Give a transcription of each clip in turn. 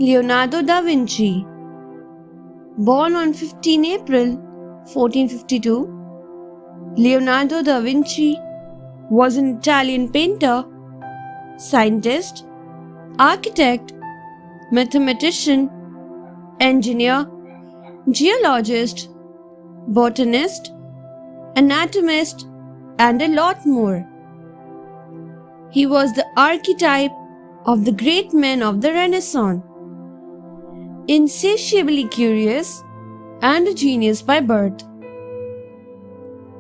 Leonardo da Vinci. Born on 15 April 1452, Leonardo da Vinci was an Italian painter, scientist, architect, mathematician, engineer, geologist, botanist, anatomist, and a lot more. He was the archetype of the great men of the Renaissance, insatiably curious and a genius by birth.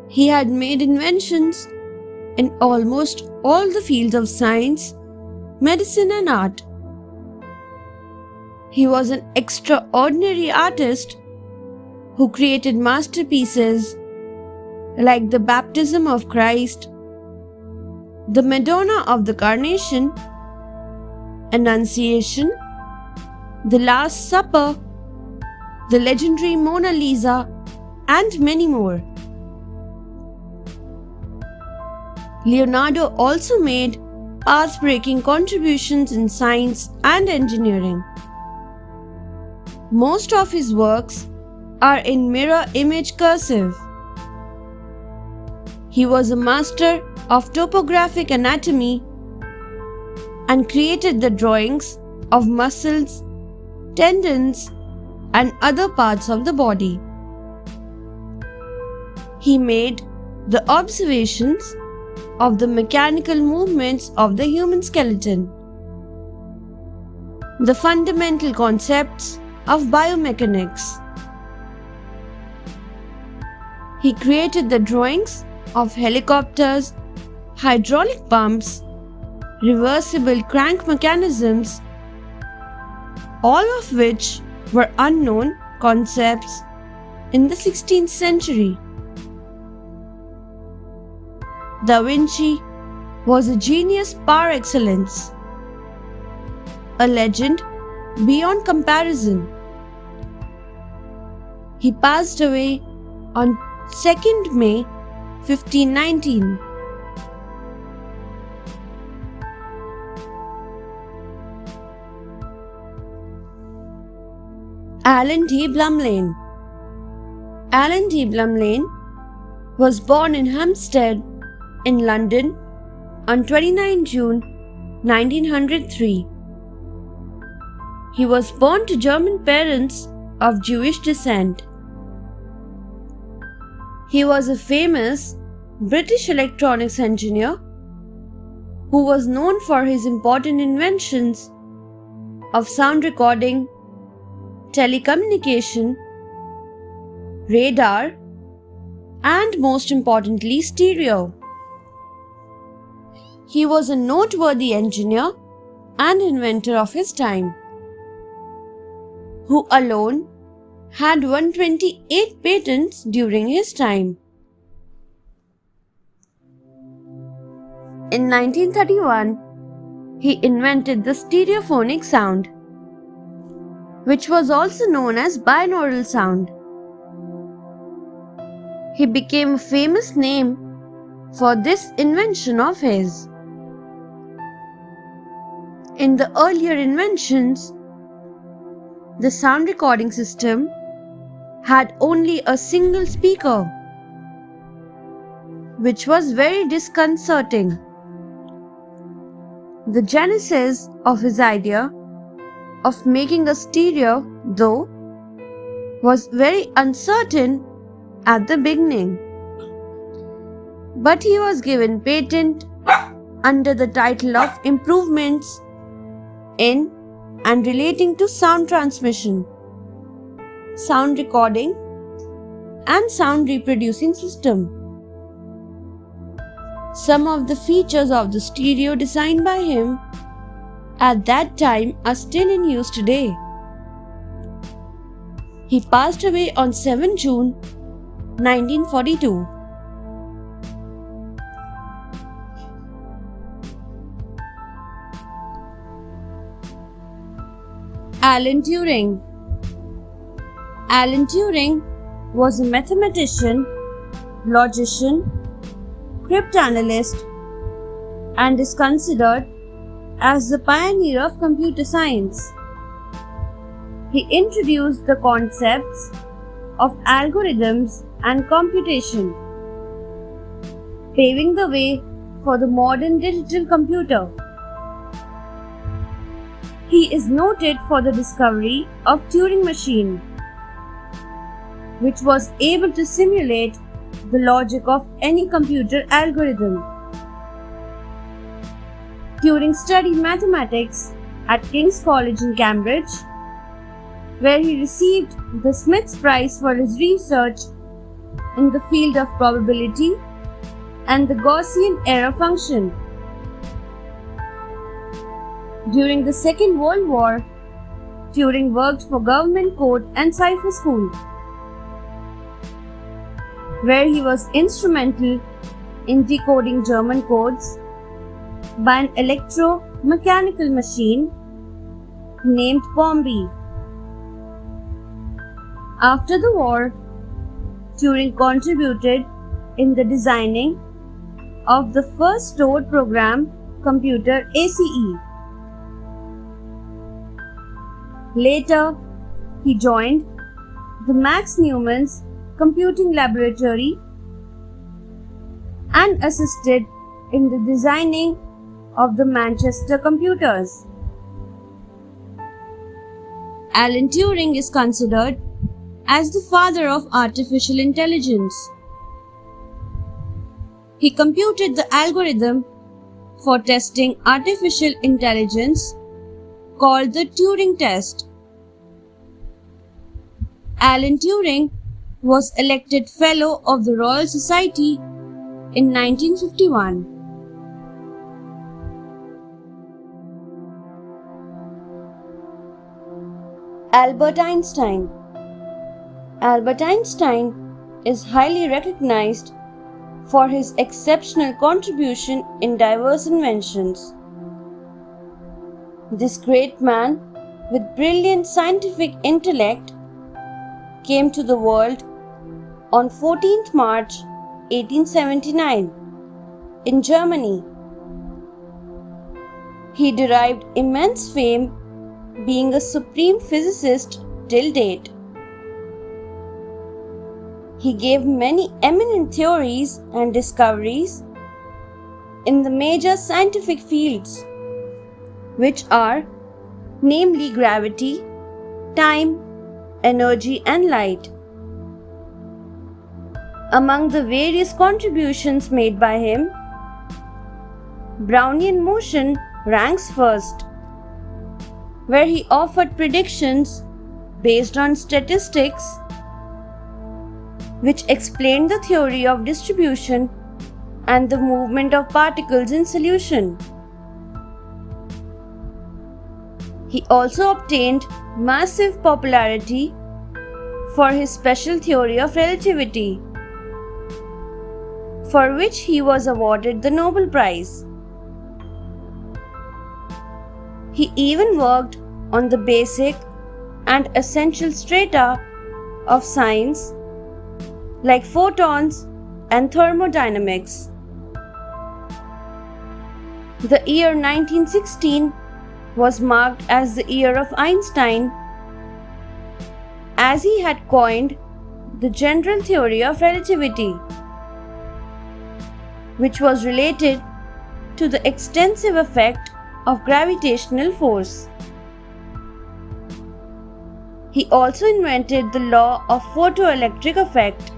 He had made inventions in almost all the fields of science, medicine, and art. He was an extraordinary artist who created masterpieces like the Baptism of Christ, the Madonna of the Carnation, Annunciation, the Last Supper, the legendary Mona Lisa, and many more. Leonardo also made path-breaking contributions in science and engineering. Most of his works are in mirror image cursive. He was a master of topographic anatomy and created the drawings of muscles, tendons, and other parts of the body. He made the observations of the mechanical movements of the human skeleton, the fundamental concepts of biomechanics. He created the drawings of helicopters, hydraulic pumps, reversible crank mechanisms, all of which were unknown concepts in the 16th century. Da Vinci was a genius par excellence, a legend beyond comparison. He passed away on 2nd May 1519. Alan D Blumlain. Alan D Blumlain was born in Hampstead in London on 29 June 1903. He was born to German parents of Jewish descent. He was a famous British electronics engineer who was known for his important inventions of sound recording, telecommunication, radar, and most importantly, stereo. He was a noteworthy engineer and inventor of his time, who alone had 128 patents during his time. In 1931, he invented the stereophonic sound, which was also known as binaural sound. He became a famous name for this invention of his. In the earlier inventions, the sound recording system had only a single speaker, which was very disconcerting. The genesis of his idea of making a stereo, though, was very uncertain at the beginning, but he was given patent under the title of Improvements in and relating to sound transmission, sound recording, and sound reproducing system. Some of the features of the stereo designed by him at that time are still in use today. He passed away on 7 June 1942. Alan Turing. Alan Turing was a mathematician, logician, cryptanalyst, and is considered as the pioneer of computer science. He introduced the concepts of algorithms and computation, paving the way for the modern digital computer. He is noted for the discovery of Turing machine, which was able to simulate the logic of any computer algorithm. Turing studied mathematics at King's College in Cambridge, where he received the Smith's Prize for his research in the field of probability and the Gaussian error function. During the Second World War, Turing worked for government court and cipher school, where he was instrumental in decoding German codes by an electromechanical machine named Pombi. After the war, Turing contributed in the designing of the first stored program computer ACE. Later, he joined the Max Newman's computing laboratory and assisted in the designing of the Manchester computers. Alan Turing is considered as the father of artificial intelligence. He computed the algorithm for testing artificial intelligence called the Turing test. Alan Turing was elected Fellow of the Royal Society in 1951. Albert Einstein. Albert Einstein is highly recognized for his exceptional contribution in diverse inventions. This great man with brilliant scientific intellect came to the world on 14th March 1879 in Germany. He derived immense fame, being a supreme physicist till date. He gave many eminent theories and discoveries in the major scientific fields, which are namely gravity, time, energy and light. Among the various contributions made by him, Brownian motion ranks first, where he offered predictions based on statistics which explained the theory of distribution and the movement of particles in solution. He also obtained massive popularity for his special theory of relativity, for which he was awarded the Nobel Prize. He even worked on the basic and essential strata of science like photons and thermodynamics. The year 1916 was marked as the year of Einstein, as he had coined the general theory of relativity, which was related to the extensive effect of gravitational force. He also invented the law of photoelectric effect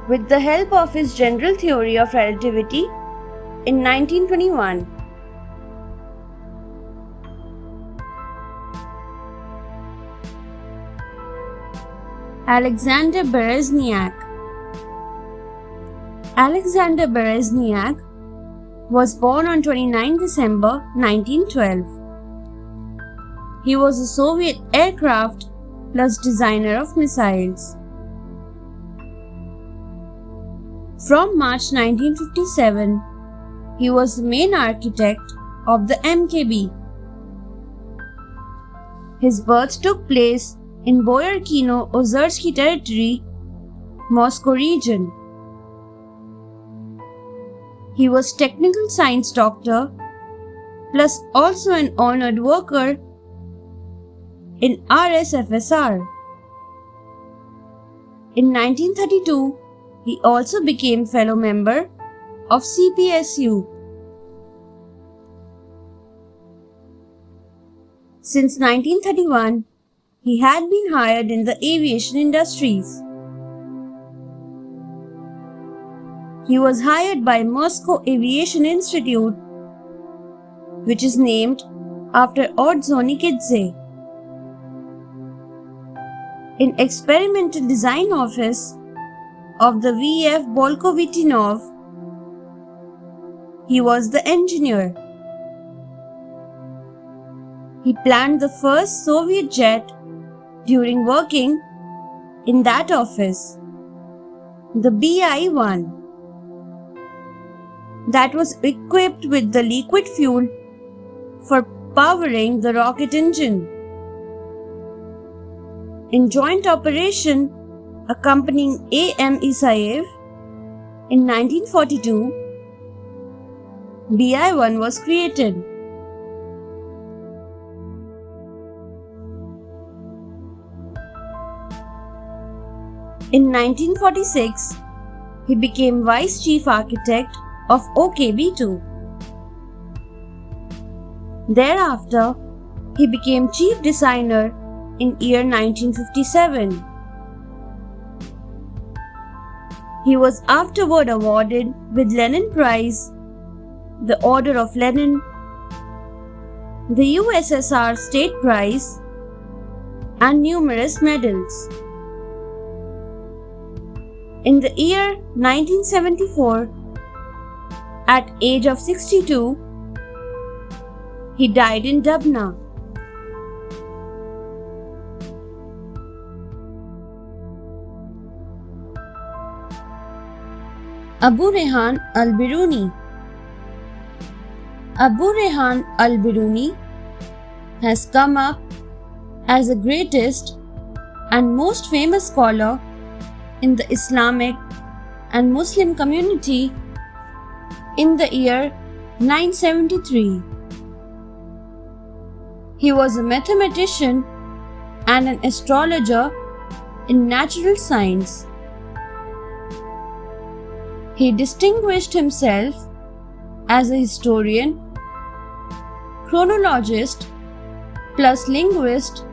with the help of his general theory of relativity in 1921. Alexander Berezniak. Alexander Berezniak was born on 29 December 1912. He was a Soviet aircraft plus designer of missiles. From March 1957, he was the main architect of the MKB. His birth took place in Boyarkino, Ozersky Territory, Moscow region. He was technical science doctor plus also an honored worker. in RSFSR. In 1932, he also became fellow member of CPSU. Since 1931, he had been hired in the aviation industries. He was hired by Moscow Aviation Institute, which is named after Ordzhonikidze. In experimental design office of the V.F. Bolkovitinov, he was the engineer. He planned the first Soviet jet during working in that office, the BI-1, that was equipped with the liquid fuel for powering the rocket engine. In joint operation accompanying A.M. Isaev in 1942, BI-1 was created. In 1946, he became Vice Chief Architect of OKB-2. Thereafter, he became Chief Designer in year 1957. He was afterward awarded with Lenin Prize, the Order of Lenin, the USSR State Prize, and numerous medals. In the year 1974, at age of 62, he died in Dubna. Abu Rayhan AlBiruni. Abu Rayhan AlBiruni has come up as the greatest and most famous scholar in the Islamic and Muslim community in the year 973. He was a mathematician and an astrologer in natural science. He distinguished himself as a historian, chronologist, plus linguist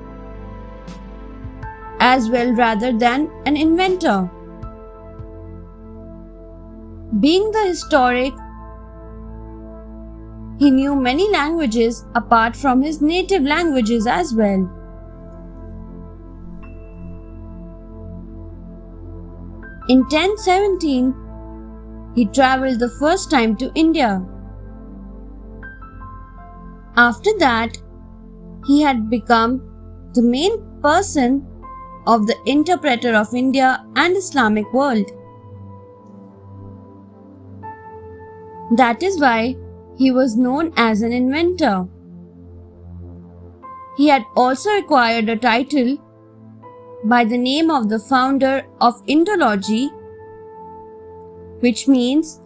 as well rather than an inventor. Being the historic, he knew many languages apart from his native languages as well. In 1017, he travelled the first time to India. After that, he had become the main person of the interpreter of India and Islamic world. That is why he was known as an inventor. He had also acquired a title by the name of the founder of Indology, which means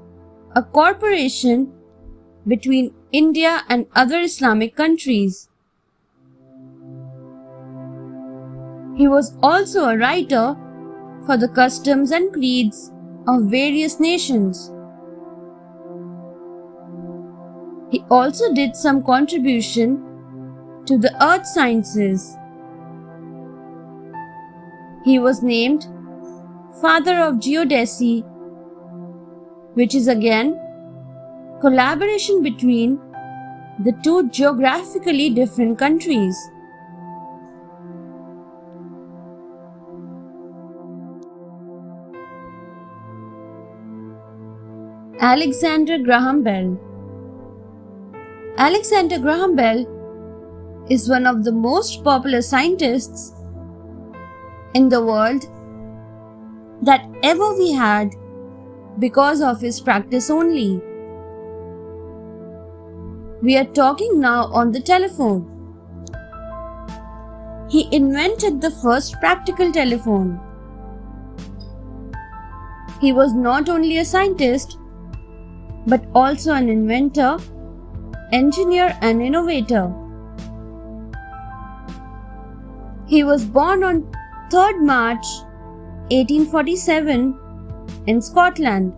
a corporation between India and other Islamic countries. He was also a writer for the customs and creeds of various nations. He also did some contribution to the earth sciences. He was named Father of Geodesy, which is again collaboration between the two geographically different countries. Alexander Graham Bell. Alexander Graham Bell is one of the most popular scientists in the world that ever we had because of his practice only. We are talking now on the telephone. He invented the first practical telephone. He was not only a scientist but also an inventor, engineer and innovator. He was born on 3rd March 1847 in Scotland.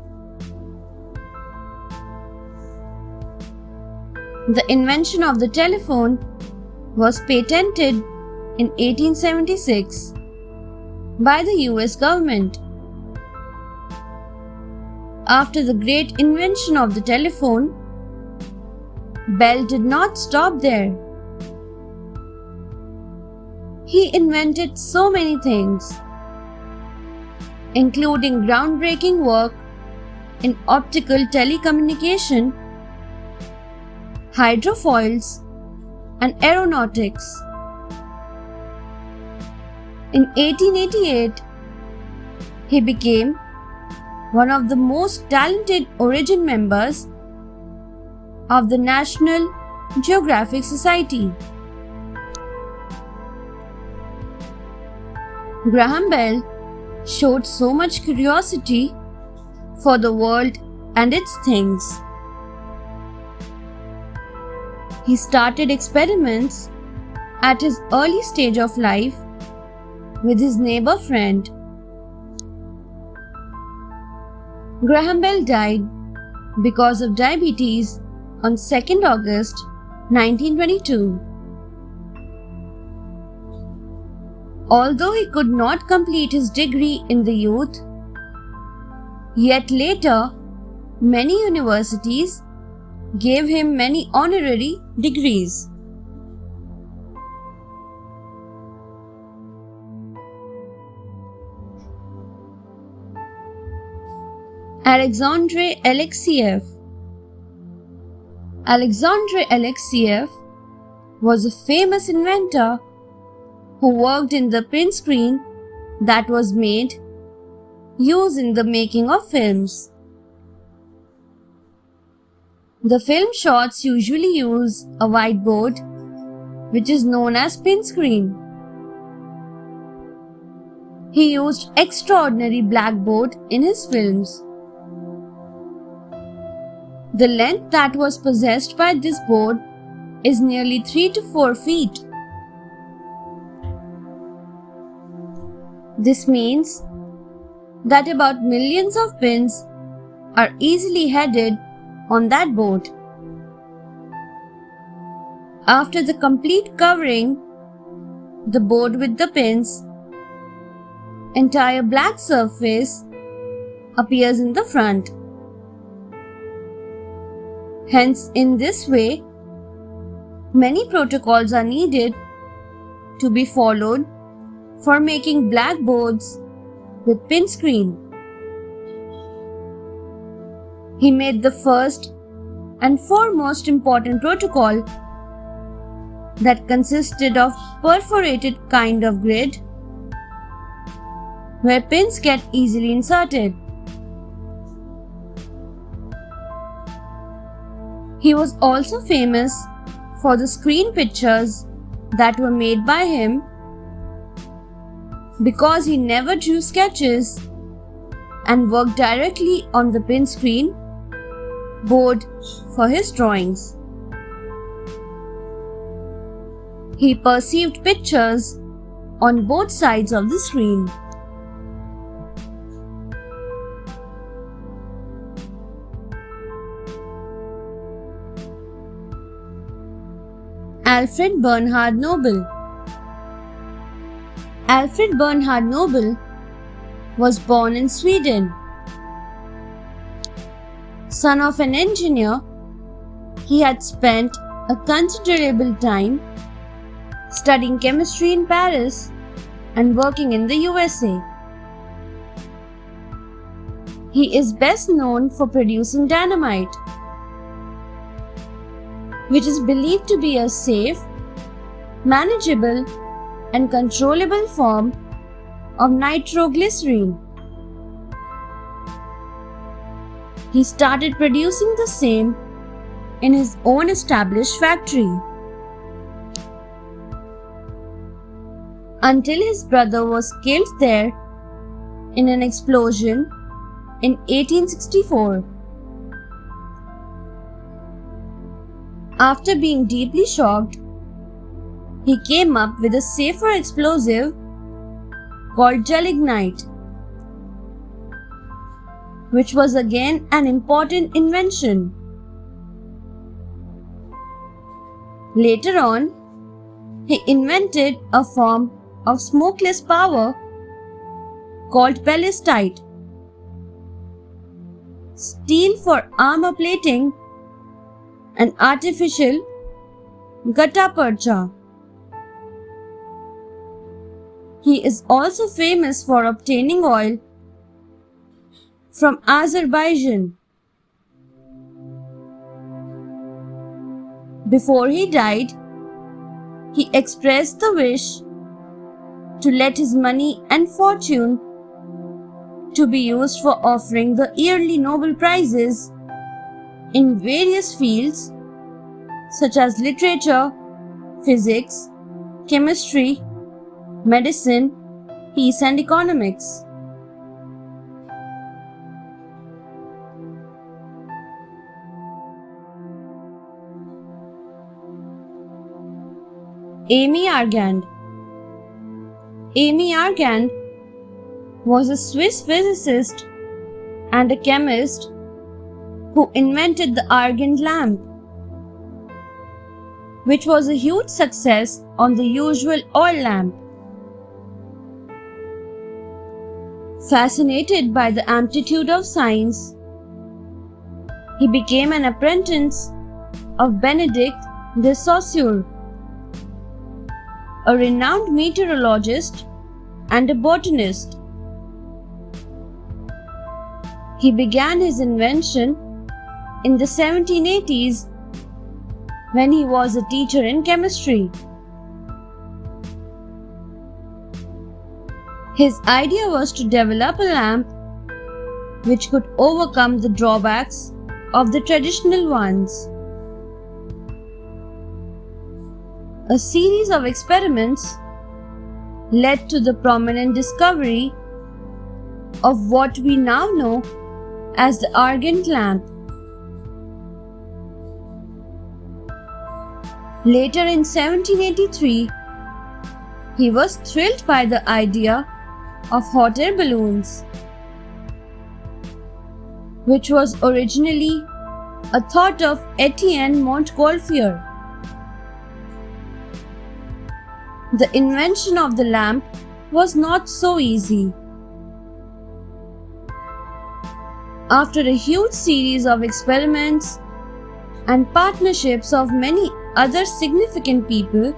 The invention of the telephone was patented in 1876 by the US government. After the great invention of the telephone, Bell did not stop there. He invented so many things, including groundbreaking work in optical telecommunication, hydrofoils, and aeronautics. In 1888, he became one of the most talented origin members of the National Geographic Society. Graham Bell showed so much curiosity for the world and its things. He started experiments at his early stage of life with his neighbor friend. Graham Bell died because of diabetes on 2nd August 1922. Although he could not complete his degree in the youth, yet later many universities gave him many honorary degrees. Alexandre LxCF. Alexandre LxCF was a famous inventor who worked in the print screen that was used in the making of films. The film shots usually use a whiteboard, which is known as print screen. He used extraordinary blackboard in his films. The length that was possessed by this board is nearly 3 to 4 feet. This means that about millions of pins are easily headed on that board. After the complete covering the board with the pins, entire black surface appears in the front. Hence, in this way, many protocols are needed to be followed for making blackboards with pin screen. He made the first and foremost important protocol that consisted of perforated kind of grid where pins get easily inserted. He was also famous for the screen pictures that were made by him because he never drew sketches and worked directly on the pin screen board for his drawings. He perceived pictures on both sides of the screen. Alfred Bernhard Nobel. Alfred Bernhard Nobel was born in Sweden. Son of an engineer, he had spent a considerable time studying chemistry in Paris and working in the USA. He is best known for producing dynamite, which is believed to be a safe, manageable, and controllable form of nitroglycerin. He started producing the same in his own established factory, until his brother was killed there in an explosion in 1864. After being deeply shocked, he came up with a safer explosive called gelignite, which was again an important invention. Later on, he invented a form of smokeless power called pellistite, steel for armor plating, and artificial gutta-percha. He is also famous for obtaining oil from Azerbaijan. Before he died, he expressed the wish to let his money and fortune to be used for offering the yearly Nobel Prizes in various fields such as literature, physics, chemistry, medicine, peace and economics. Amy Argand. Amy Argand was a Swiss physicist and a chemist who invented the Argand lamp, which was a huge success on the usual oil lamp. Fascinated by the amplitude of science, he became an apprentice of Benedict de Saussure, a renowned meteorologist and a botanist. He began his invention in the 1780s when he was a teacher in chemistry. His idea was to develop a lamp which could overcome the drawbacks of the traditional ones. A series of experiments led to the prominent discovery of what we now know as the Argand lamp. Later in 1783, he was thrilled by the idea of hot air balloons, which was originally a thought of Etienne Montgolfier. The invention of the lamp was not so easy. After a huge series of experiments and partnerships of many other significant people,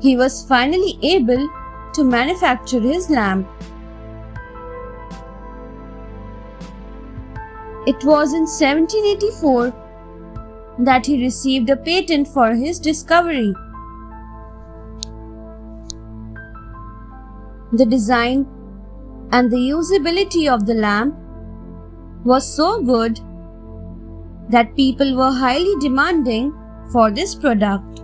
he was finally able to manufacture his lamp. It was in 1784 that he received a patent for his discovery. The design and the usability of the lamp was so good that people were highly demanding for this product.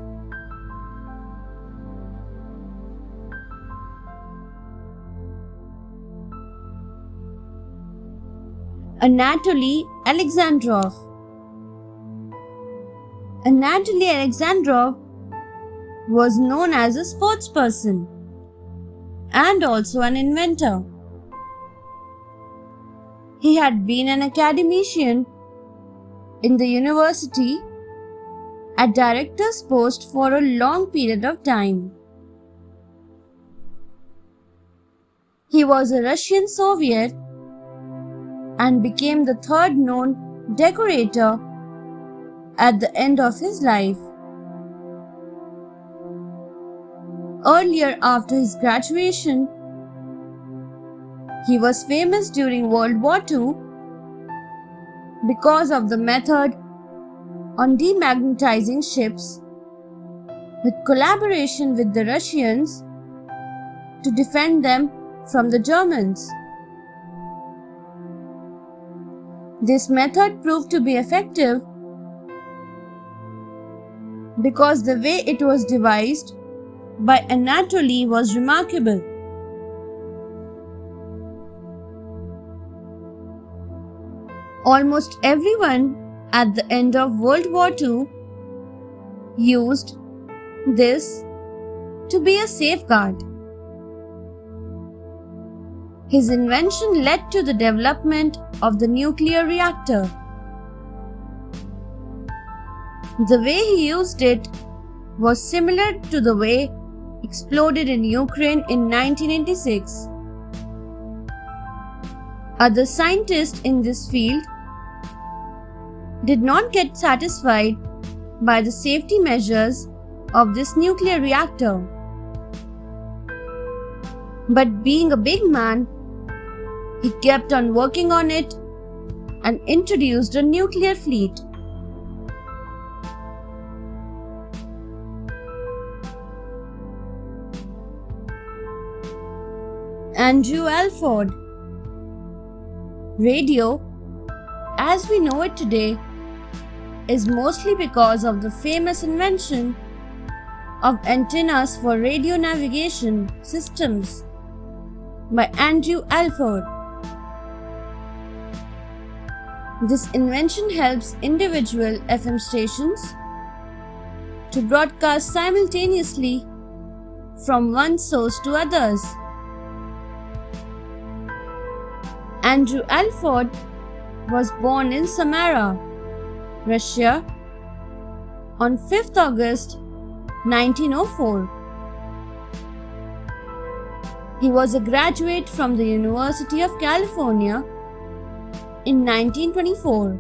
Anatoly Alexandrov. Anatoly Alexandrov was known as a sportsperson and also an inventor. He had been an academician in the university at director's post for a long period of time. He was a Russian Soviet and became the third known decorator at the end of his life. Earlier, after his graduation, he was famous during World War II because of the method on demagnetizing ships, with collaboration with the Russians to defend them from the Germans. This method proved to be effective because the way it was devised by Anatoly was remarkable. Almost everyone at the end of World War II used this to be a safeguard. His invention led to the development of the nuclear reactor. The way he used it was similar to the way exploded in Ukraine in 1986. Other scientists in this field did not get satisfied by the safety measures of this nuclear reactor. But being a big man, he kept on working on it and introduced a nuclear fleet. Andrew Alford. Radio, as we know it today, is mostly because of the famous invention of antennas for radio navigation systems by Andrew Alford. This invention helps individual FM stations to broadcast simultaneously from one source to others. Andrew Alford was born in Samara, Russia on 5th August 1904. He was a graduate from the University of California in 1924.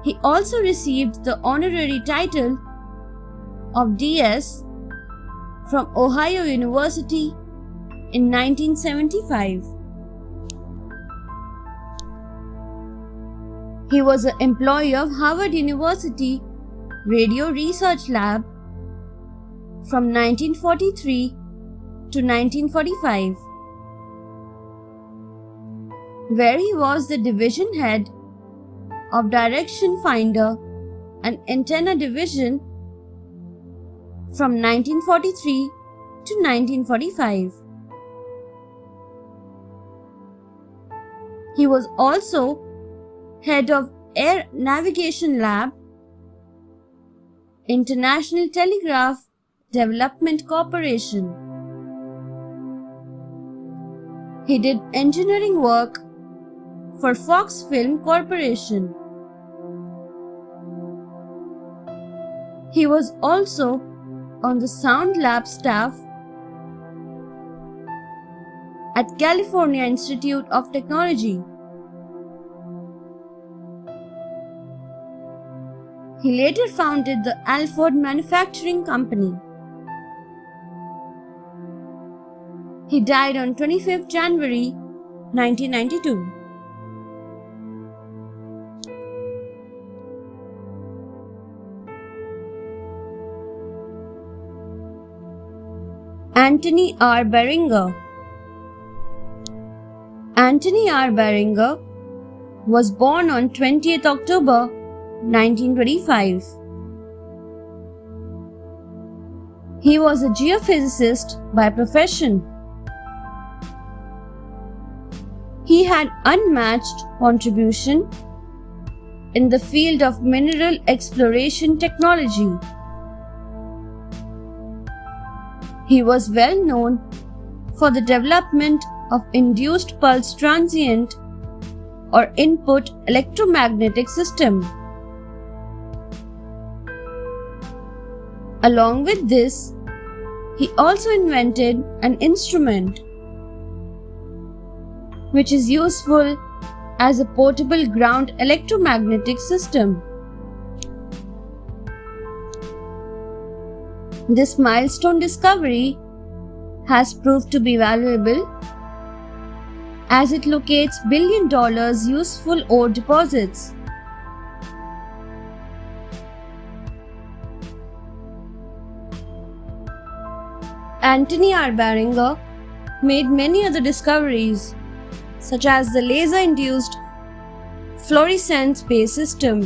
He also received the honorary title of DS from Ohio University in 1975. He was an employee of Harvard University Radio Research Lab from 1943 to 1945, where he was the division head of Direction Finder and Antenna Division from 1943 to 1945. He was also head of Air Navigation Lab, International Telegraph Development Corporation. He did engineering work for Fox Film Corporation. He was also on the Sound Lab staff at California Institute of Technology. He later founded the Alford Manufacturing Company. He died on 25th January 1992. Anthony R Barringer. Anthony R Barringer was born on 20th October 1925. He was a geophysicist by profession. He had unmatched contribution in the field of mineral exploration technology. He was well known for the development of induced pulse transient or input electromagnetic system. Along with this, he also invented an instrument which is useful as a portable ground electromagnetic system. This milestone discovery has proved to be valuable as it locates billion-dollar useful ore deposits. Anthony R. Barringer made many other discoveries, such as the laser-induced fluorescent space system.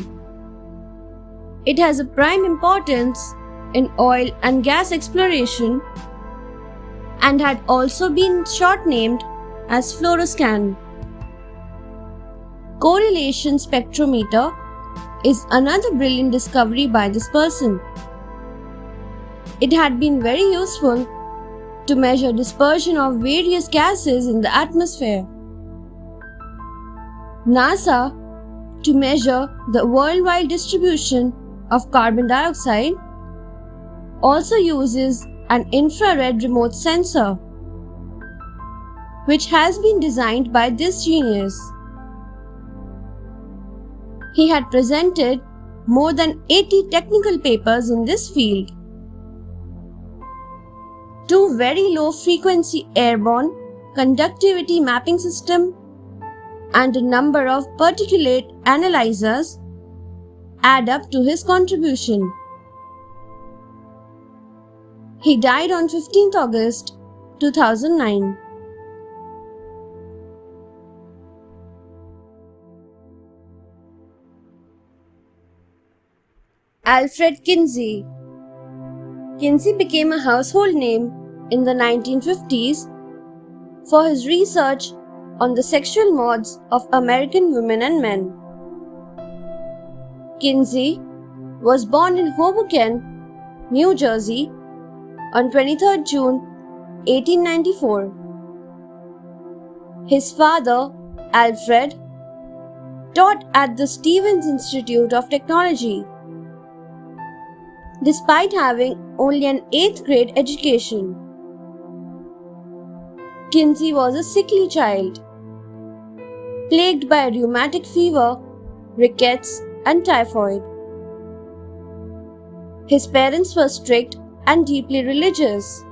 It has a prime importance in oil and gas exploration and had also been short-named as fluoroscan. Correlation spectrometer is another brilliant discovery by this person. It had been very useful to measure dispersion of various gases in the atmosphere. NASA, to measure the worldwide distribution of carbon dioxide, also uses an infrared remote sensor, which has been designed by this genius. He had presented more than 80 technical papers in this field. 2 very low frequency airborne conductivity mapping system and a number of particulate analyzers add up to his contribution. He died on 15th August 2009. Alfred Kinsey. Kinsey became a household name in the 1950s for his research on the sexual modes of American women and men. Kinsey was born in Hoboken, New Jersey on 23rd June 1894. His father, Alfred, taught at the Stevens Institute of Technology, despite having only an 8th grade education. Kinsey was a sickly child, plagued by rheumatic fever, rickets, and typhoid. His parents were strict and deeply religious,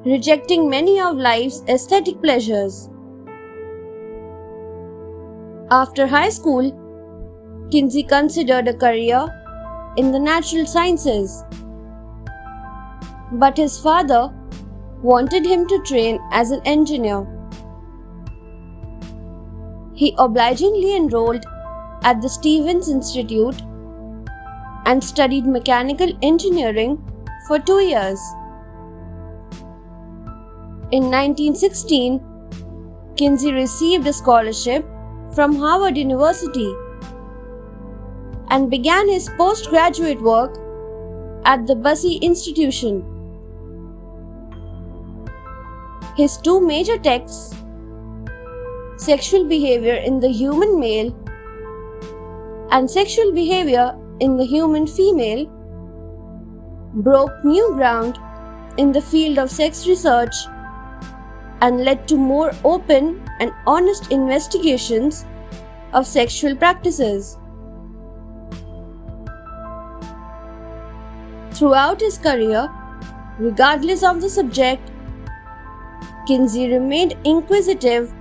rejecting many of life's aesthetic pleasures. After high school, Kinsey considered a career in the natural sciences, but his father wanted him to train as an engineer. He obligingly enrolled at the Stevens Institute and studied mechanical engineering for 2 years. In 1916, Kinsey received a scholarship from Harvard University and began his postgraduate work at the Bussey Institution. His 2 major texts, Sexual Behavior in the Human Male and Sexual Behavior in the Human Female, broke new ground in the field of sex research and led to more open and honest investigations of sexual practices. Throughout his career, regardless of the subject, Kinsey remained inquisitive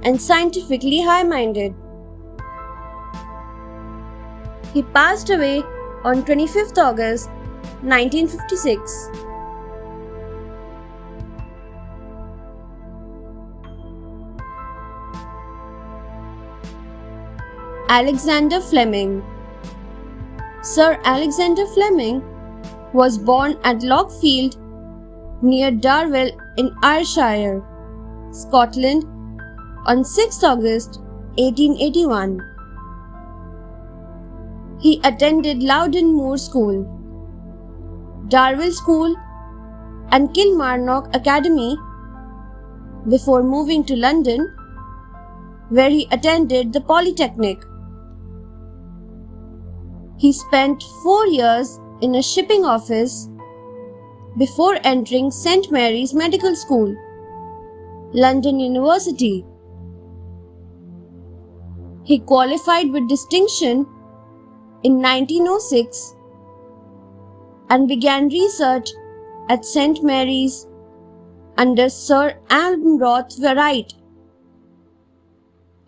and scientifically high-minded. He passed away on 25th August 1956. Alexander Fleming. Sir Alexander Fleming was born at Lockfield near Darwin in Ayrshire, Scotland on 6 August 1881. He attended Loudon Moor School, Darwin School and Kilmarnock Academy before moving to London, where he attended the Polytechnic. He spent 4 years in a shipping office before entering St. Mary's Medical School, London University. He qualified with distinction in 1906 and began research at St. Mary's under Sir Ambrose Wright,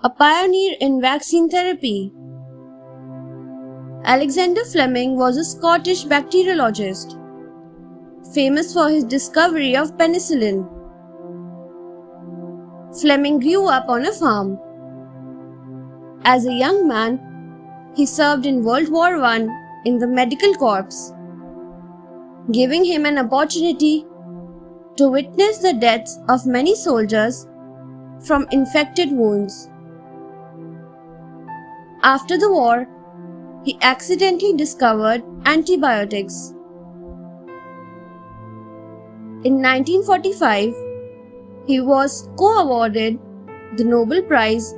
a pioneer in vaccine therapy. Alexander Fleming was a Scottish bacteriologist, famous for his discovery of penicillin. Fleming grew up on a farm. As a young man, he served in World War I in the Medical Corps, giving him an opportunity to witness the deaths of many soldiers from infected wounds. After the war, he accidentally discovered antibiotics. In 1945, he was co-awarded the Nobel Prize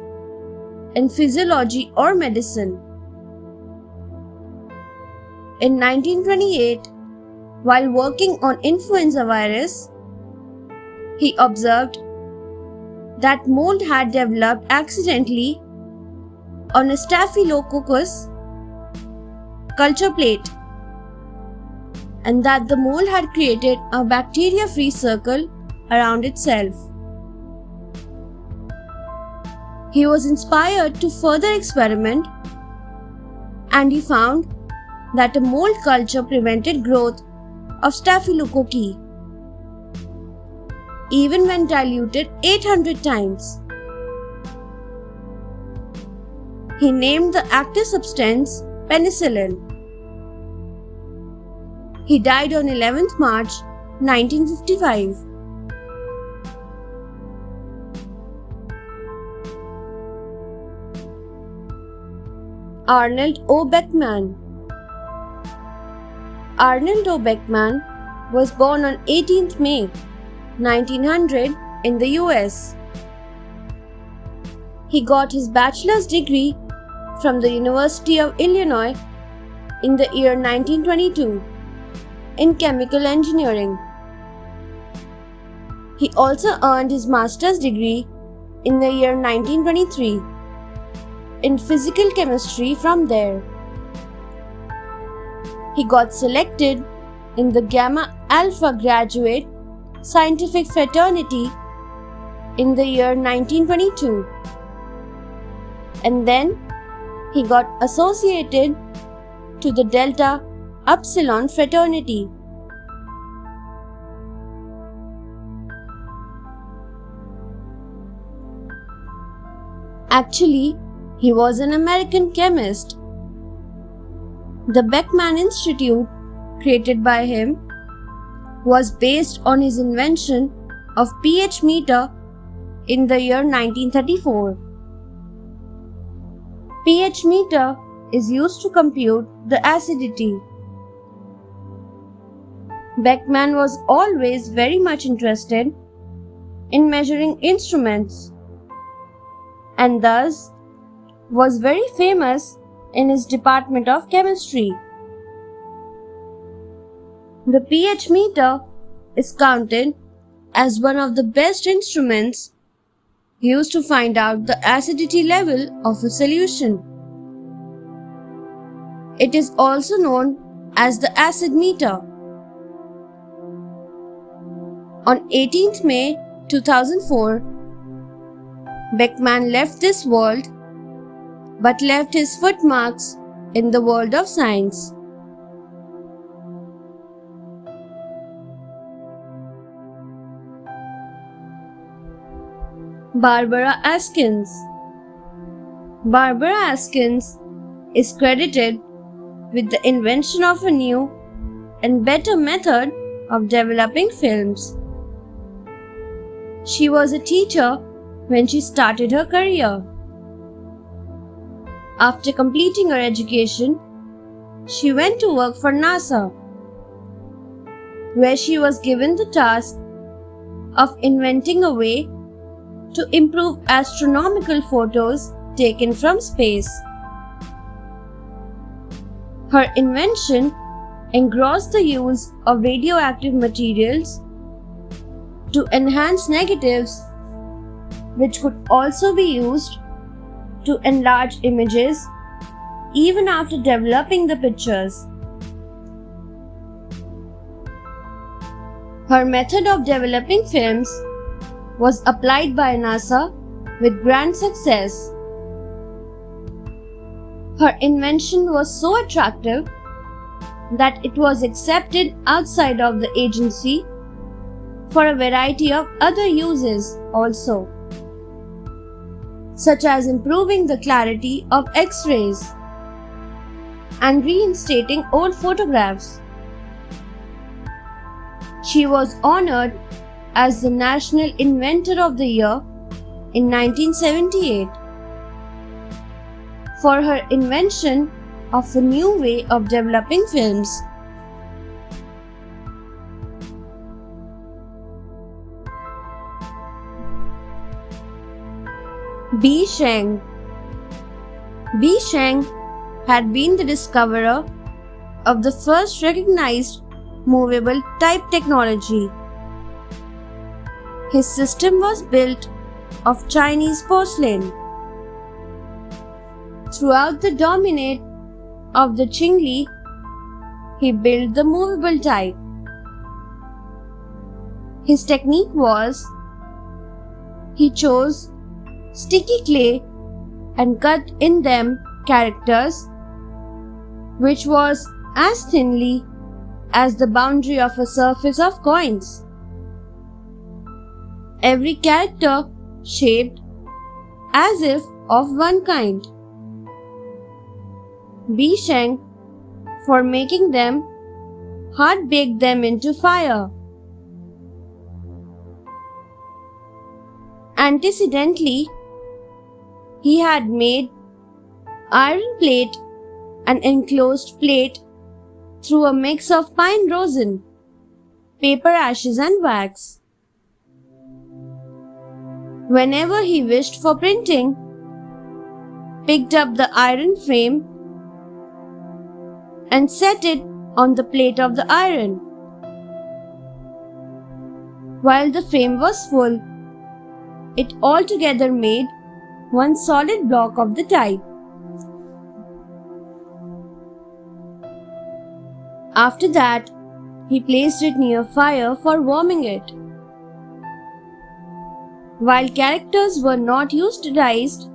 in Physiology or Medicine. In 1928, while working on influenza virus, he observed that mold had developed accidentally on a Staphylococcus culture plate, and that the mold had created a bacteria-free circle around itself. He was inspired to further experiment, and he found that a mold culture prevented growth of staphylococci even when diluted 800 times. He named the active substance penicillin. He died on 11th March 1955. Arnold O Beckman. Arnold O Beckman was born on 18th May 1900 in the US. He got his bachelor's degree from the University of Illinois in the year 1922 in chemical engineering. He also earned his master's degree in the year 1923 in physical chemistry from there. He got selected in the Gamma Alpha Graduate Scientific Fraternity in the year 1922, and then he got associated to the Delta Upsilon Fraternity. Actually, he was an American chemist. The Beckman Institute, created by him, was based on his invention of pH meter in the year 1934. pH meter is used to compute the acidity. Beckman was always very much interested in measuring instruments, and thus was very famous in his department of chemistry. The pH meter is counted as one of the best instruments used to find out the acidity level of a solution. It is also known as the acid meter. On 18th May 2004, Beckman left this world, but left his footmarks in the world of science. Barbara Atkins. Barbara Atkins is credited with the invention of a new and better method of developing films. She was a teacher when she started her career. After completing her education, she went to work for NASA, where she was given the task of inventing a way to improve astronomical photos taken from space. Her invention engrossed the use of radioactive materials to enhance negatives, which could also be used to enlarge images even after developing the pictures. Her method of developing films was applied by NASA with grand success. Her invention was so attractive that it was accepted outside of the agency for a variety of other uses also, such as improving the clarity of X-rays and reinstating old photographs. She was honored as the National Inventor of the Year in 1978. for her invention of a new way of developing films. Bishang. Bishang had been the discoverer of the first recognized movable type technology. His system was built of Chinese porcelain. Throughout the dominate of the Qingli, he built the movable type. His technique was, he chose sticky clay and cut in them characters which was as thinly as the boundary of a surface of coins. Every character shaped as if of one kind. Bishang, for making them, had baked them into fire. Antecedentally, he had made iron plate and enclosed plate through a mix of pine rosin, paper ashes and wax. Whenever he wished for printing, picked up the iron frame and set it on the plate of the iron. While the frame was full, it altogether made one solid block of the type. After that, he placed it near fire for warming it. While characters were not utilized,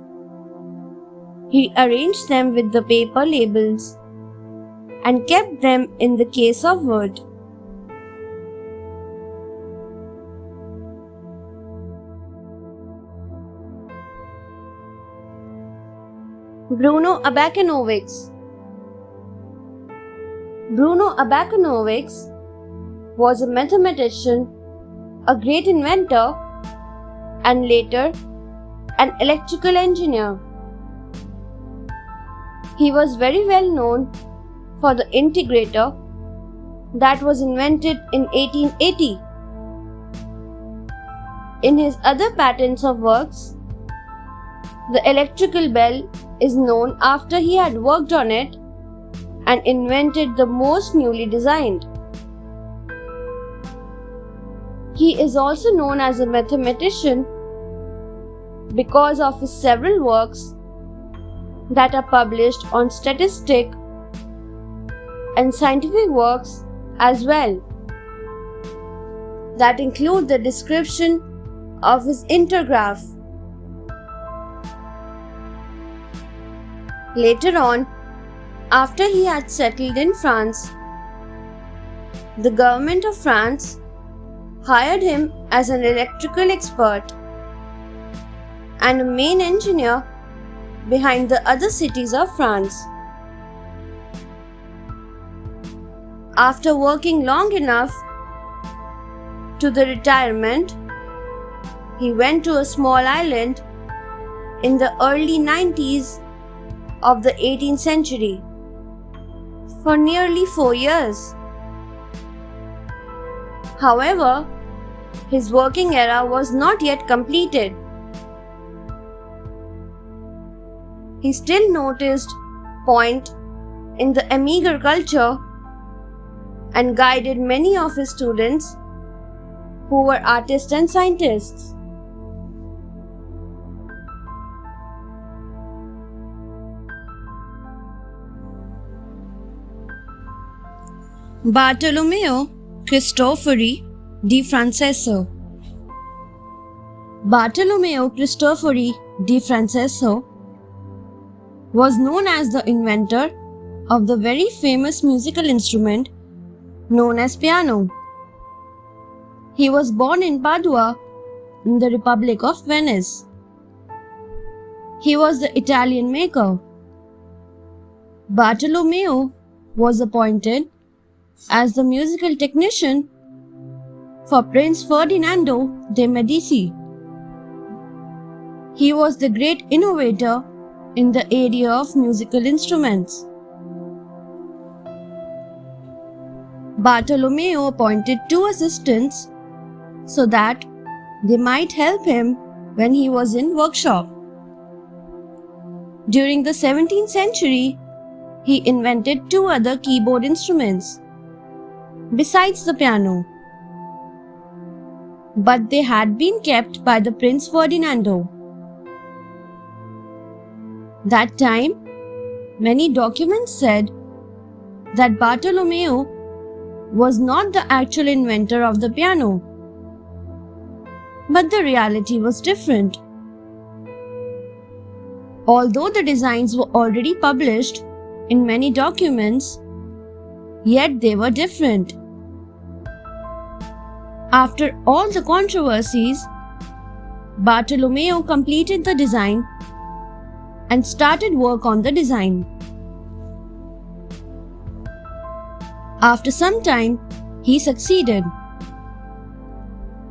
he arranged them with the paper labels and kept them in the case of wood. Bruno Abakanovic. Bruno Abakanovic was a mathematician, a great inventor, and later an electrical engineer. He was very well known for the integrator that was invented in 1880. In his other patents of works, the electrical bell is known after he had worked on it and invented the most newly designed. He is also known as a mathematician because of his several works that are published on statistic and scientific works as well, that include the description of his intergraph. Later on, after he had settled in France, the government of France hired him as an electrical expert and a main engineer behind the other cities of France. After working long enough to the retirement, he went to a small island in the early 90s of the 18th century for nearly 4 years. However, his working era was not yet completed. He still noticed point in the Amiga culture and guided many of his students who were artists and scientists. Bartolomeo Cristofori di Francesco. Bartolomeo Cristofori di Francesco was known as the inventor of the very famous musical instrument known as piano. He was born in Padua in the Republic of Venice. He was the Italian maker. Bartolomeo was appointed as the musical technician for Prince Ferdinando de' Medici. He was the great innovator in the area of musical instruments. Bartolomeo appointed 2 assistants so that they might help him when he was in workshop. During the 17th century, he invented 2 other keyboard instruments besides the piano, but they had been kept by the Prince Ferdinando. That time, many documents said that Bartolomeo was not the actual inventor of the piano, but the reality was different. Although the designs were already published in many documents, yet they were different. After all the controversies, Bartolomeo completed the design and started work on the design. After some time, he succeeded.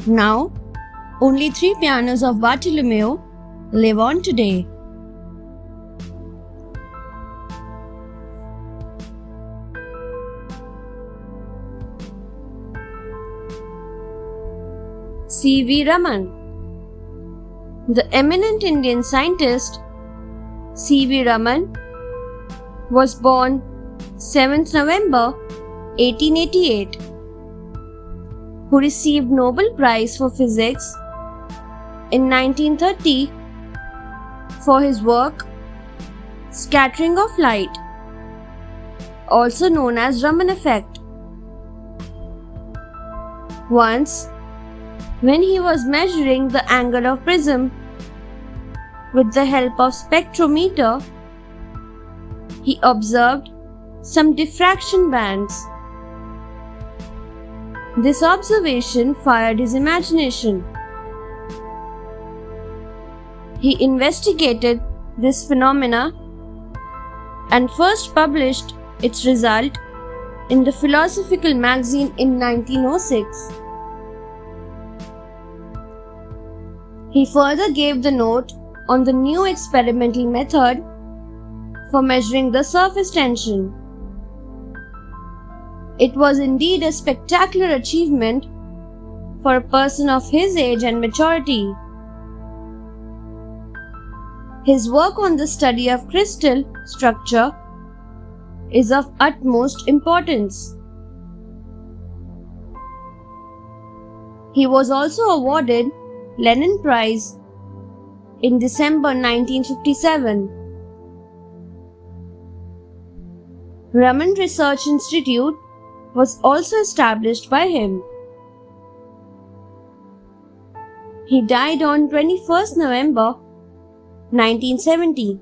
Now, only 3 pianos of Bartolomeo live on today. C.V. Raman. The eminent Indian scientist C.V. Raman was born 7th November 1888, who received Nobel Prize for Physics in 1930 for his work Scattering of Light, also known as Raman effect. Once, when he was measuring the angle of prism with the help of spectrometer, he observed some diffraction bands. This observation fired his imagination. He investigated this phenomena and first published its result in the Philosophical Magazine in 1906. He further gave the note on the new experimental method for measuring the surface tension. It was indeed a spectacular achievement for a person of his age and maturity. His work on the study of crystal structure is of utmost importance. He was also awarded Lenin Prize in December 1957. Raman Research Institute was also established by him. He died on 21st November 1970.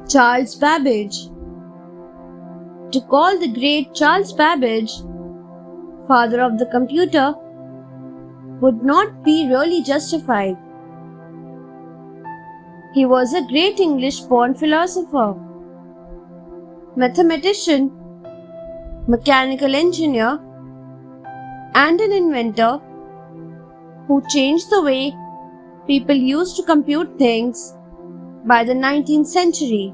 Charles Babbage. To call the great Charles Babbage father of the computer would not be really justified. He was a great English-born philosopher, mathematician, mechanical engineer, and an inventor who changed the way people used to compute things by the 19th century.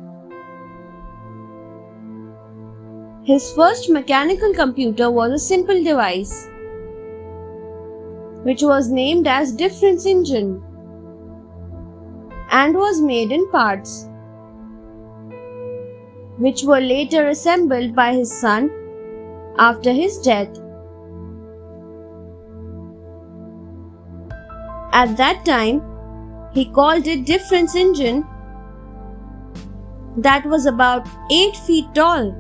His first mechanical computer was a simple device, which was named as difference engine and was made in parts, which were later assembled by his son after his death. At that time, he called it difference engine that was about 8 feet tall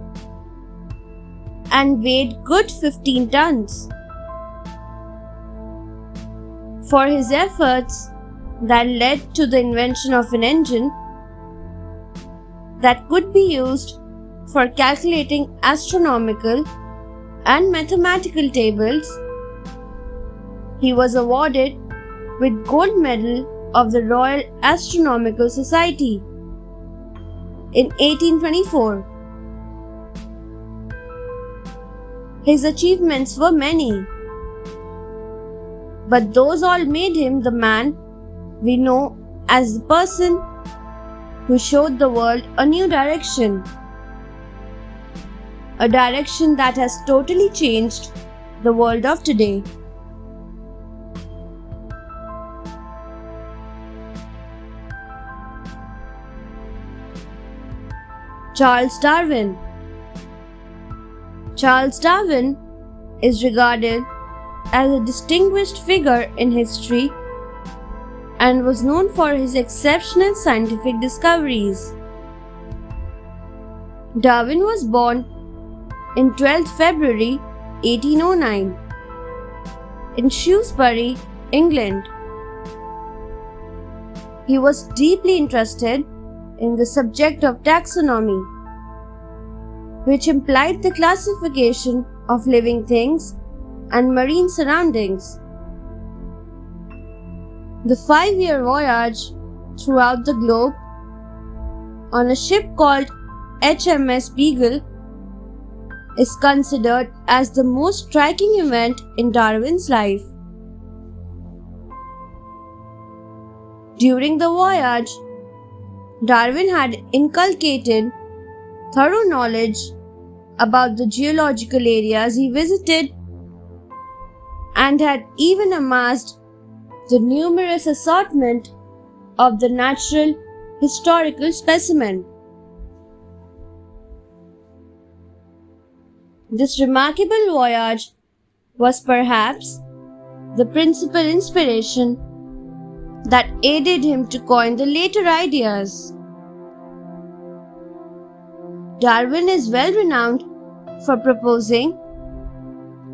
and weighed good 15 tons. For his efforts that led to the invention of an engine that could be used for calculating astronomical and mathematical tables, he was awarded with Gold Medal of the Royal Astronomical Society in 1824. His achievements were many, but those all made him the man we know as the person who showed the world a new direction. A direction that has totally changed the world of today. Charles Darwin. Charles Darwin is regarded as a distinguished figure in history and was known for his exceptional scientific discoveries. Darwin was born in 12th February 1809 in Shrewsbury, England. He was deeply interested in the subject of taxonomy, which implied the classification of living things and marine surroundings. The 5-year voyage throughout the globe on a ship called HMS Beagle is considered as the most striking event in Darwin's life. During the voyage, Darwin had inculcated thorough knowledge about the geological areas he visited and had even amassed the numerous assortment of the natural historical specimen. This remarkable voyage was perhaps the principal inspiration that aided him to coin the later ideas. Darwin is well renowned for proposing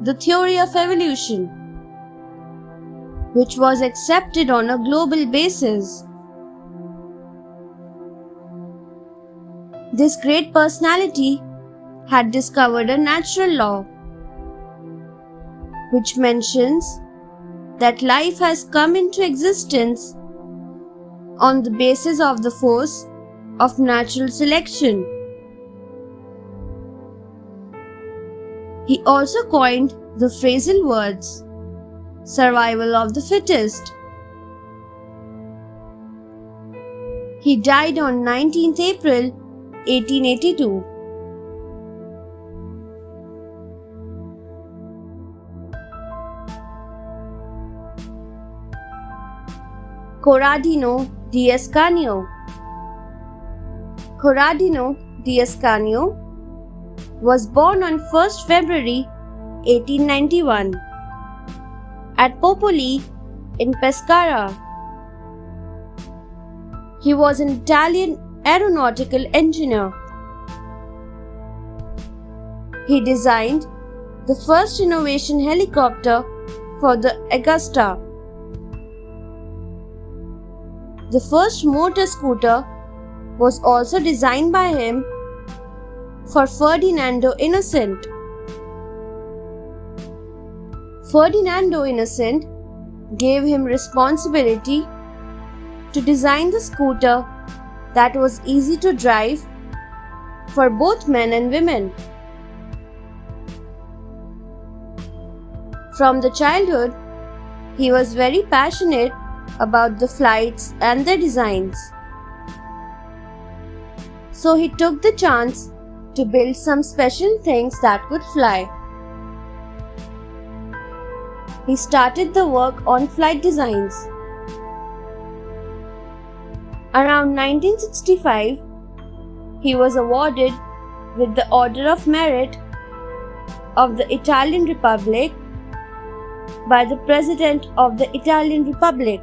the theory of evolution, which was accepted on a global basis. This great personality had discovered a natural law, which mentions that life has come into existence on the basis of the force of natural selection. He also coined the phrasal words, survival of the fittest. He died on 19th April 1882. Corradino di Ascanio. Corradino di Ascanio was born on 1st February 1891 at Popoli in Pescara. He was an Italian aeronautical engineer. He designed the first innovation helicopter for the Augusta. The first motor scooter was also designed by him for Ferdinando Innocent. Ferdinando Innocent gave him responsibility to design the scooter that was easy to drive for both men and women. From the childhood, he was very passionate about the flights and their designs. So he took the chance to build some special things that could fly. He started the work on flight designs. Around 1965, he was awarded with the Order of Merit of the Italian Republic by the President of the Italian Republic.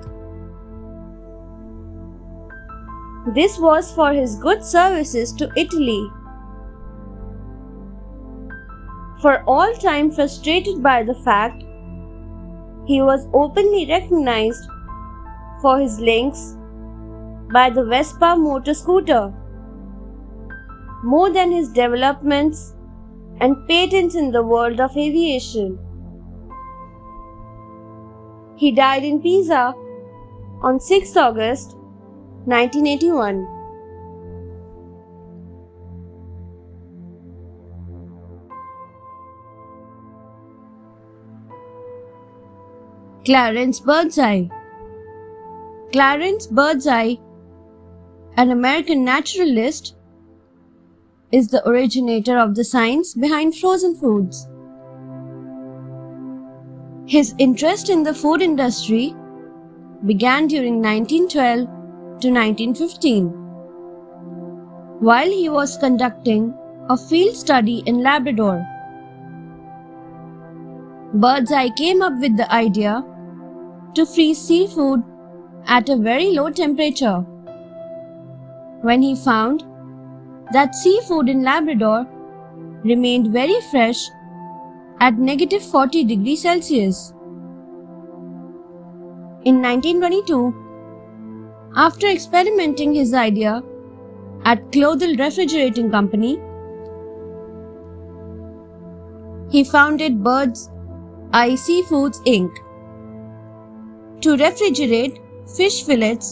This was for his good services to Italy. For all time frustrated by the fact he was openly recognized for his links by the Vespa motor scooter, more than his developments and patents in the world of aviation. He died in Pisa on 6 August 1981. Clarence Birds Eye. Clarence Birds Eye, an American naturalist, is the originator of the science behind frozen foods. His interest in the food industry began during 1912 to 1915, while he was conducting a field study in Labrador. Birds Eye came up with the idea to freeze seafood at a very low temperature. When he found that seafood in Labrador remained very fresh at -40 degrees Celsius. In 1922, after experimenting his idea at Clothil Refrigerating Company, he founded Birds Eye Seafoods Inc. to refrigerate fish fillets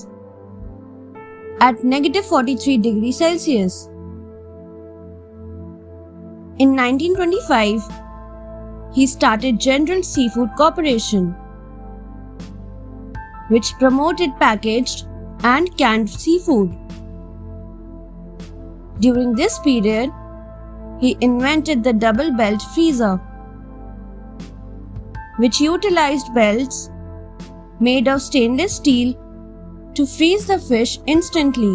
at -43 degrees Celsius. In 1925, he started General Seafood Corporation, which promoted packaged and canned seafood. During this period, he invented the double belt freezer, which utilized belts made of stainless steel to freeze the fish instantly.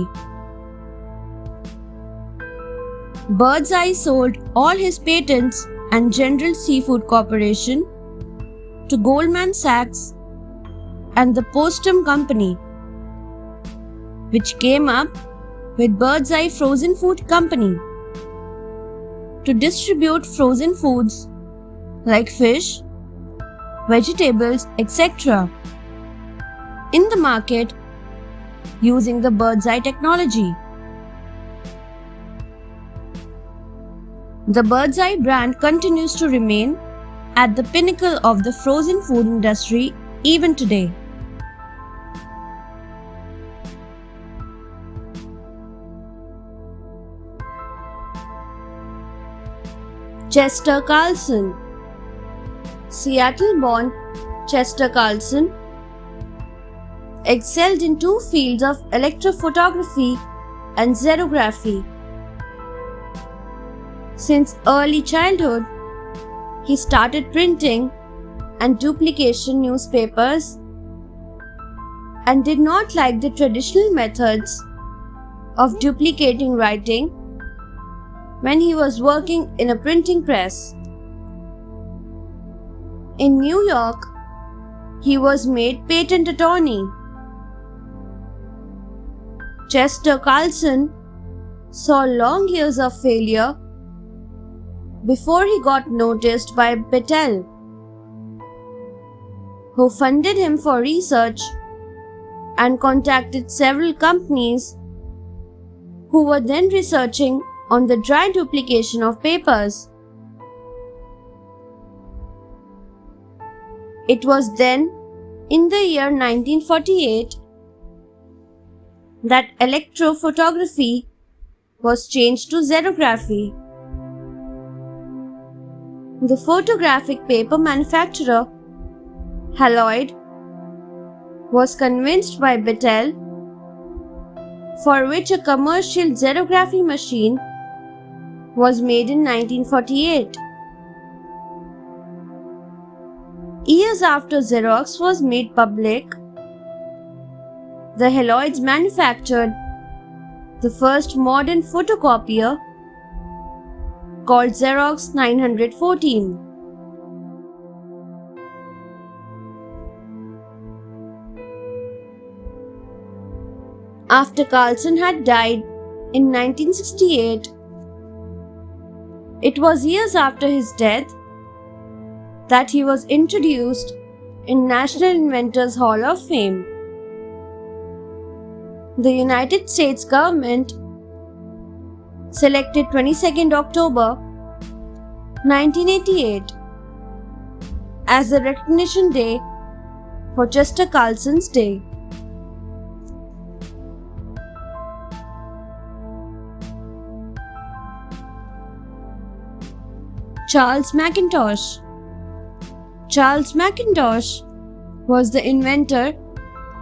Birds Eye sold all his patents and General Seafood Corporation to Goldman Sachs and the Postum Company, which came up with Birds Eye Frozen Food Company to distribute frozen foods like fish, vegetables, etc. in the market using the Birds Eye technology. The Birds Eye brand continues to remain at the pinnacle of the frozen food industry even today. Chester Carlson. Seattle-born Chester Carlson excelled in two fields of electrophotography and xerography. Since early childhood, he started printing and duplication newspapers and did not like the traditional methods of duplicating writing when he was working in a printing press. In New York, he was made patent attorney. Chester Carlson saw long years of failure before he got noticed by Battelle, who funded him for research and contacted several companies who were then researching on the dry duplication of papers. It was then, in the year 1948, that electrophotography was changed to xerography. The photographic paper manufacturer, Haloid, was convinced by Battelle, for which a commercial xerography machine was made in 1948. Years after Xerox was made public, the Haloids manufactured the first modern photocopier called Xerox 914. After Carlson had died in 1968, it was years after his death that he was introduced in National Inventors Hall of Fame. The United States government selected 22nd October 1988 as the recognition day for Chester Carlson's Day. Charles Mackintosh. Charles Mackintosh was the inventor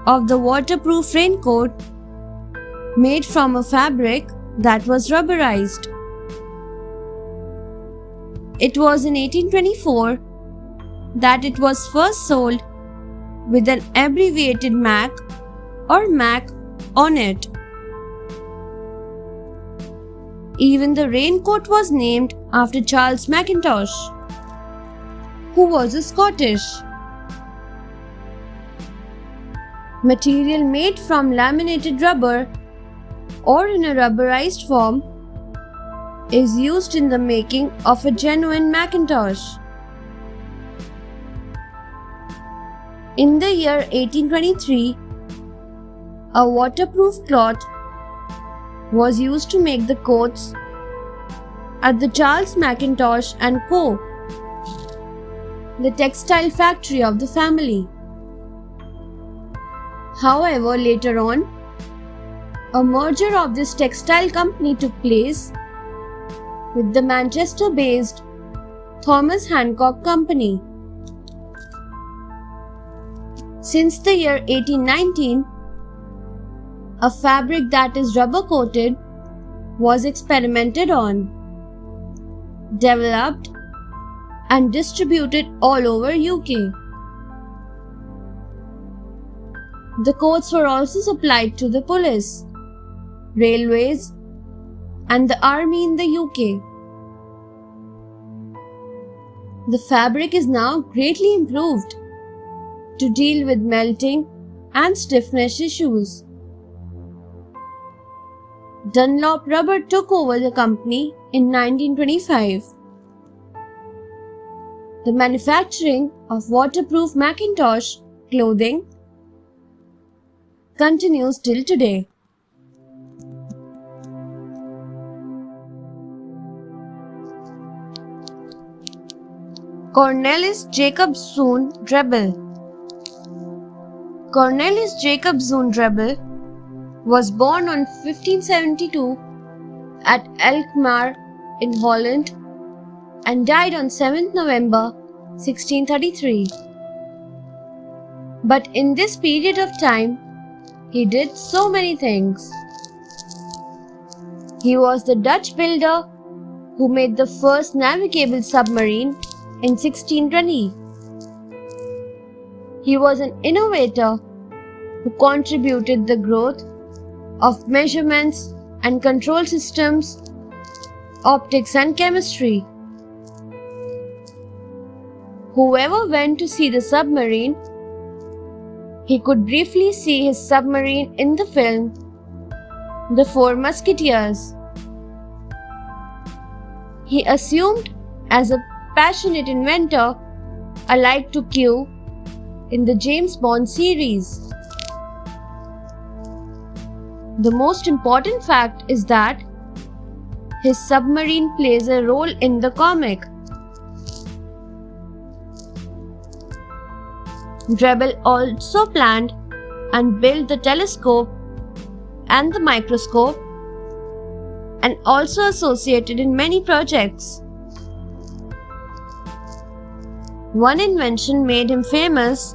of the waterproof raincoat made from a fabric that was rubberized. It was in 1824 that it was first sold with an abbreviated MAC or MAC on it. Even the raincoat was named after Charles Mackintosh, who was a Scottish. Material made from laminated rubber or in a rubberized form is used in the making of a genuine Macintosh. In the year 1823, a waterproof cloth was used to make the coats at the Charles Mackintosh and Co., the textile factory of the family. However, later on, a merger of this textile company took place with the Manchester-based Thomas Hancock Company. Since the year 1819, a fabric that is rubber-coated was experimented on, developed and distributed all over UK. The coats were also supplied to the police, railways and the army in the UK. The fabric is now greatly improved to deal with melting and stiffness issues. Dunlop Rubber took over the company in 1925. The manufacturing of waterproof Macintosh clothing continues till today. Cornelis Jacob Zoon Drebel. Cornelis Jacob Zoon Drebel was born on 1572 at Alkmaar in Holland and died on 7th November 1633. But in this period of time, he did so many things. He was the Dutch builder who made the first navigable submarine in 1620. He was an innovator who contributed the growth of measurements and control systems, optics and chemistry. Whoever went to see the submarine, he could briefly see his submarine in the film The Four Musketeers. He assumed as a passionate inventor alike to Q in the James Bond series. The most important fact is that his submarine plays a role in the comic. Drebel also planned and built the telescope and the microscope and also associated in many projects. One invention made him famous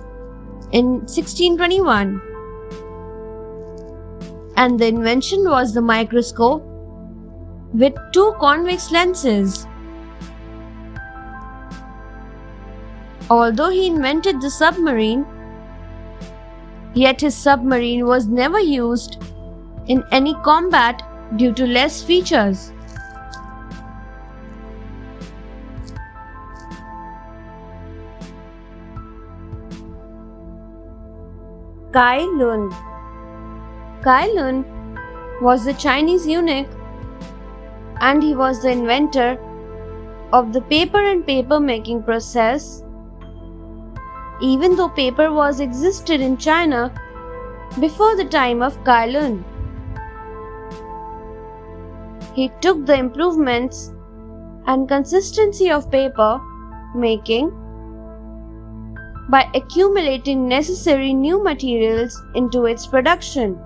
in 1621, and the invention was the microscope with two convex lenses. Although he invented the submarine, yet his submarine was never used in any combat due to less features. Cai Lun. Cai Lun was a Chinese eunuch and he was the inventor of the paper and paper making process. Even though paper was existed in China before the time of Cai Lun, he took the improvements and consistency of paper making by accumulating necessary new materials into its production.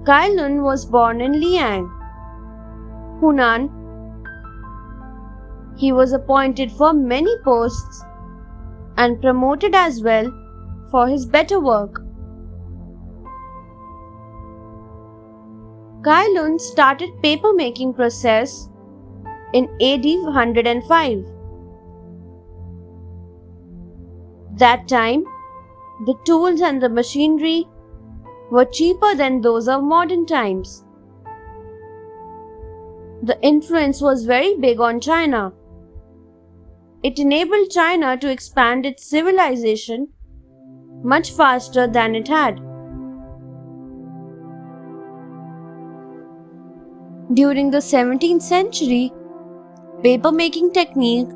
Cai Lun was born in Liang, Hunan. He was appointed for many posts and promoted as well for his better work. Carlson started paper making process in AD 105. That time, the tools and the machinery were cheaper than those of modern times. The influence was very big on China. It enabled China to expand its civilization much faster than it had. During the 17th century, paper-making technique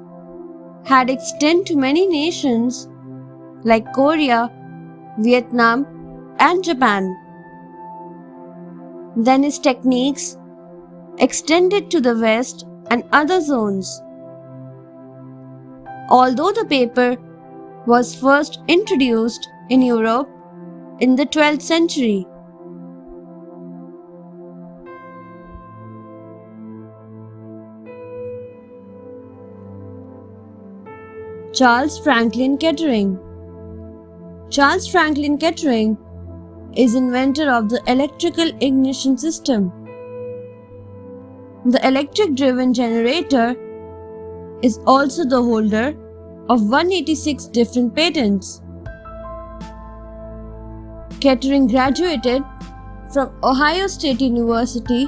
had extended to many nations like Korea, Vietnam, and Japan. Then his techniques extended to the West and other zones. Although the paper was first introduced in Europe in the 12th century. Charles Franklin Kettering. Charles Franklin Kettering is inventor of the electrical ignition system. The electric-driven generator is also the holder of 186 different patents. Kettering graduated from Ohio State University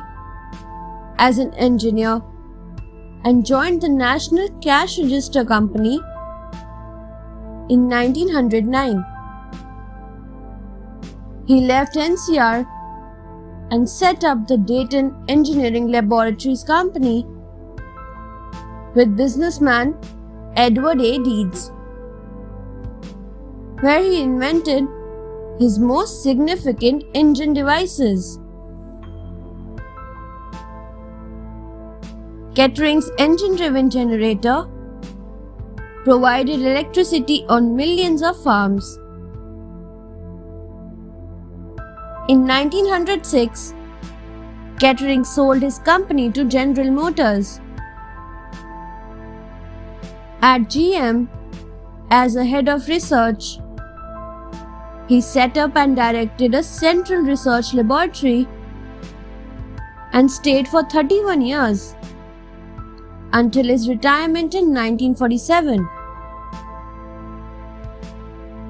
as an engineer and joined the National Cash Register Company in 1909. He left NCR and set up the Dayton Engineering Laboratories Company with businessman Edward A. Deeds, where he invented his most significant engine devices. Kettering's engine-driven generator provided electricity on millions of farms. In 1906, Kettering sold his company to General Motors. At GM, as a head of research, he set up and directed a central research laboratory and stayed for 31 years until his retirement in 1947.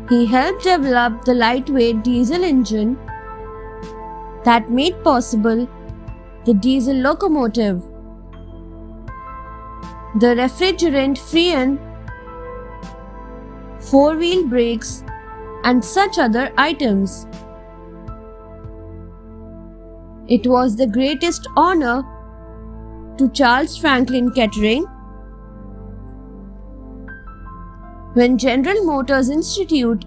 He helped develop the lightweight diesel engine that made possible the diesel locomotive, the refrigerant-free four-wheel brakes, and such other items. It was the greatest honor to Charles Franklin Kettering when General Motors Institute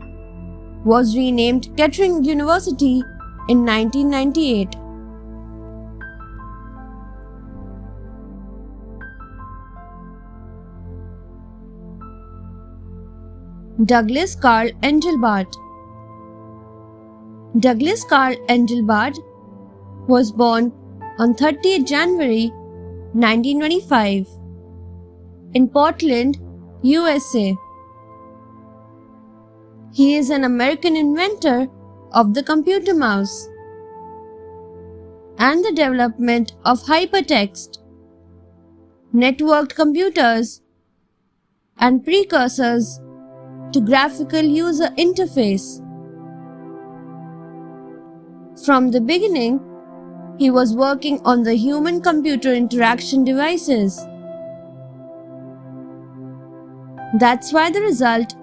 was renamed Kettering University in 1998. Douglas Carl Engelbart. Douglas Carl Engelbart was born on 30th January 1925 in Portland, USA. He is an American inventor of the computer mouse and the development of hypertext, networked computers, and precursors to graphical user interface. From the beginning, he was working on the human-computer interaction devices. That's why the result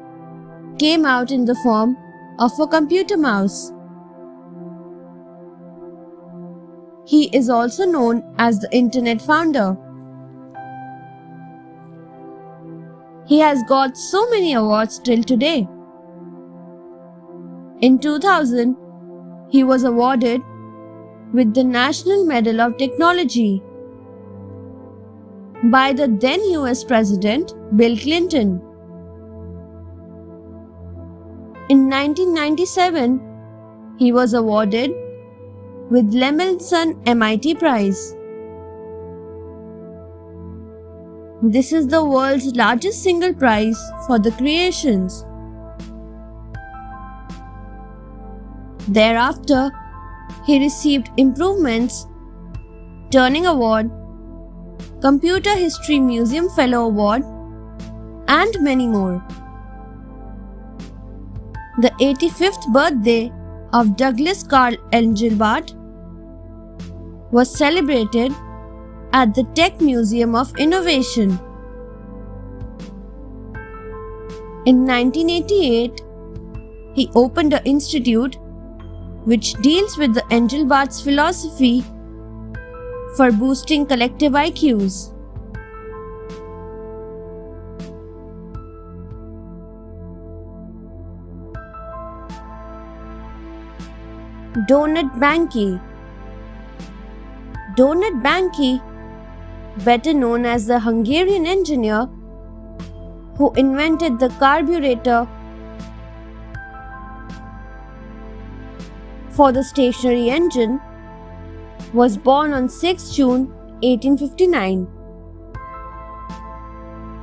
came out in the form of a computer mouse. He is also known as the Internet founder. He has got so many awards till today. In 2000, he was awarded with the National Medal of Technology by the then US President Bill Clinton. In 1997, he was awarded with Lemelson MIT Prize. This is the world's largest single prize for the creations. Thereafter, he received Improvements, Turing Award, Computer History Museum Fellow Award, and many more. The 85th birthday of Douglas Carl Engelbart was celebrated at the Tech Museum of Innovation. In 1988, he opened an institute which deals with the Engelbart's philosophy for boosting collective IQs. Donat Banki. Donat Banki, better known as the Hungarian engineer who invented the carburetor for the stationary engine, was born on 6 June 1859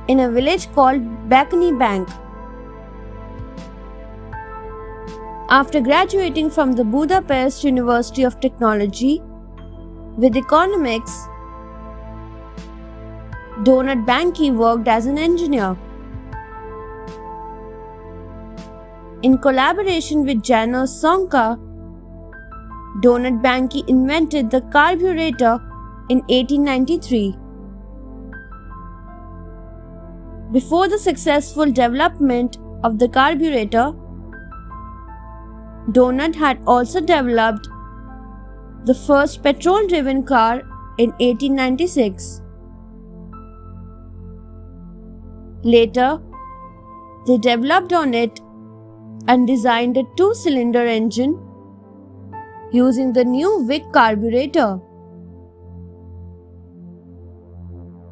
in a village called Bakr. After graduating from the Budapest University of Technology with economics, Donat Banki worked as an engineer. In collaboration with Janos Sonka, Donat Banki invented the carburetor in 1893. Before the successful development of the carburetor, Donat had also developed the first petrol-driven car in 1896. Later, they developed on it and designed a two-cylinder engine using the new Vic carburetor.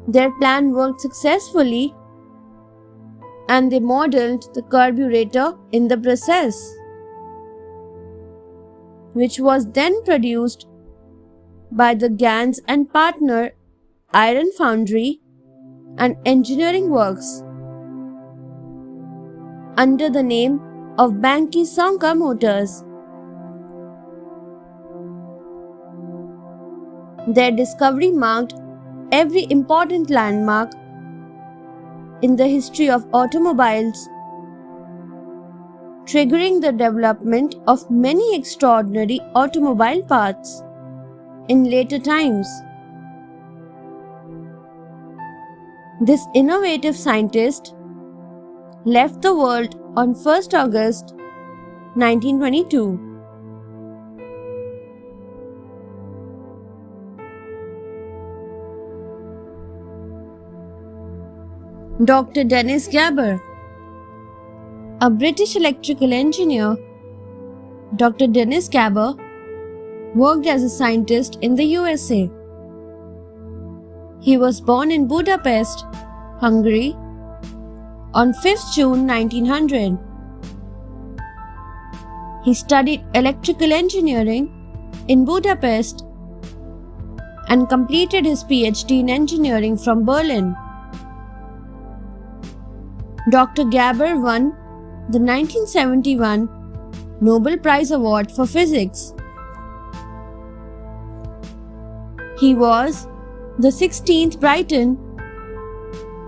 Their plan worked successfully and they modeled the carburetor in the process, which was then produced by the Gans and Partner Iron Foundry and Engineering Works under the name of Banki Sonka Motors. Their discovery marked every important landmark in the history of automobiles, triggering the development of many extraordinary automobile parts in later times. This innovative scientist left the world on 1st August 1922. Dr. Dennis Gabor. A British electrical engineer, Dr. Dennis Gabor worked as a scientist in the USA. He was born in Budapest, Hungary, on 5th June 1900. He studied electrical engineering in Budapest and completed his PhD in engineering from Berlin. Dr. Gabor won the 1971 Nobel Prize Award for Physics. He was the 16th Briton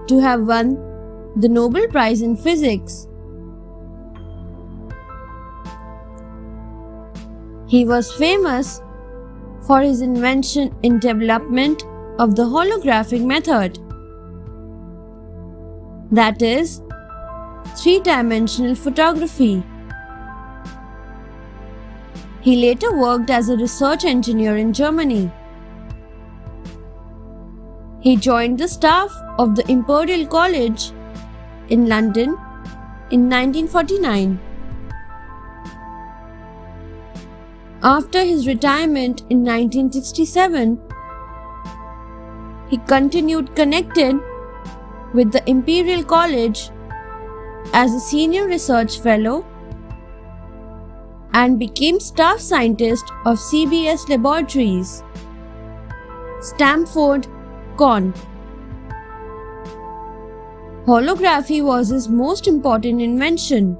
to have won the Nobel Prize in Physics. He was famous for his invention in development of the holographic method, that is, three-dimensional photography. He later worked as a research engineer in Germany. He joined the staff of the Imperial College in London in 1949. After his retirement in 1967, he continued connected with the Imperial College as a senior research fellow and became staff scientist of CBS Laboratories, Stamford, Con. Holography was his most important invention.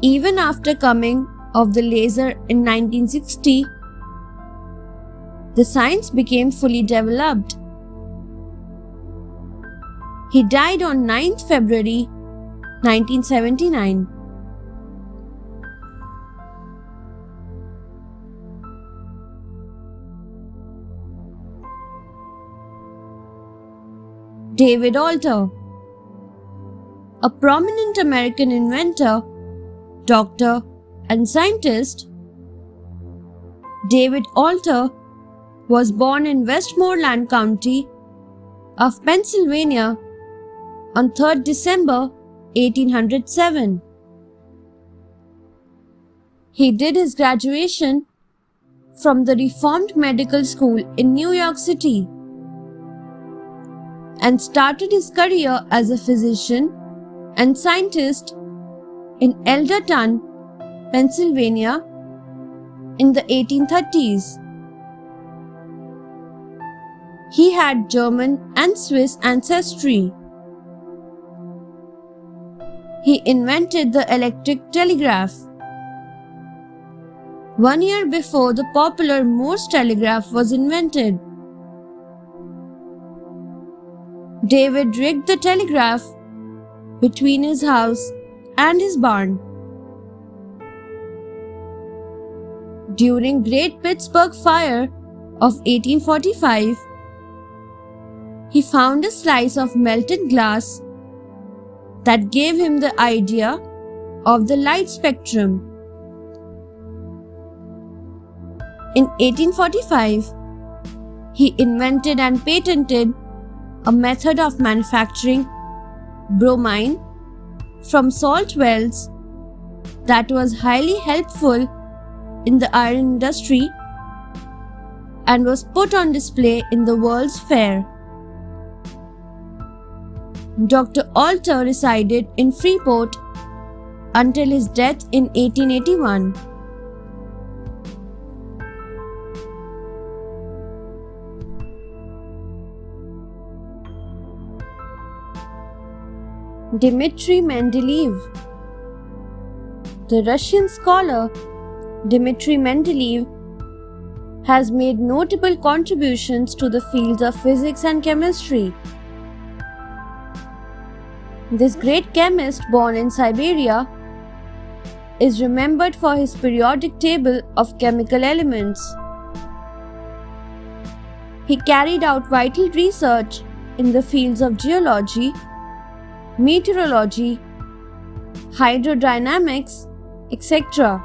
Even after coming of the laser in 1960, the science became fully developed. He died on 9th February 1979. David Alter, a prominent American inventor, doctor, and scientist. David Alter was born in Westmoreland County of Pennsylvania on 3rd December 1807. He did his graduation from the Reformed Medical School in New York City and started his career as a physician and scientist in Elderton, Pennsylvania in the 1830s. He had German and Swiss ancestry. He invented the electric telegraph. 1 year before the popular Morse telegraph was invented. David rigged the telegraph between his house and his barn. During Great Pittsburgh Fire of 1845, he found a slice of melted glass that gave him the idea of the light spectrum. In 1845, he invented and patented a method of manufacturing bromine from salt wells that was highly helpful in the iron industry and was put on display in the World's Fair. Dr. Alter resided in Freeport until his death in 1881. Dmitry Mendeleev. The Russian scholar Dmitry Mendeleev has made notable contributions to the fields of physics and chemistry. This great chemist, born in Siberia, is remembered for his periodic table of chemical elements. He carried out vital research in the fields of geology, meteorology, hydrodynamics, etc.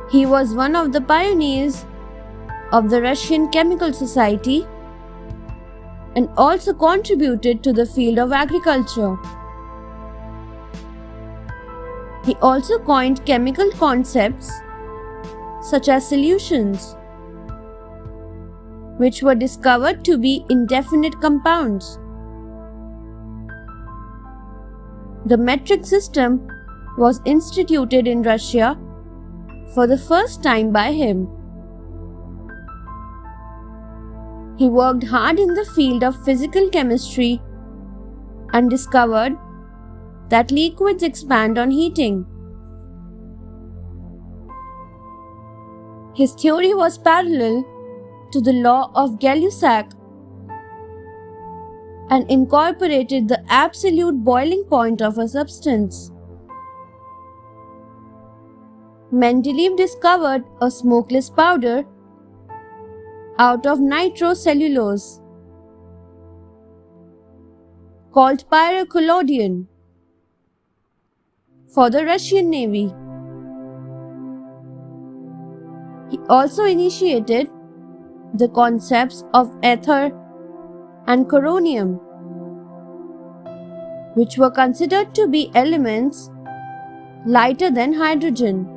He was one of the pioneers of the Russian Chemical Society and also contributed to the field of agriculture. He also coined chemical concepts such as solutions, which were discovered to be indefinite compounds. The metric system was instituted in Russia for the first time by him. He worked hard in the field of physical chemistry and discovered that liquids expand on heating. His theory was parallel to the law of Gay-Lussac and incorporated the absolute boiling point of a substance. Mendeleev discovered a smokeless powder out of nitrocellulose called pyrocollodion for the Russian Navy. He also initiated the concepts of ether and coronium, which were considered to be elements lighter than hydrogen.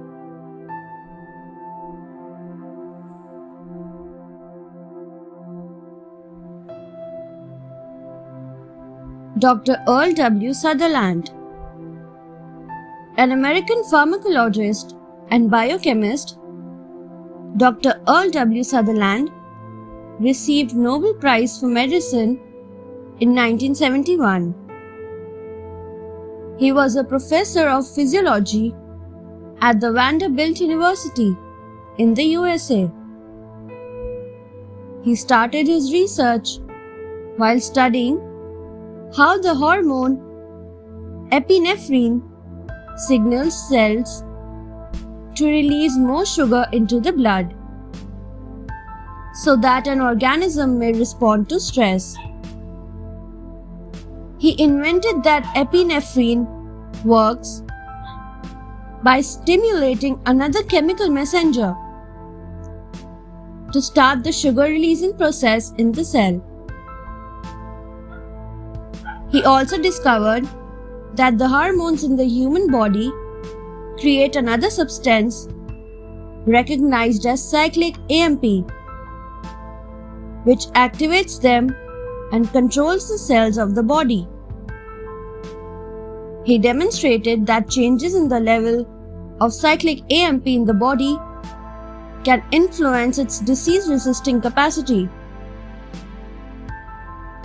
Dr. Earl W. Sutherland, an American pharmacologist and biochemist, Dr. Earl W. Sutherland received Nobel Prize for Medicine in 1971. He was a professor of physiology at the Vanderbilt University in the USA. He started his research while studying how the hormone epinephrine signals cells to release more sugar into the blood so that an organism may respond to stress. He invented that epinephrine works by stimulating another chemical messenger to start the sugar releasing process in the cell. He also discovered that the hormones in the human body create another substance recognized as cyclic AMP, which activates them and controls the cells of the body. He demonstrated that changes in the level of cyclic AMP in the body can influence its disease-resisting capacity.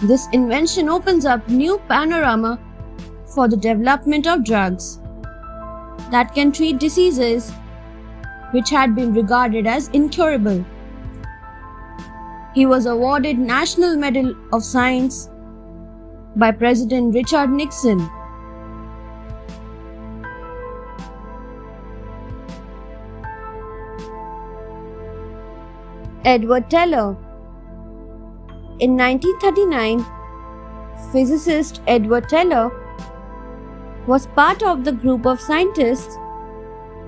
This invention opens up new panorama for the development of drugs that can treat diseases which had been regarded as incurable. He was awarded National Medal of Science by President Richard Nixon. Edward Teller. In 1939, physicist Edward Teller was part of the group of scientists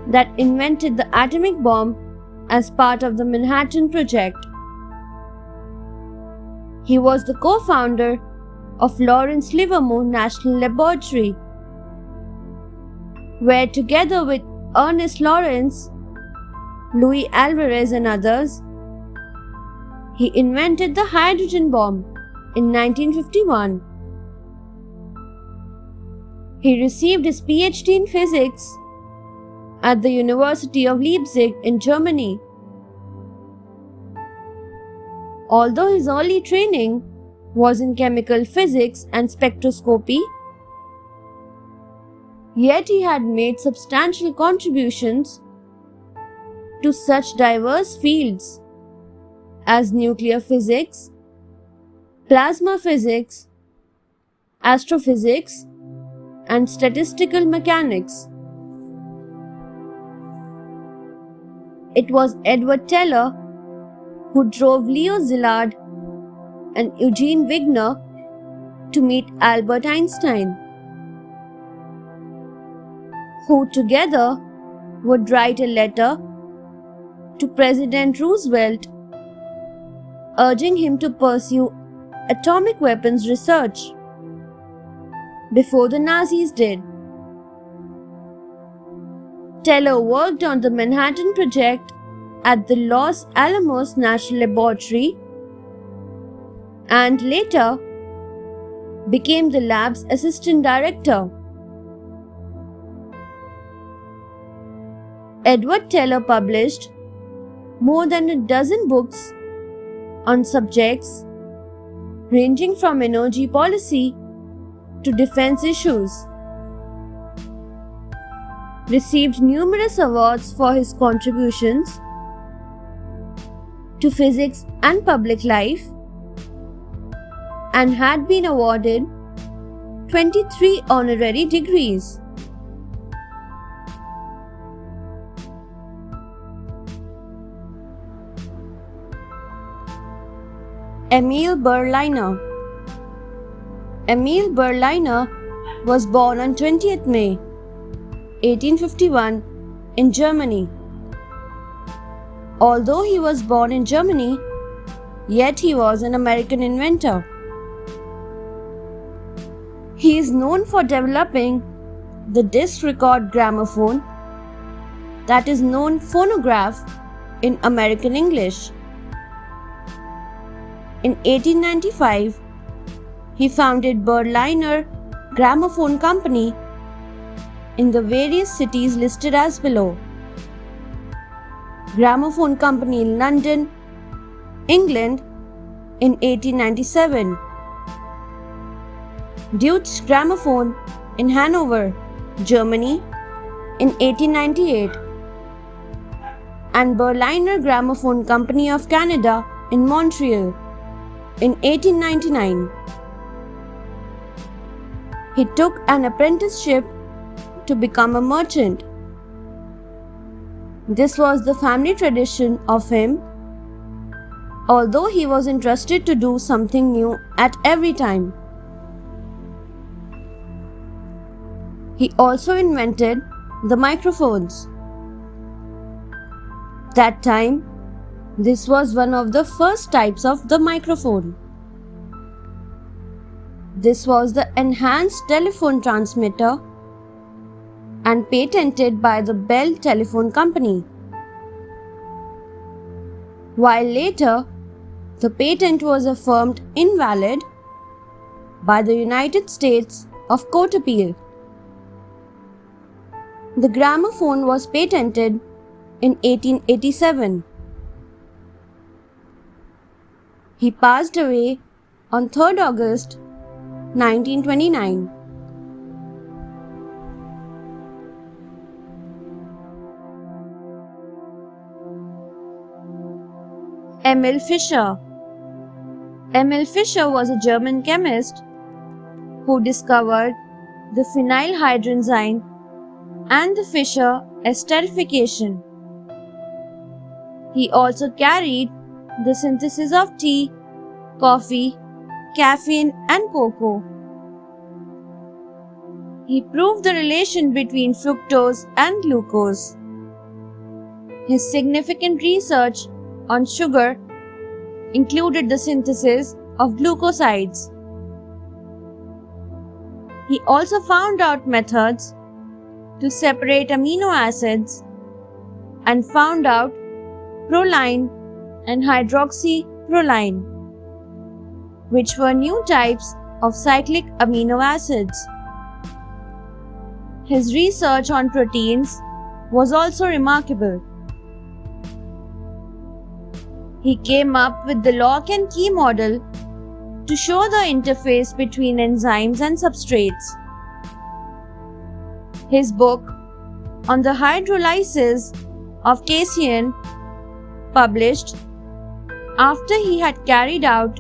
that invented the atomic bomb as part of the Manhattan Project. He was the co-founder of Lawrence Livermore National Laboratory, where together with Ernest Lawrence, Louis Alvarez and others, he invented the hydrogen bomb in 1951. He received his PhD in physics at the University of Leipzig in Germany. Although his early training was in chemical physics and spectroscopy, yet he had made substantial contributions to such diverse fields as nuclear physics, plasma physics, astrophysics, and statistical mechanics. It was Edward Teller who drove Leo Szilard and Eugene Wigner to meet Albert Einstein, who together would write a letter to President Roosevelt urging him to pursue atomic weapons research before the Nazis did. Teller worked on the Manhattan Project at the Los Alamos National Laboratory and later became the lab's assistant director. Edward Teller published more than a dozen books on subjects ranging from energy policy to defense issues, received numerous awards for his contributions to physics and public life, and had been awarded 23 honorary degrees. Emil Berliner. Emil Berliner was born on 20th May 1851 in Germany. Although he was born in Germany, yet he was an American inventor. He is known for developing the disc record gramophone, that is known phonograph in American English. In 1895, he founded Berliner Gramophone Company in the various cities listed as below: Gramophone Company in London, England, in 1897, Deutsche Grammophon in Hanover, Germany in 1898, and Berliner Gramophone Company of Canada in Montreal in 1899. He took an apprenticeship to become a merchant. This was the family tradition of him, although he was interested to do something new at every time. He also invented the microphones. That time, this was one of the first types of the microphone. This was the enhanced telephone transmitter and patented by the Bell Telephone Company. While later, the patent was affirmed invalid by the United States of Court Appeal. The gramophone was patented in 1887. He passed away on 3rd August 1929. Emil Fischer. Emil Fischer was a German chemist who discovered the phenylhydrazine and the Fischer esterification. He also carried the synthesis of tea, coffee, caffeine, and cocoa. He proved the relation between fructose and glucose. His significant research on sugar included the synthesis of glucosides. He also found out methods to separate amino acids and found out proline and hydroxyproline, which were new types of cyclic amino acids. His research on proteins was also remarkable. He came up with the lock and key model to show the interface between enzymes and substrates. His book on the hydrolysis of casein, published after he had carried out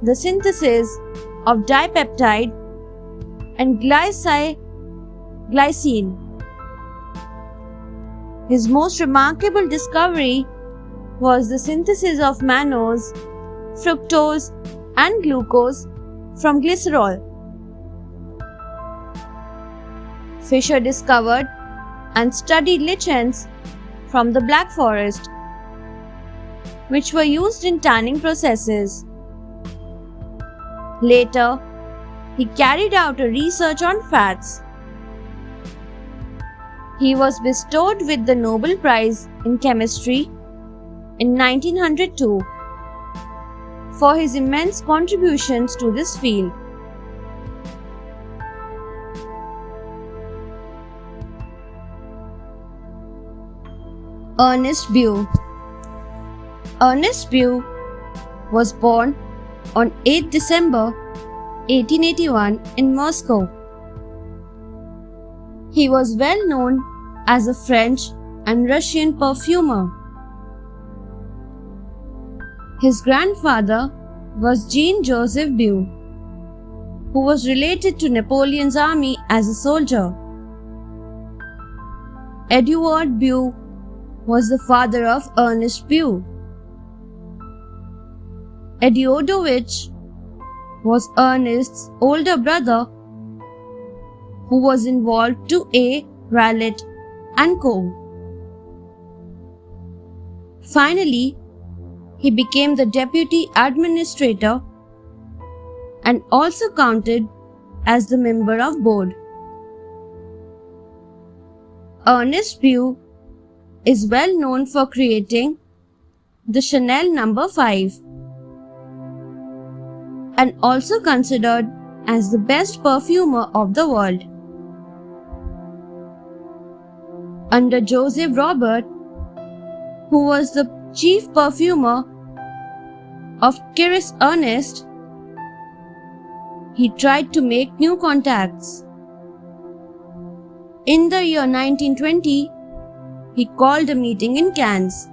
the synthesis of dipeptide and glycine. His most remarkable discovery was the synthesis of mannose, fructose, and glucose from glycerol. Fischer discovered and studied lichens from the Black Forest, which were used in tanning processes. Later, he carried out a research on fats. He was bestowed with the Nobel Prize in Chemistry in 1902 for his immense contributions to this field. Ernest Bew. Ernest Bew was born on 8 December 1881 in Moscow. He was well known as a French and Russian perfumer. His grandfather was Jean-Joseph Bew, who was related to Napoleon's army as a soldier. Edward Bew was the father of Ernest Bew. Ediodovich was Ernest's older brother, who was involved to A. Raleigh and Co. Finally, he became the deputy administrator and also counted as the member of board. Ernest Bew is well known for creating the Chanel No. 5 and also considered as the best perfumer of the world. Under Joseph Robert, who was the chief perfumer of curious earnest, he tried to make new contacts. In the year 1920, he called a meeting in Cannes,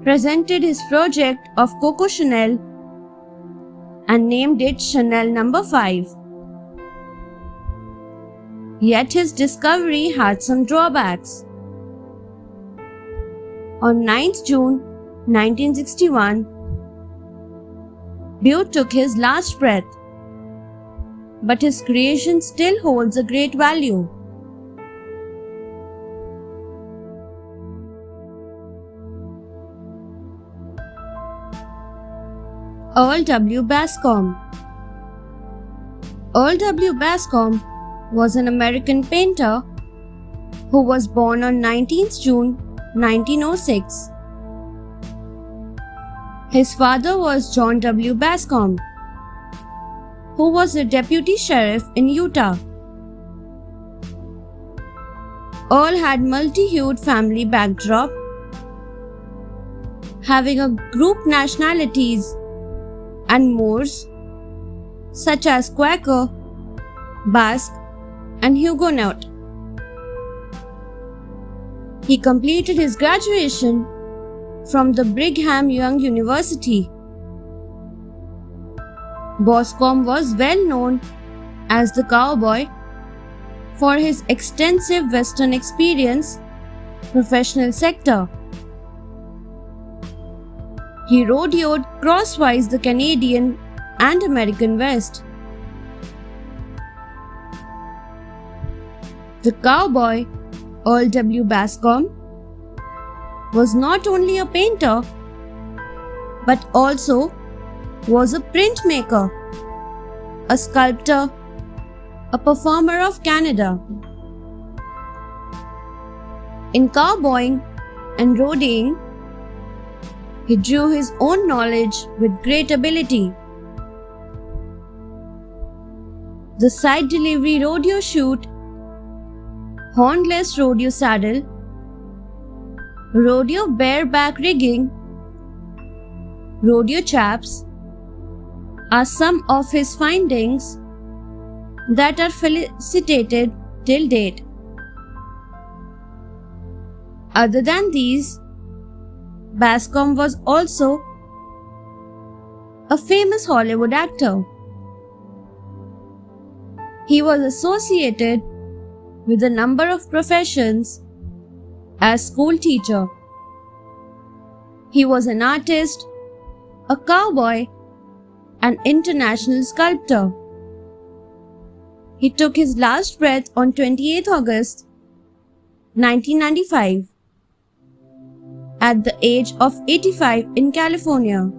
presented his project of Coco Chanel, and named it Chanel No. 5. Yet his discovery had some drawbacks. On 9th June 1961, Beau took his last breath, but his creation still holds a great value. Earl W. Bascom. Earl W. Bascom was an American painter who was born on 19th June 1906. His father was John W. Bascom, who was a deputy sheriff in Utah. Earl had multi-hued family backdrop, having a group nationalities and Moors such as Quaker, Basque, and Huguenot. He completed his graduation from the Brigham Young University. Bascom was well known as the cowboy for his extensive Western experience, professional sector. He rodeoed crosswise the Canadian and American West. The cowboy, Earl W. Bascom, was not only a painter but also was a printmaker, a sculptor, a performer of Canada. In cowboying and rodeoing, he drew his own knowledge with great ability. The side delivery rodeo chute, hornless rodeo saddle, rodeo bareback rigging, rodeo chaps are some of his findings that are felicitated till date. Other than these, Bascom was also a famous Hollywood actor. He was associated with a number of professions as school teacher. He was an artist, a cowboy, an international sculptor. He took his last breath on 28 August 1995 at the age of 85 in California.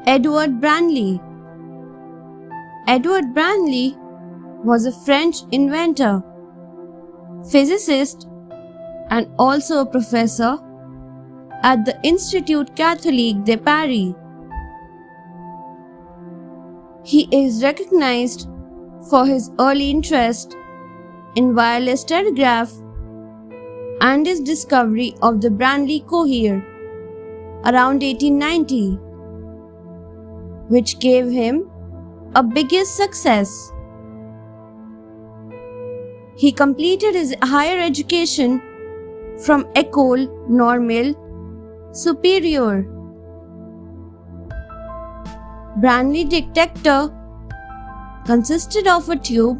Edward Branly. Edward Branly was a French inventor, physicist, and also a professor at the Institut Catholique de Paris. He is recognized for his early interest in wireless telegraph and his discovery of the Branly cohere around 1890, which gave him a biggest success. He completed his higher education from École Normale Supérieure. Branly detector consisted of a tube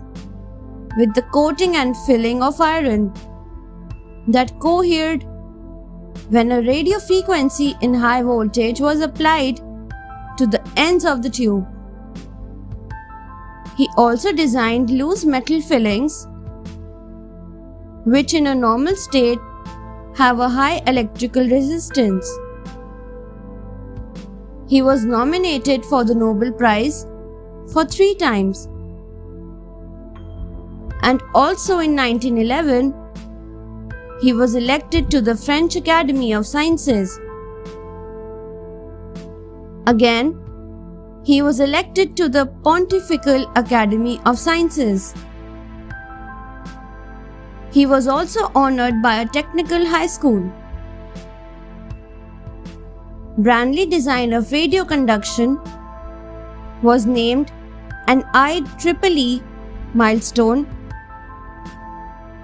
with the coating and filling of iron that cohered when a radio frequency in high voltage was applied to the ends of the tube. He also designed loose metal fillings, which in a normal state have a high electrical resistance. He was nominated for the Nobel Prize for 3 times. And also in 1911, he was elected to the French Academy of Sciences. Again, He was elected to the Pontifical Academy of Sciences. He was also honored by a technical high school. Branly design of radio conduction was named an IEEE milestone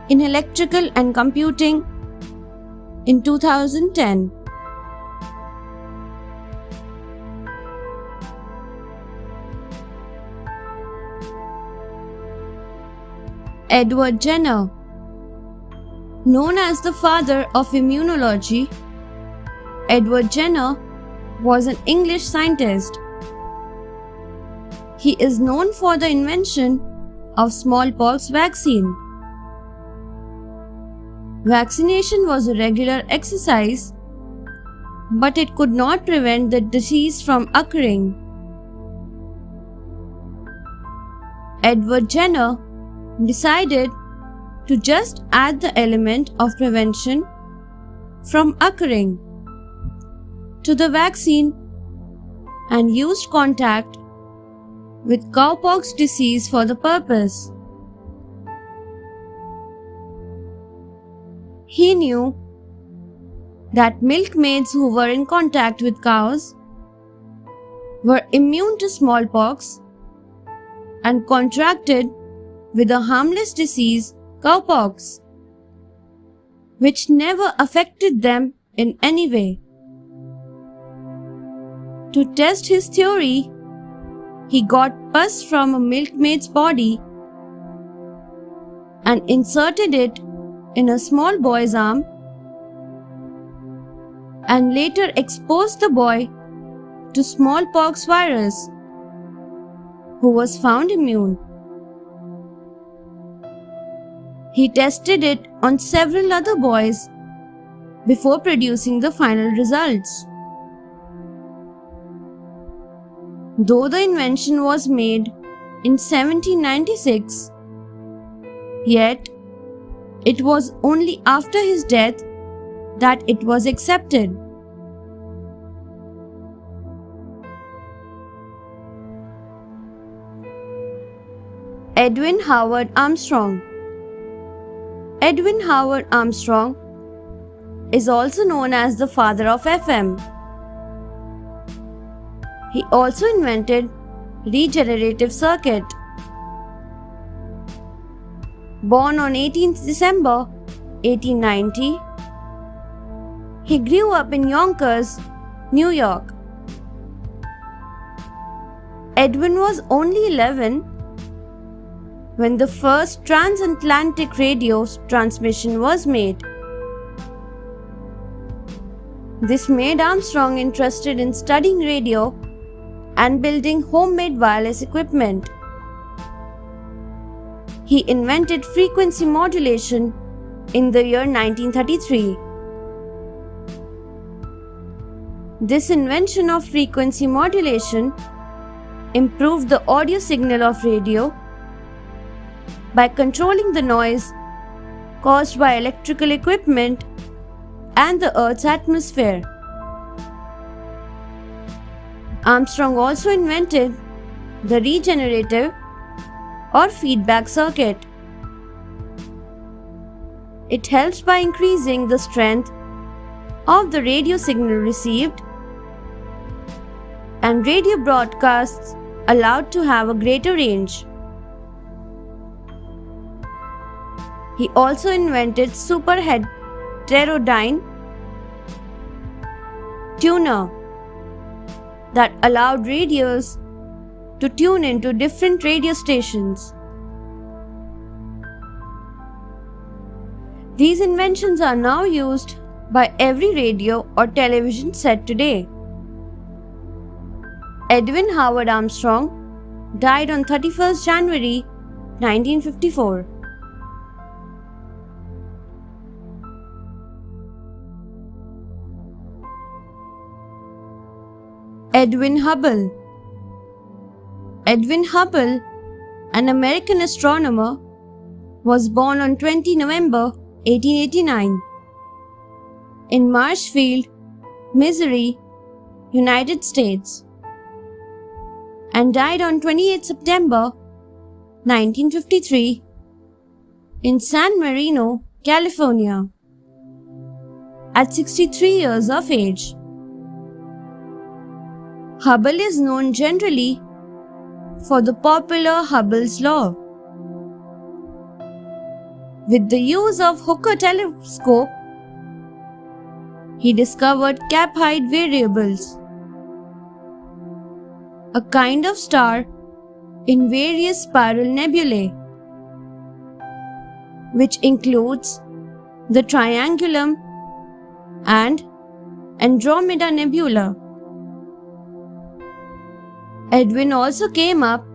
in electrical and computing in 2010. Edward Jenner, known as the father of immunology, Edward Jenner was an English scientist. He is known for the invention of smallpox vaccine. Vaccination was a regular exercise, but it could not prevent the disease from occurring. Edward Jenner decided to just add the element of prevention from occurring to the vaccine and used contact with cowpox disease for the purpose. He knew that milkmaids who were in contact with cows were immune to smallpox and contracted with a harmless disease, cowpox, which never affected them in any way. To test his theory, he got pus from a milkmaid's body and inserted it in a small boy's arm and later exposed the boy to smallpox virus, who was found immune. He tested it on several other boys before producing the final results. Though the invention was made in 1796, yet it was only after his death that it was accepted. Edwin Howard Armstrong. Edwin Howard Armstrong is also known as the father of FM. He also invented regenerative circuit. Born on 18th December 1890, he grew up in Yonkers, New York. Edwin was only 11 when the first transatlantic radio transmission was made. This made Armstrong interested in studying radio and building homemade wireless equipment. He invented frequency modulation in the year 1933. This invention of frequency modulation improved the audio signal of radio by controlling the noise caused by electrical equipment and the Earth's atmosphere. Armstrong also invented the regenerative or feedback circuit. It helps by increasing the strength of the radio signal received, and radio broadcasts allowed to have a greater range. He also invented super heterodyne tuner that allowed radios to tune into different radio stations. These inventions are now used by every radio or television set today. Edwin Howard Armstrong died on 31st January 1954. Edwin Hubble. Edwin Hubble, an American astronomer, was born on 20 November 1889 in Marshfield, Missouri, United States. and died on 28 September 1953 in San Marino, California, at 63 years of age. Hubble is known generally for the popular Hubble's law. With the use of Hooker telescope, he discovered cap height variables, a kind of star in various spiral nebulae, which includes the Triangulum and Andromeda Nebula. Edwin also came up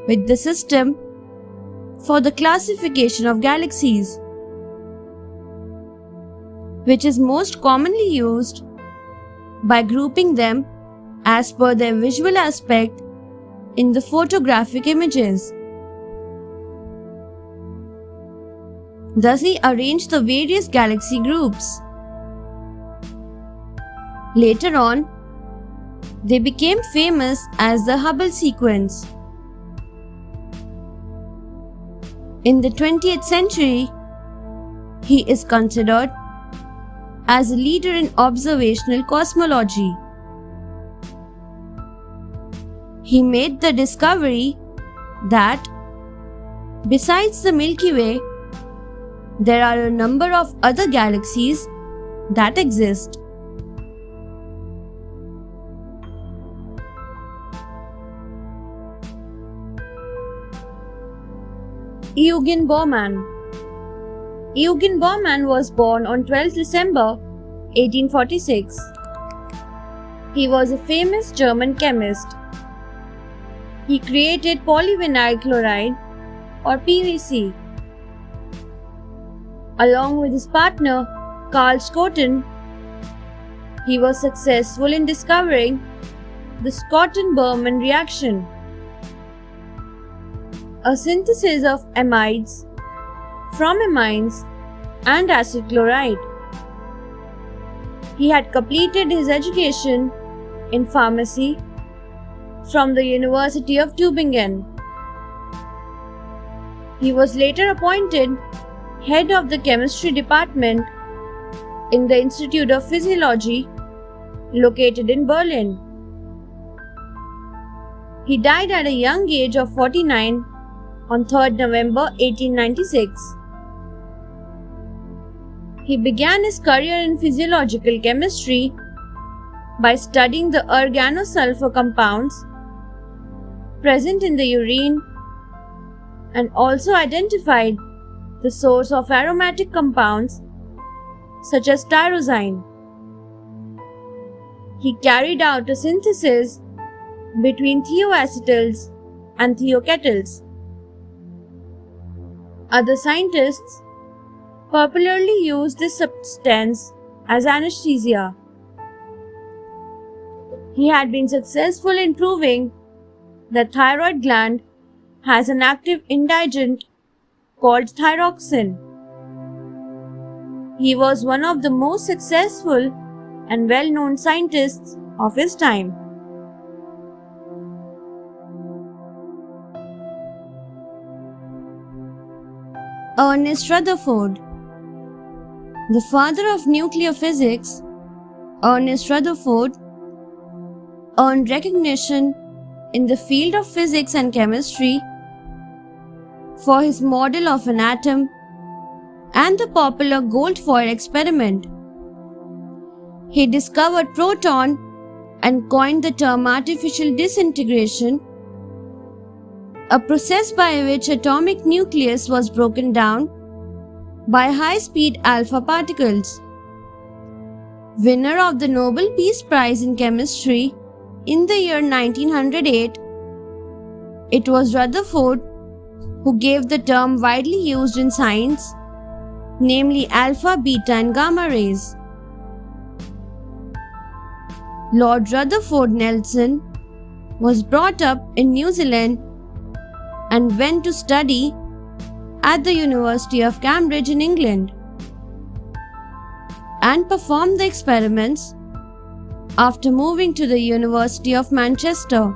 with the system for the classification of galaxies, which is most commonly used by grouping them as per their visual aspect in the photographic images. Thus he arranged the various galaxy groups. Later on, they became famous as the Hubble sequence. In the 20th century, he is considered as a leader in observational cosmology. He made the discovery that, besides the Milky Way, there are a number of other galaxies that exist. Eugen Bormann. Eugen Bormann was born on 12 December 1846. He was a famous German chemist. He created polyvinyl chloride, or PVC. Along with his partner Karl Schotten, he was successful in discovering the Schotten-Bormann reaction, a synthesis of amides from amines and acid chloride. He had completed his education in pharmacy from the University of Tübingen. He was later appointed head of the chemistry department in the Institute of Physiology located in Berlin. He died at a young age of 49 on 3rd November 1896. He began his career in physiological chemistry by studying the organosulfur compounds present in the urine and also identified the source of aromatic compounds such as tyrosine. He carried out a synthesis between thioacetals and thioketals. Other scientists popularly use this substance as anesthesia. He had been successful in proving that the thyroid gland has an active indigent called thyroxine. He was one of the most successful and well-known scientists of his time. Ernest Rutherford. The father of nuclear physics, Ernest Rutherford earned recognition in the field of physics and chemistry for his model of an atom and the popular gold foil experiment. He discovered proton and coined the term artificial disintegration, a process by which atomic nucleus was broken down by high-speed alpha particles. Winner of the Nobel Peace Prize in Chemistry in the year 1908, it was Rutherford who gave the term widely used in science, namely alpha, beta and gamma rays. Lord Rutherford Nelson was brought up in New Zealand and went to study at the University of Cambridge in England and performed the experiments after moving to the University of Manchester.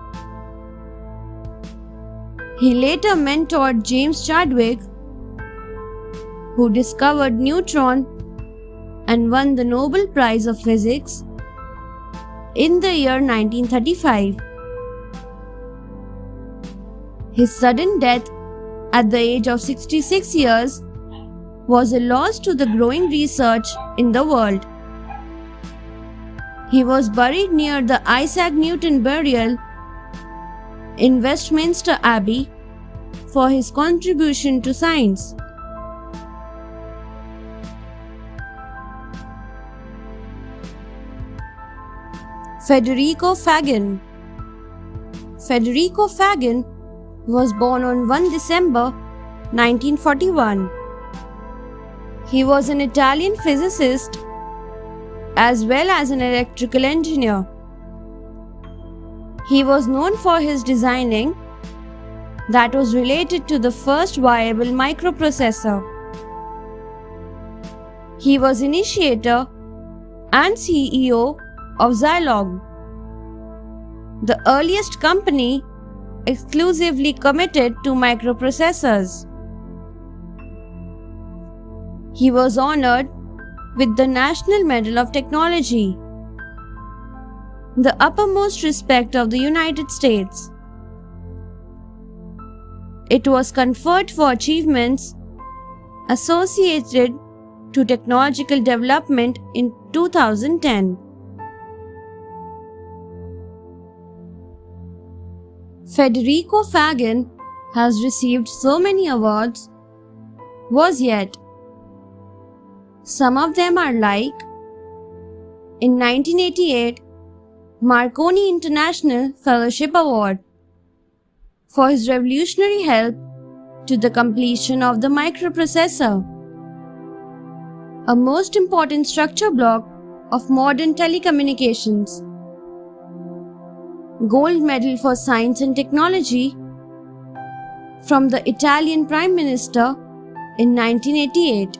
He later mentored James Chadwick, who discovered neutron and won the Nobel Prize of Physics in the year 1935. His sudden death at the age of 66 years was a loss to the growing research in the world. He was buried near the Isaac Newton burial in Westminster Abbey for his contribution to science. Federico Faggin. Federico Faggin was born on 1 December 1941. He was an Italian physicist as well as an electrical engineer. He was known for his designing that was related to the first viable microprocessor. He was initiator and CEO of Zilog, the earliest company exclusively committed to microprocessors. He was honored with the National Medal of Technology, the uppermost respect of the United States. It was conferred for achievements associated to technological development in 2010. Federico Faggin has received so many awards, was yet. Some of them are like: in 1988, Marconi International Fellowship Award for his revolutionary help to the completion of the microprocessor, a most important structure block of modern telecommunications. Gold Medal for Science and Technology from the Italian Prime Minister in 1988.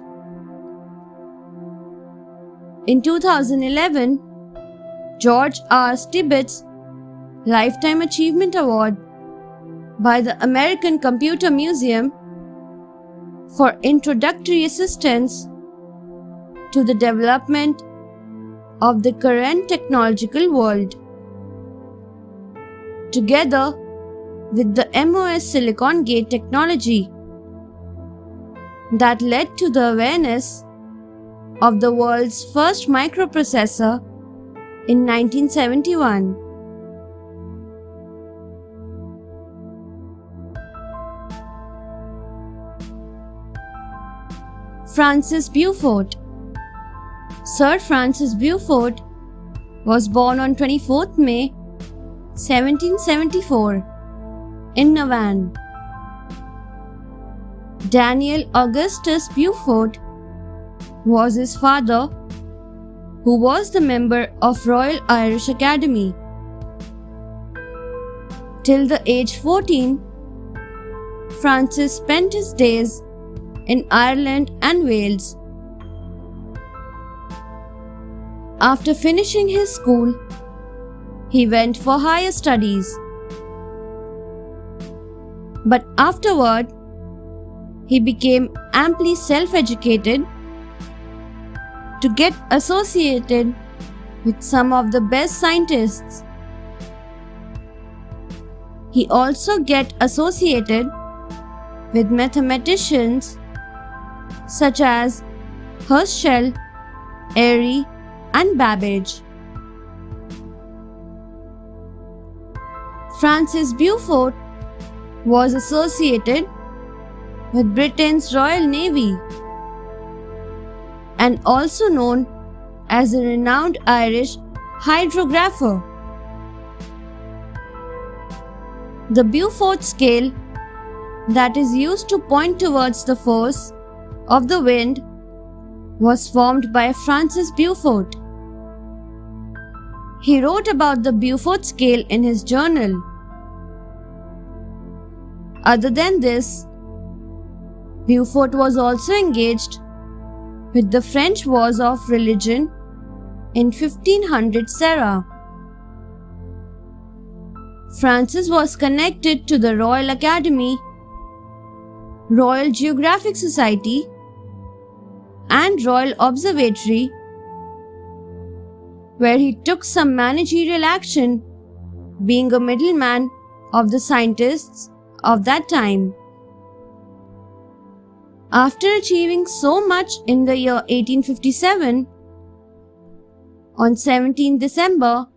In 2011, George R. Stibitz Lifetime Achievement Award by the American Computer Museum for introductory assistance to the development of the current technological world, together with the MOS Silicon Gate technology that led to the awareness of the world's first microprocessor in 1971. Francis Beaufort. Sir Francis Beaufort was born on 24th May 1774 in Navan. Daniel Augustus Beaufort was his father, who was the member of Royal Irish Academy. Till the age 14, Francis spent his days in Ireland and Wales. After finishing his school, he went for higher studies. But afterward, he became amply self-educated to get associated with some of the best scientists. He also get associated with mathematicians such as Herschel, Airy, and Babbage. Francis Beaufort was associated with Britain's Royal Navy and also known as a renowned Irish hydrographer. The Beaufort scale that is used to point towards the force of the wind was formed by Francis Beaufort. He wrote about the Beaufort scale in his journal. Other than this, Beaufort was also engaged with the French Wars of Religion in 1500 Serra. Francis was connected to the Royal Academy, Royal Geographic Society, and Royal Observatory, where he took some managerial action, being a middleman of the scientists of that time. After achieving so much in the year 1857, on 17 December,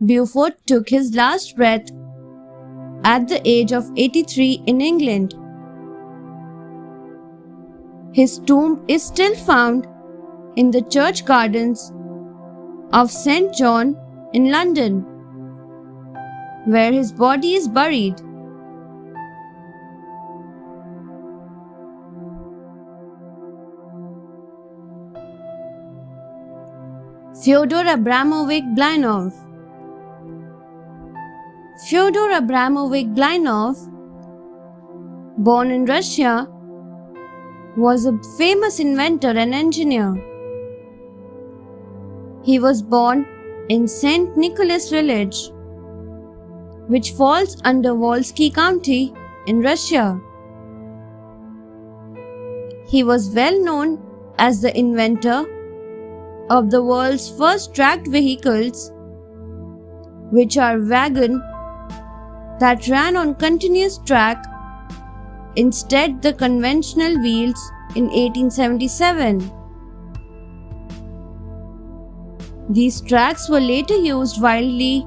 Beaufort took his last breath at the age of 83 in England. His tomb is still found in the church gardens of St. John in London, where his body is buried. Fyodor Abramovich Blynov. Fyodor Abramovich Blynov, born in Russia, was a famous inventor and engineer. He was born in St. Nicholas village, which falls under Volsky County in Russia. He was well known as the inventor of the world's first tracked vehicles, which are wagons that ran on continuous track instead the conventional wheels in 1877. These tracks were later used widely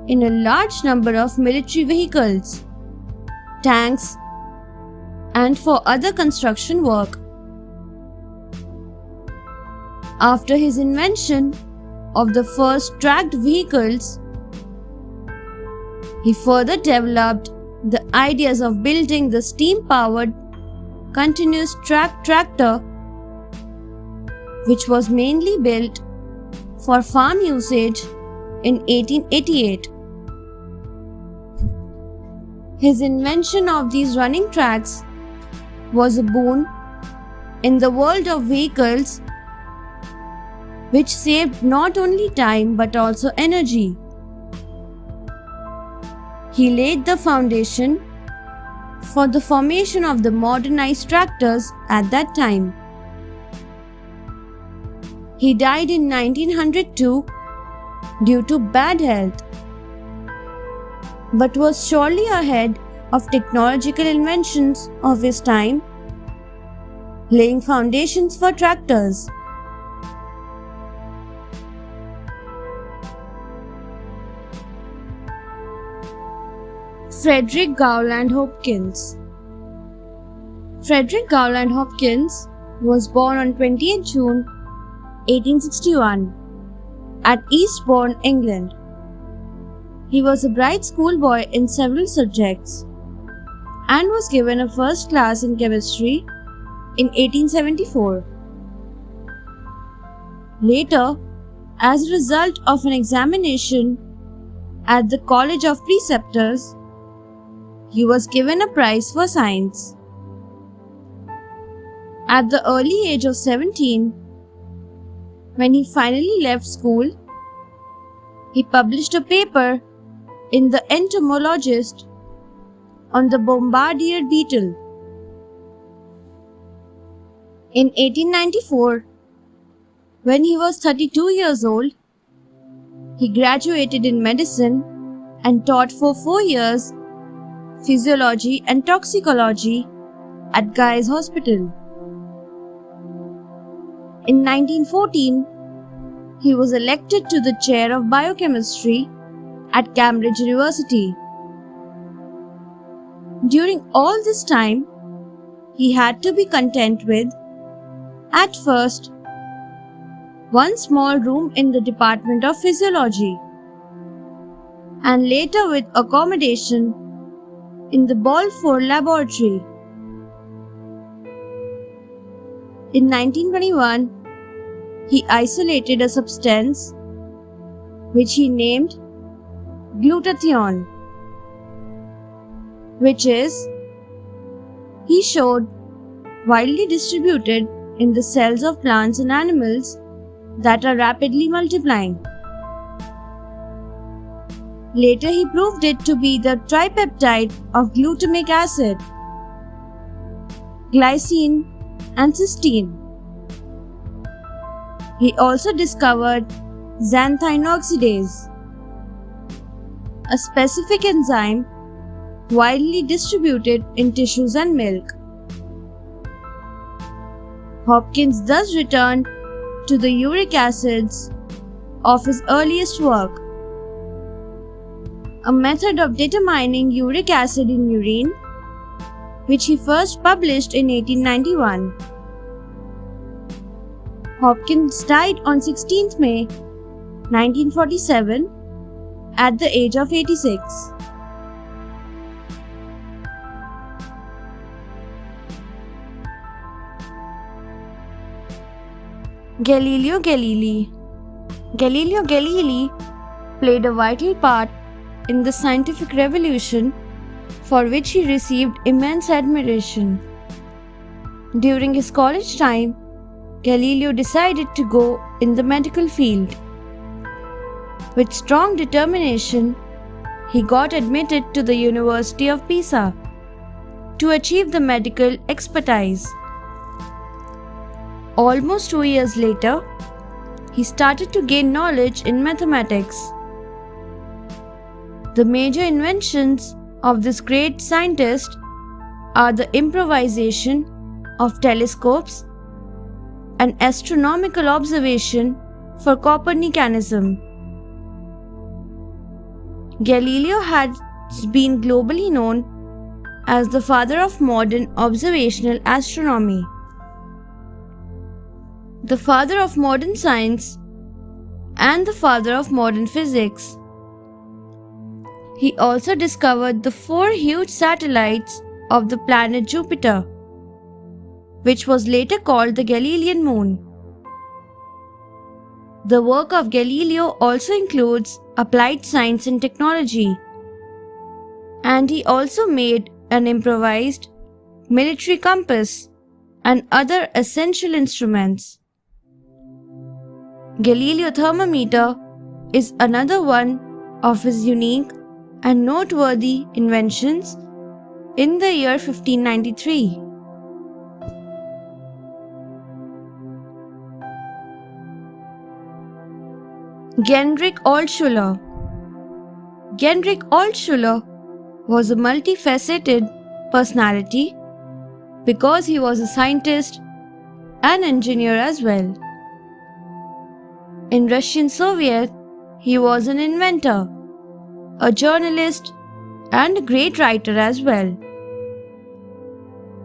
in a large number of military vehicles, tanks, and for other construction work. After his invention of the first tracked vehicles, he further developed the ideas of building the steam-powered continuous track tractor, which was mainly built for farm usage in 1888. His invention of these running tracks was a boon in the world of vehicles, which saved not only time but also energy. He laid the foundation for the formation of the modernized tractors at that time. He died in 1902 due to bad health, but was surely ahead of technological inventions of his time, laying foundations for tractors. Frederick Gowland Hopkins. Frederick Gowland Hopkins was born on 28 June 1861 at Eastbourne, England. He was a bright schoolboy in several subjects and was given a first class in chemistry in 1874. Later, as a result of an examination at the College of Preceptors, he was given a prize for science. At the early age of 17, when he finally left school, he published a paper in the Entomologist on the bombardier beetle. In 1894, when he was 32 years old, he graduated in medicine and taught for 4 years physiology and toxicology at Guy's Hospital. In 1914, he was elected to the chair of biochemistry at Cambridge University. During all this time, he had to be content with, at first, one small room in the Department of Physiology, and later with accommodation in the Balfour Laboratory. In 1921, he isolated a substance which he named glutathione, which is, he showed, widely distributed in the cells of plants and animals that are rapidly multiplying. Later he proved it to be the tripeptide of glutamic acid, glycine and cysteine. He also discovered xanthine oxidase, a specific enzyme widely distributed in tissues and milk. Hopkins thus returned to the uric acids of his earliest work, a method of determining uric acid in urine, which he first published in 1891. Hopkins died on 16th May 1947 at the age of 86. Galileo Galilei. Galileo Galilei played a vital part in the scientific revolution, for which he received immense admiration. During his college time, Galileo decided to go in the medical field. With strong determination, he got admitted to the University of Pisa to achieve the medical expertise. Almost 2 years later, he started to gain knowledge in mathematics. The major inventions of this great scientist are the improvisation of telescopes and astronomical observation for Copernicanism. Galileo has been globally known as the father of modern observational astronomy, the father of modern science, and the father of modern physics. He also discovered the 4 huge satellites of the planet Jupiter, which was later called the Galilean moon. The work of Galileo also includes applied science and technology, and he also made an improvised military compass and other essential instruments. Galileo thermometer is another one of his unique and noteworthy inventions in the year 1593. Heinrich Altschuler. Heinrich Altschuler was a multifaceted personality because he was a scientist and engineer as well. In Russian Soviet, he was an inventor, a journalist, and a great writer as well.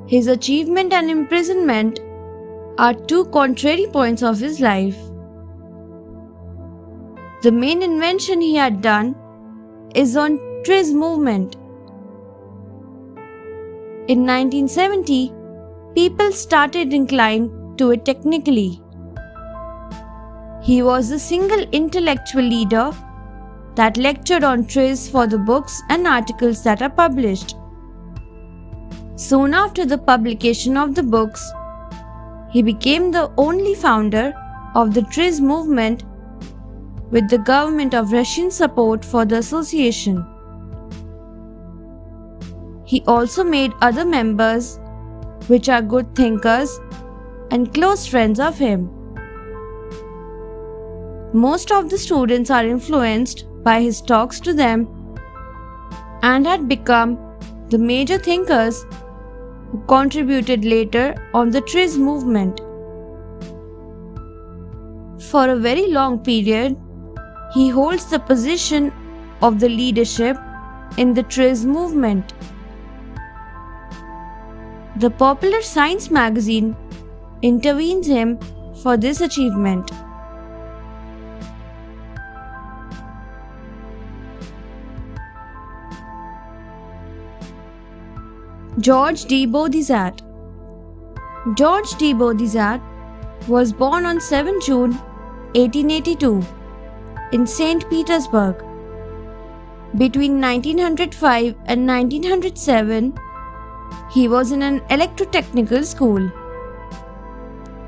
His achievement and imprisonment are 2 contrary points of his life. The main invention he had done is on Tris movement. In 1970, people started inclined to it technically. He was the single intellectual leader that lectured on Tris for the books and articles that are published. Soon after the publication of the books, he became the only founder of the Tris movement, with the government of Russian support for the association. He also made other members, which are good thinkers and close friends of him. Most of the students are influenced by his talks to them and had become the major thinkers who contributed later on the Tris movement. For a very long period, he holds the position of the leadership in the Tris movement. The popular science magazine intervenes him for this achievement. George D. Bodizat. George D. Bodizat was born on 7 June 1882 in St. Petersburg. Between 1905 and 1907, he was in an electrotechnical school.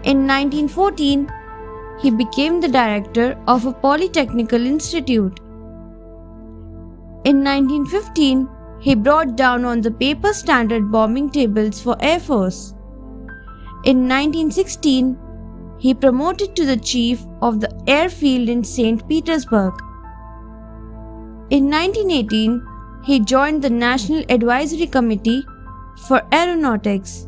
In 1914, he became the director of a polytechnical institute. In 1915, he brought down on the paper standard bombing tables for Air Force. In 1916, he promoted to the chief of the airfield in St. Petersburg. In 1918, he joined the National Advisory Committee for Aeronautics.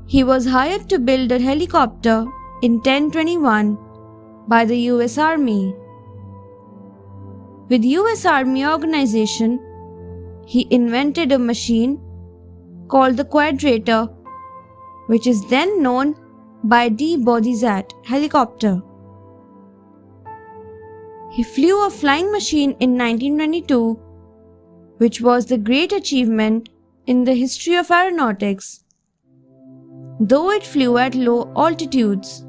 He was hired to build a helicopter in 1021 by the US Army. With US Army organization, he invented a machine called the quadrator, which is then known by D Bodhisat helicopter. He flew a flying machine in 1922, which was the great achievement in the history of aeronautics, though it flew at low altitudes.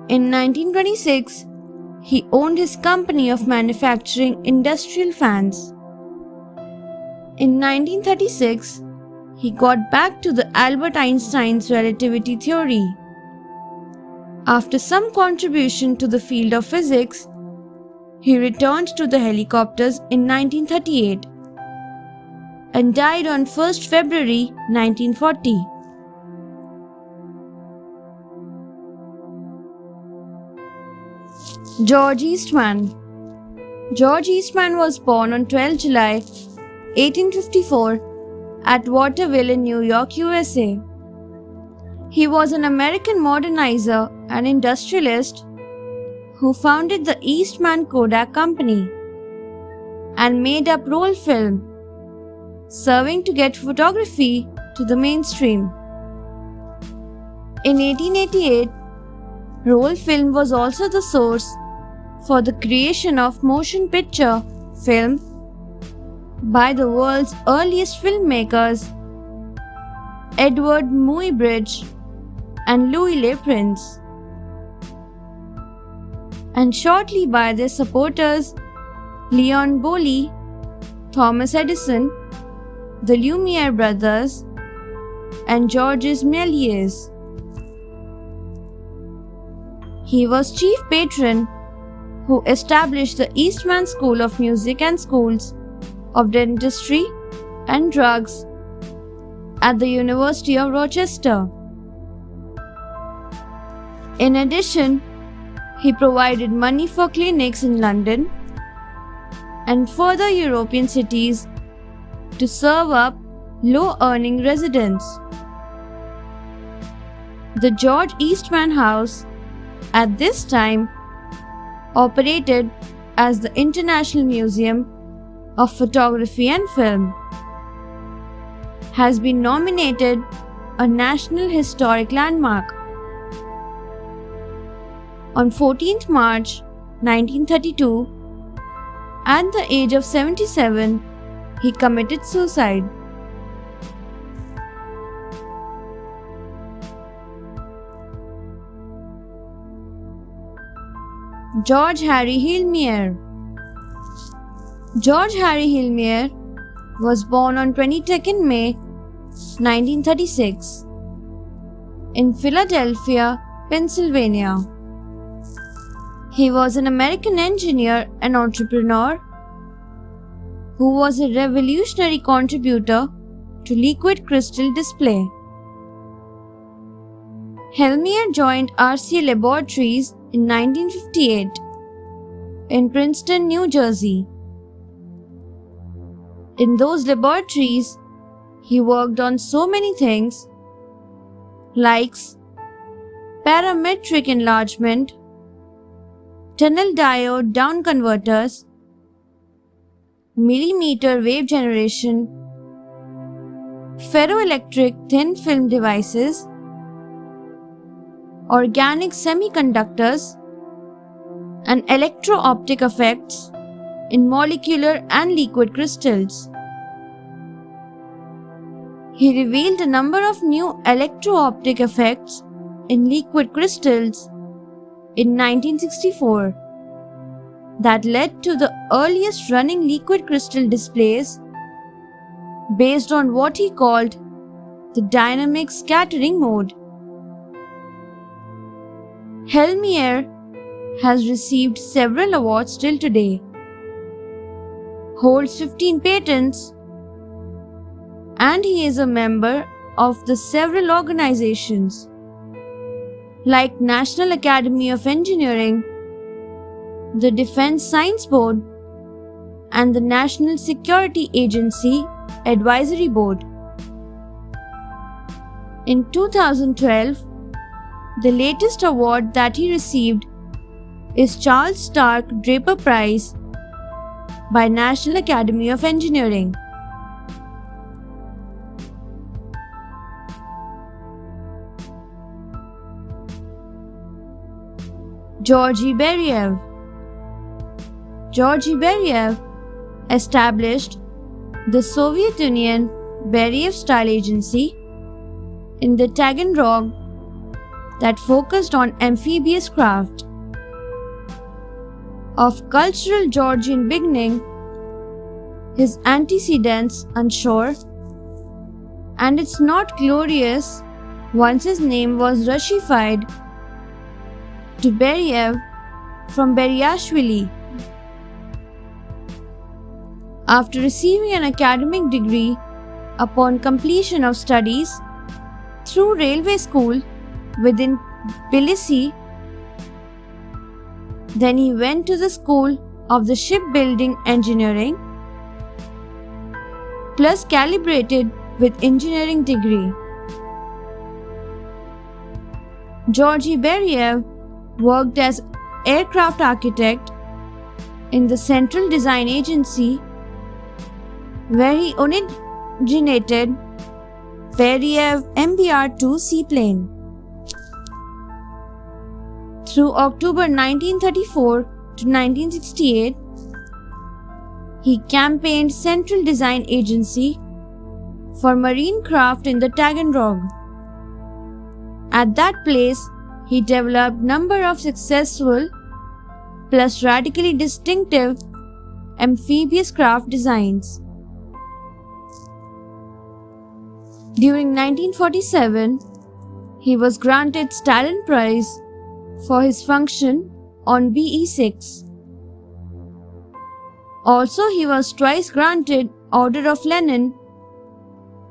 In 1926, he owned his company of manufacturing industrial fans. In 1936, he got back to the Albert Einstein's relativity theory. After some contribution to the field of physics, he returned to the helicopters in 1938 and died on 1st February 1940. George Eastman. George Eastman was born on 12 July 1854 at Waterville in New York, USA. He was an American modernizer and industrialist who founded the Eastman Kodak Company and made up roll film, serving to get photography to the mainstream. In 1888, roll film was also the source for the creation of motion picture film by the world's earliest filmmakers, Edward Muybridge and Louis Le Prince, and shortly by their supporters Leon Boley, Thomas Edison, the Lumiere brothers, and Georges Méliès. He was chief patron who established the Eastman School of Music and Schools of Dentistry and Drugs at the University of Rochester. In addition, he provided money for clinics in London and further European cities to serve up low-earning residents. The George Eastman House at this time operated as the International Museum of Photography and Film, has been nominated a National Historic Landmark. On 14th March 1932, at the age of 77, he committed suicide. George Harry Hillmere. George Harry Hillmere was born on 22nd May 1936 in Philadelphia, Pennsylvania. He was an American engineer and entrepreneur who was a revolutionary contributor to liquid crystal display. Hillmere joined RCA Laboratories in 1958 in Princeton, New Jersey. In those laboratories, he worked on so many things like parametric enlargement, tunnel diode down converters, millimeter wave generation, ferroelectric thin film devices, organic semiconductors, and electro-optic effects in molecular and liquid crystals. He revealed a number of new electro-optic effects in liquid crystals in 1964 that led to the earliest running liquid crystal displays based on what he called the dynamic scattering mode. Hillmere has received several awards till today. holds 15 patents, and he is a member of the several organizations like National Academy of Engineering, the Defense Science Board, and the National Security Agency Advisory Board. In 2012, the latest award that he received is Charles Stark Draper Prize by National Academy of Engineering. Georgy Beriev. Georgy Beriev established the Soviet Union Beriev Style Agency in the Taganrog that focused on amphibious craft. Of cultural Georgian beginning, his antecedents unsure, and it's not glorious once his name was Russified to Beriev from Beriashvili. After receiving an academic degree upon completion of studies through railway school within Tbilisi, then he went to the School of the Shipbuilding Engineering plus calibrated with engineering degree. Georgy Beriev worked as aircraft architect in the Central Design Agency, where he originated Beriev MBR-2 seaplane. Through October 1934 to 1968, he campaigned Central Design Agency for marine craft in the Taganrog. At that place, he developed number of successful plus radically distinctive amphibious craft designs. During 1947, he was granted Stalin Prize for his function on BE-6. Also, he was twice granted Order of Lenin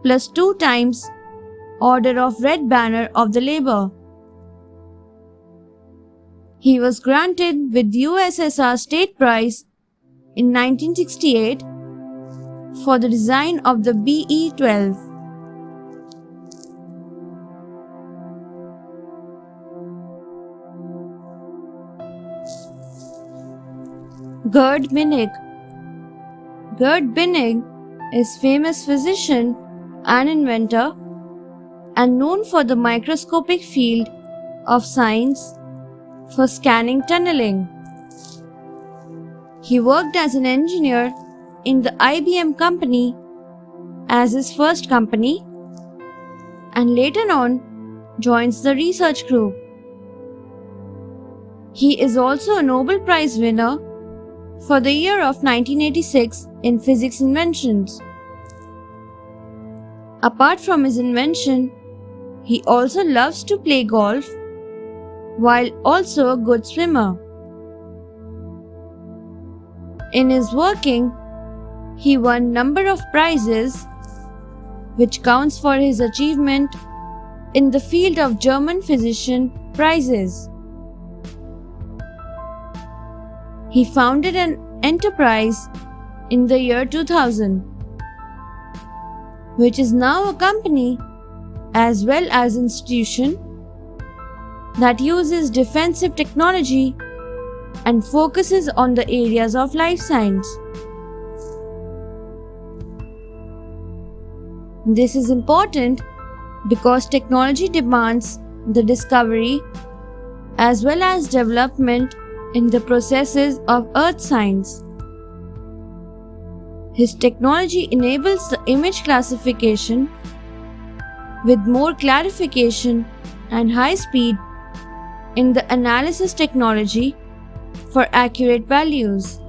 plus 2 times Order of Red Banner of the Labour. He was granted with USSR State Prize in 1968 for the design of the BE-12. Gerd Binnig. Gerd Binnig is famous physician and inventor and known for the microscopic field of science for scanning tunneling. He worked as an engineer in the IBM company as his first company and later on joins the research group. He is also a Nobel Prize winner for the year of 1986 in physics inventions. Apart from his invention, he also loves to play golf while also a good swimmer. In his working, he won number of prizes which counts for his achievement in the field of German physician prizes. He founded an enterprise in the year 2000, which is now a company as well as institution that uses defensive technology and focuses on the areas of life science. This is important because technology demands the discovery as well as development in the processes of earth science. His technology enables the image classification with more clarification and high speed in the analysis technology for accurate values.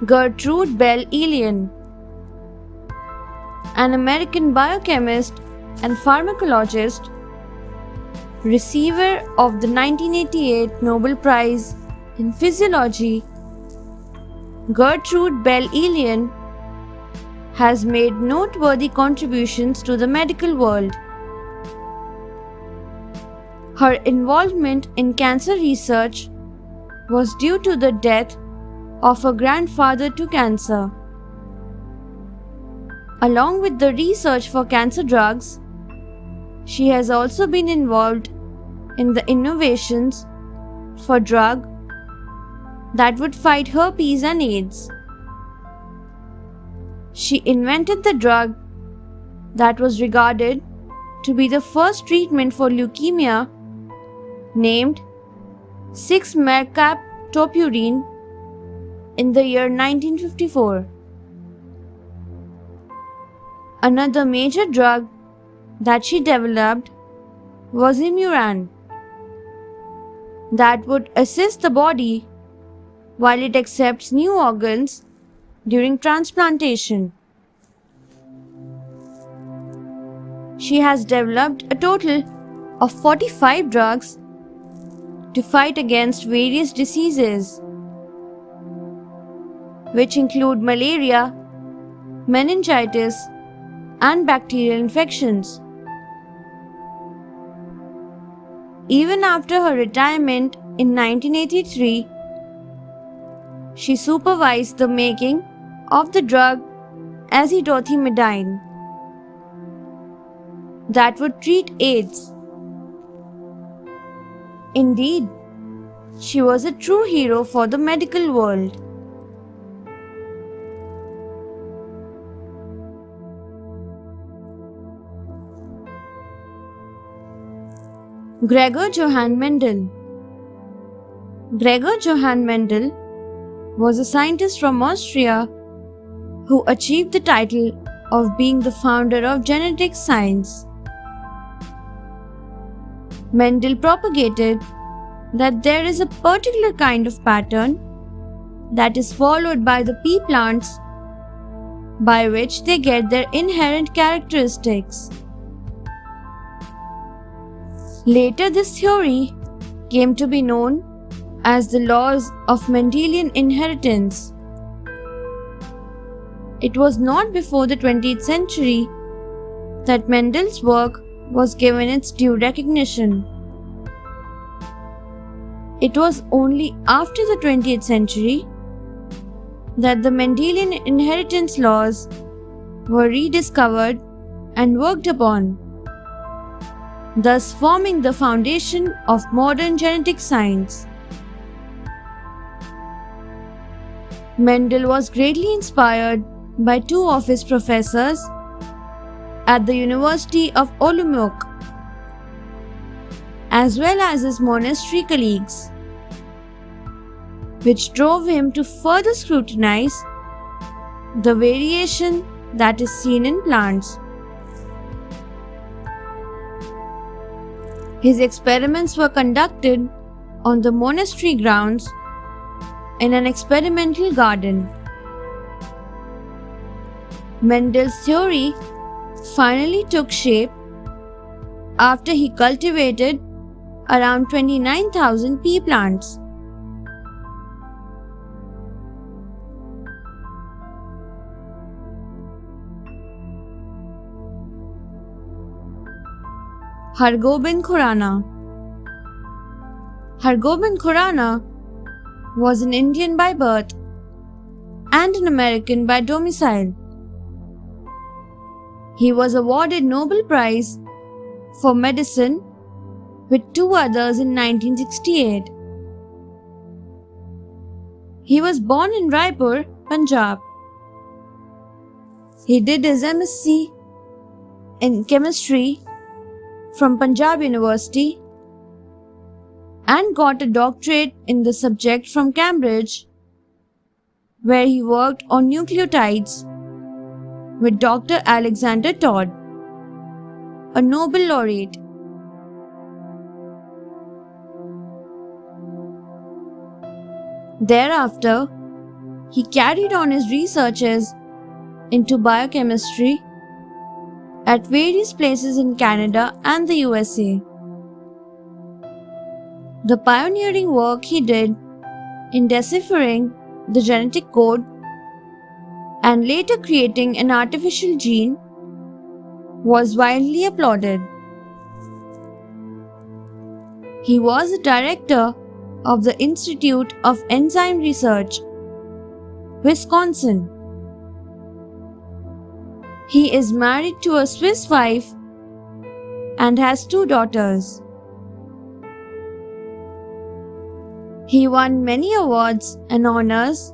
Gertrude Bell Elion, an American biochemist and pharmacologist receiver of the 1988 Nobel Prize in Physiology, Gertrude Bell Elion, has made noteworthy contributions to the medical world. Her involvement in cancer research was due to the death of her grandfather to cancer. Along with the research for cancer drugs, she has also been involved in the innovations for drug that would fight herpes and AIDS. She invented the drug that was regarded to be the first treatment for leukemia, named 6-mercaptopurine, in the year 1954. Another major drug that she developed was Imuran, that would assist the body while it accepts new organs during transplantation. She has developed a total of 45 drugs to fight against various diseases, which include malaria, meningitis, and bacterial infections. Even after her retirement in 1983, she supervised the making of the drug azithromycin that would treat AIDS. Indeed, she was a true hero for the medical world. Gregor Johann Mendel. Gregor Johann Mendel was a scientist from Austria who achieved the title of being the founder of genetic science. Mendel propagated that there is a particular kind of pattern that is followed by the pea plants by which they get their inherent characteristics. Later, this theory came to be known as the laws of Mendelian inheritance. It was not before the 20th century that Mendel's work was given its due recognition. It was only after the 20th century that the Mendelian inheritance laws were rediscovered and worked upon, thus forming the foundation of modern genetic science. Mendel was greatly inspired by two of his professors at the University of Olomouc, as well as his monastery colleagues, which drove him to further scrutinize the variation that is seen in plants. His experiments were conducted on the monastery grounds in an experimental garden. Mendel's theory finally took shape after he cultivated around 29,000 pea plants. Hargobind Khurana. Hargobind Khurana was an Indian by birth and an American by domicile. He was awarded Nobel Prize for Medicine with two others in 1968. He was born in Raipur, Punjab. He did his MSc in chemistry from Punjab University and got a doctorate in the subject from Cambridge, where he worked on nucleotides with Dr. Alexander Todd, a Nobel laureate. Thereafter, he carried on his researches into biochemistry at various places in Canada and the USA. The pioneering work he did in deciphering the genetic code and later creating an artificial gene was widely applauded. He was the director of the Institute of Enzyme Research, Wisconsin. He is married to a Swiss wife and has 2 daughters. He won many awards and honors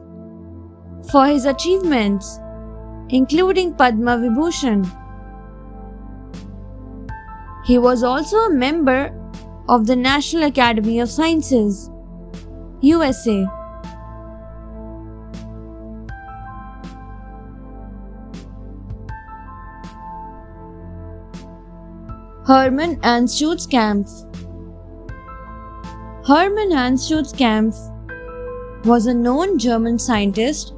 for his achievements, including Padma Vibhushan. He was also a member of the National Academy of Sciences, USA. Hermann Anschutzkampf. Hermann Anschutzkampf was a known German scientist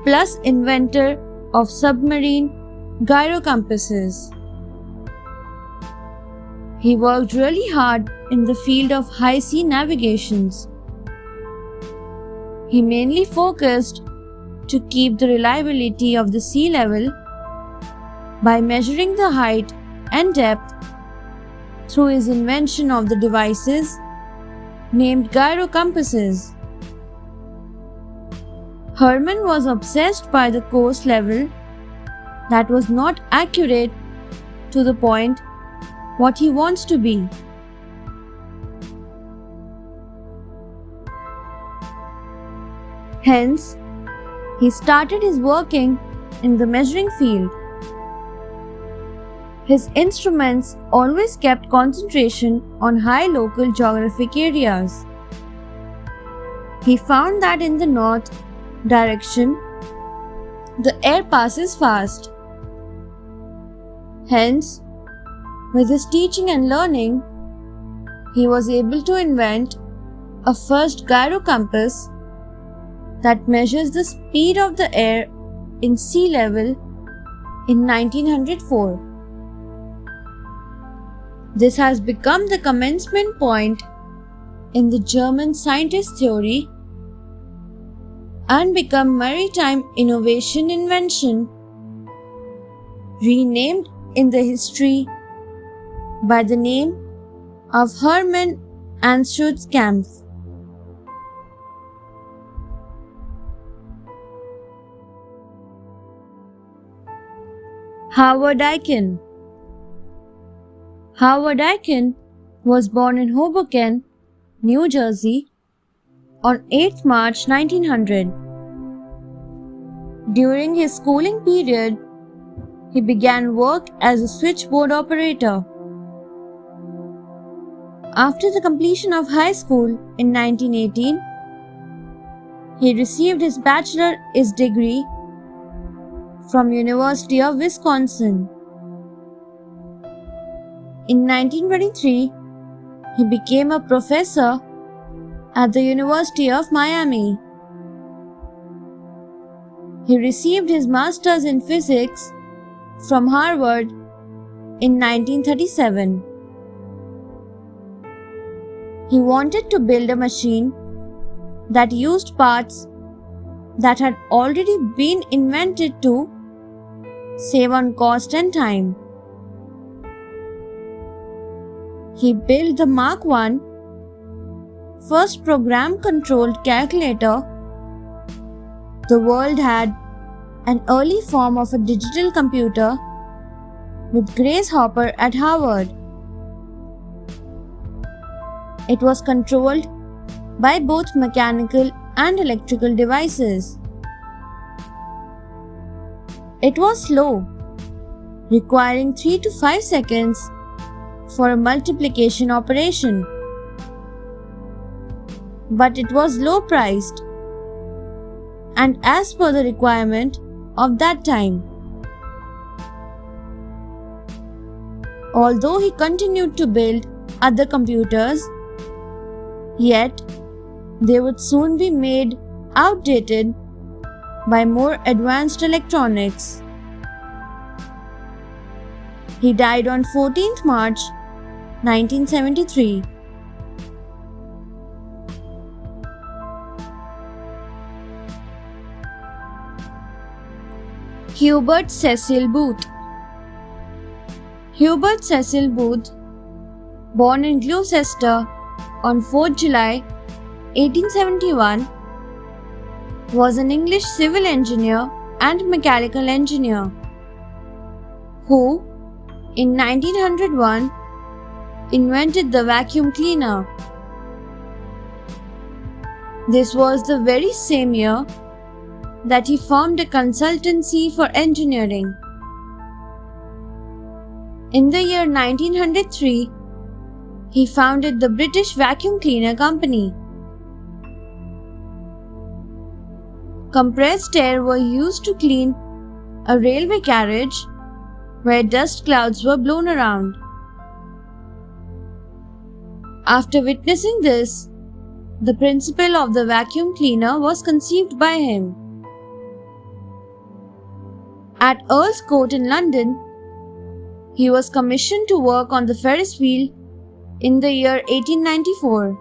plus inventor of submarine gyrocompasses. He worked really hard in the field of high sea navigations. He mainly focused to keep the reliability of the sea level by measuring the height and depth through his invention of the devices named gyrocompasses. Hermann was obsessed by the coast level that was not accurate to the point what he wants to be. Hence, he started his working in the measuring field. His instruments always kept concentration on high local geographic areas. He found that in the north direction, the air passes fast. Hence, with his teaching and learning, he was able to invent a first gyrocompass that measures the speed of the air in sea level in 1904. This has become the commencement point in the German scientist theory and become maritime innovation invention, renamed in the history by the name of Hermann Anschutzkampf. Howard Aiken. Howard Aiken was born in Hoboken, New Jersey on 8 March 1900. During his schooling period, he began work as a switchboard operator. After the completion of high school in 1918, he received his bachelor's degree from University of Wisconsin. In 1923, he became a professor at the University of Miami. He received his master's in physics from Harvard in 1937. He wanted to build a machine that used parts that had already been invented to save on cost and time. He built the Mark I, first program-controlled calculator the world had, an early form of a digital computer, with Grace Hopper at Harvard. It was controlled by both mechanical and electrical devices. It was slow, requiring 3 to 5 seconds for a multiplication operation. But it was low priced and as per the requirement of that time. Although he continued to build other computers, yet they would soon be made outdated by more advanced electronics. He died on 14th March 1973. Hubert Cecil Booth. Hubert Cecil Booth, born in Gloucester on 4th July 1871, was an English civil engineer and mechanical engineer who, in 1901, invented the vacuum cleaner. This was the very same year that he formed a consultancy for engineering. In the year 1903, he founded the British Vacuum Cleaner Company. Compressed air was used to clean a railway carriage where dust clouds were blown around. After witnessing this, the principle of the vacuum cleaner was conceived by him. At Earl's Court in London, he was commissioned to work on the Ferris wheel in the year 1894.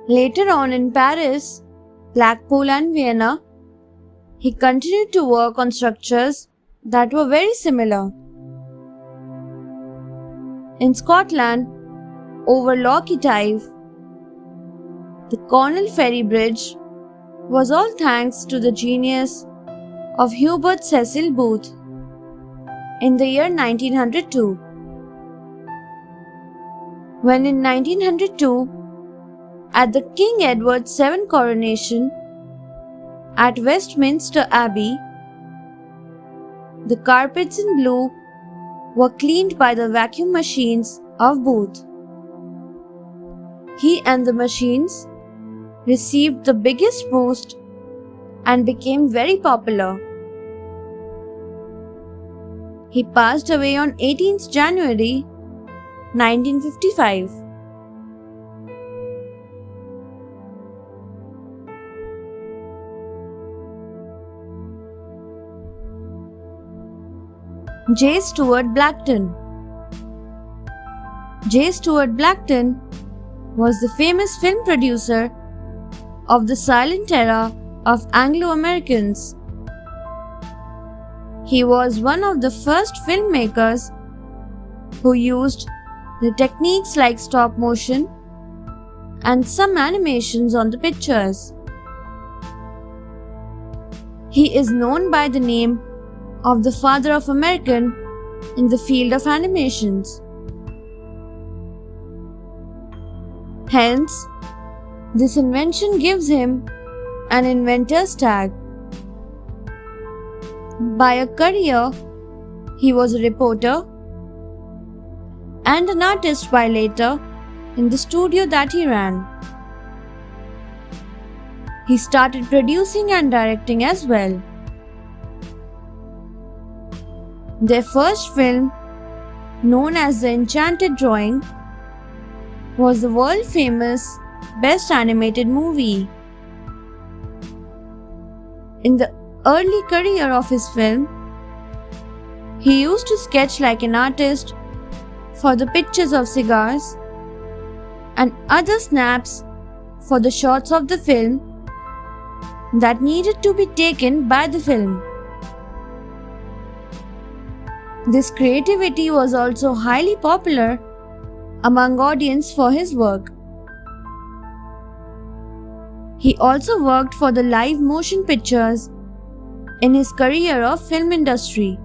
Later on in Paris, Blackpool and Vienna, he continued to work on structures that were very similar. In Scotland, over Lough Tive, the Cornwall Ferry Bridge was all thanks to the genius of Hubert Cecil Booth in the year 1902. When in 1902, at the King Edward VII coronation at Westminster Abbey, the carpets in blue were cleaned by the vacuum machines of Booth. He and the machines received the biggest boost and became very popular. He passed away on 18th January 1955. J. Stuart Blackton. J. Stuart Blackton was the famous film producer of the silent era of Anglo-Americans. He was one of the first filmmakers who used the techniques like stop motion and some animations on the pictures. He is known by the name of the father of American in the field of animations. Hence, this invention gives him an inventor's tag. By a career, he was a reporter and an artist by later in the studio that he ran. He started producing and directing as well. Their first film, known as The Enchanted Drawing, was the world-famous Best Animated Movie. In the early career of his film, he used to sketch like an artist for the pictures of cigars and other snaps for the shots of the film that needed to be taken by the film. This creativity was also highly popular among audience for his work. He also worked for the live motion pictures in his career of film industry.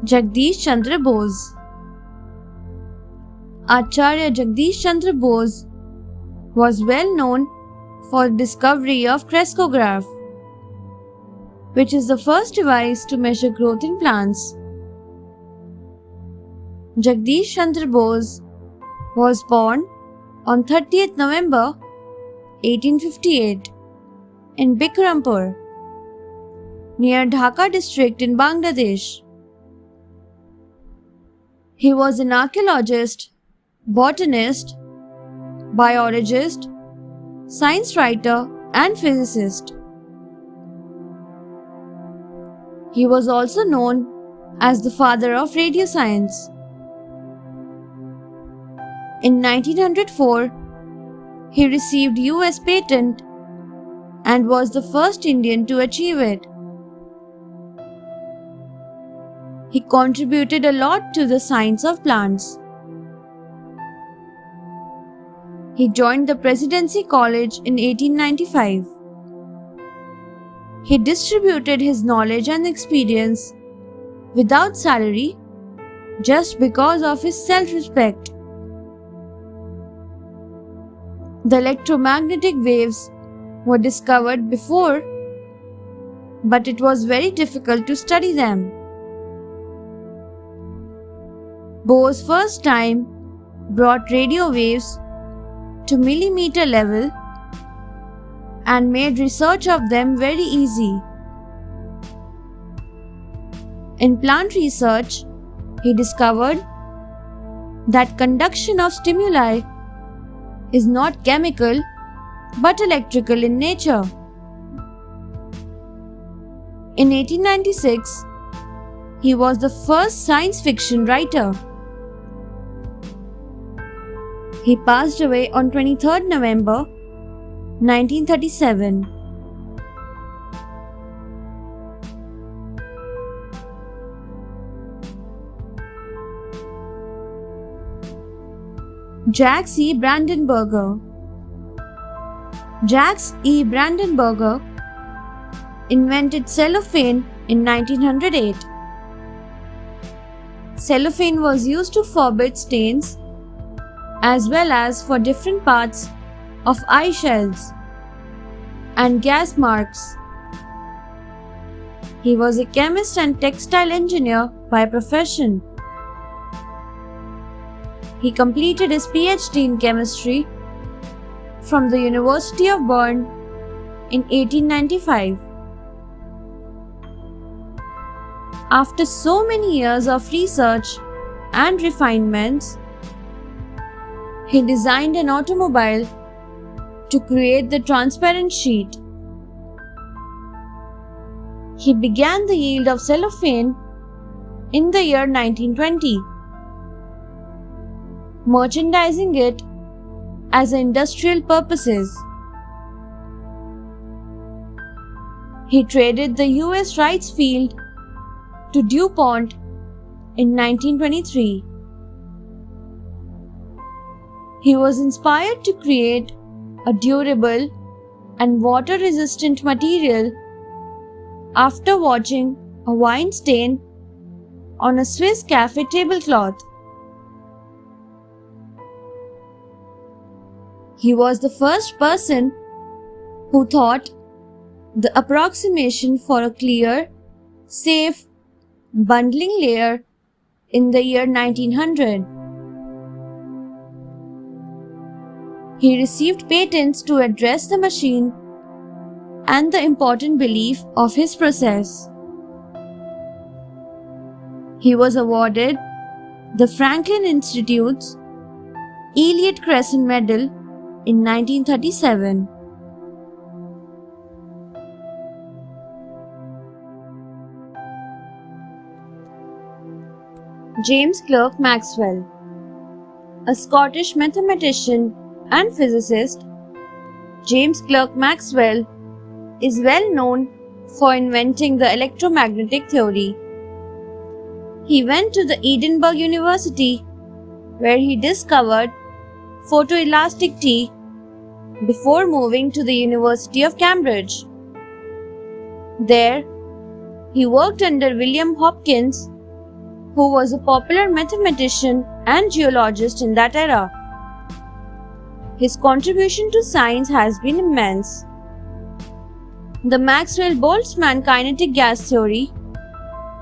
Jagdish Chandra Bose. Acharya Jagdish Chandra Bose was well known for the discovery of crescograph, which is the first device to measure growth in plants. Jagdish Chandra Bose was born on 30th November 1858 in Bikrampur, near Dhaka district in Bangladesh. He was an archaeologist, botanist, biologist, science writer, and physicist. He was also known as the father of radio science. In 1904, he received US patent and was the first Indian to achieve it. He contributed a lot to the science of plants. He joined the Presidency College in 1895. He distributed his knowledge and experience without salary just because of his self-respect. The electromagnetic waves were discovered before, but it was very difficult to study them. Bohr's first time brought radio waves to millimeter level and made research of them very easy. In plant research, he discovered that conduction of stimuli is not chemical but electrical in nature. In 1896, he was the first science fiction writer. He passed away on 23rd November 1937. Jacques E. Brandenburger. Jacques E. Brandenburger invented cellophane in 1908. Cellophane was used to forbid stains as well as for different parts of eye shells and gas marks. He was a chemist and textile engineer by profession. He completed his PhD in chemistry from the University of Bern in 1895. After so many years of research and refinements, he designed an automobile to create the transparent sheet. He began the yield of cellophane in the year 1920, merchandising it as industrial purposes. He traded the US rights field to DuPont in 1923. He was inspired to create a durable and water-resistant material after watching a wine stain on a Swiss cafe tablecloth. He was the first person who thought the approximation for a clear, safe bundling layer in the year 1900. He received patents to address the machine and the important belief of his process. He was awarded the Franklin Institute's Elliott Crescent Medal in 1937. James Clerk Maxwell. A Scottish mathematician and physicist, James Clerk Maxwell is well known for inventing the electromagnetic theory. He went to the Edinburgh University, where he discovered photoelasticity before moving to the University of Cambridge. There, he worked under William Hopkins, who was a popular mathematician and geologist in that era. His contribution to science has been immense. The Maxwell-Boltzmann kinetic gas theory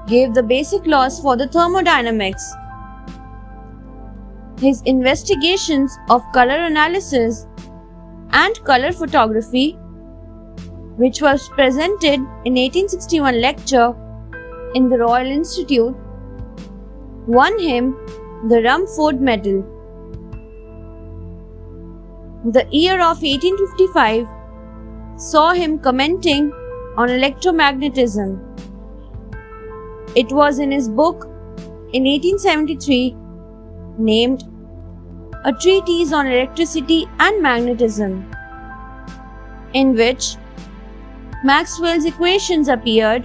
gave the basic laws for the thermodynamics. His investigations of color analysis and color photography, which was presented in 1861 lecture in the Royal Institute, won him the Rumford Medal. The year of 1855 saw him commenting on electromagnetism. It was in his book in 1873 named A Treatise on Electricity and Magnetism, in which Maxwell's equations appeared,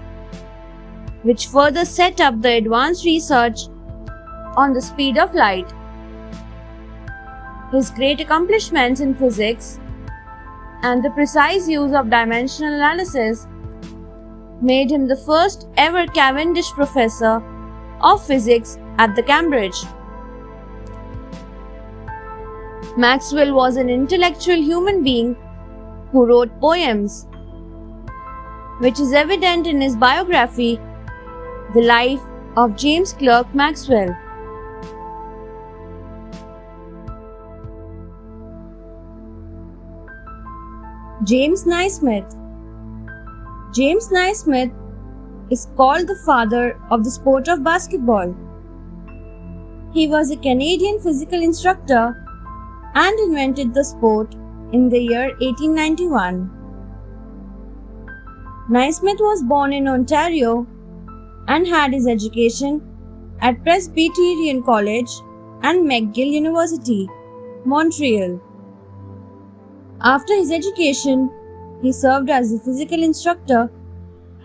which further set up the advanced research on the speed of light. His great accomplishments in physics and the precise use of dimensional analysis made him the first ever Cavendish Professor of Physics at the Cambridge. Maxwell was an intellectual human being who wrote poems, which is evident in his biography, The Life of James Clerk Maxwell. James Naismith. James Naismith is called the father of the sport of basketball. He was a Canadian physical instructor and invented the sport in the year 1891. Naismith was born in Ontario and had his education at Presbyterian College and McGill University, Montreal. After his education, he served as a physical instructor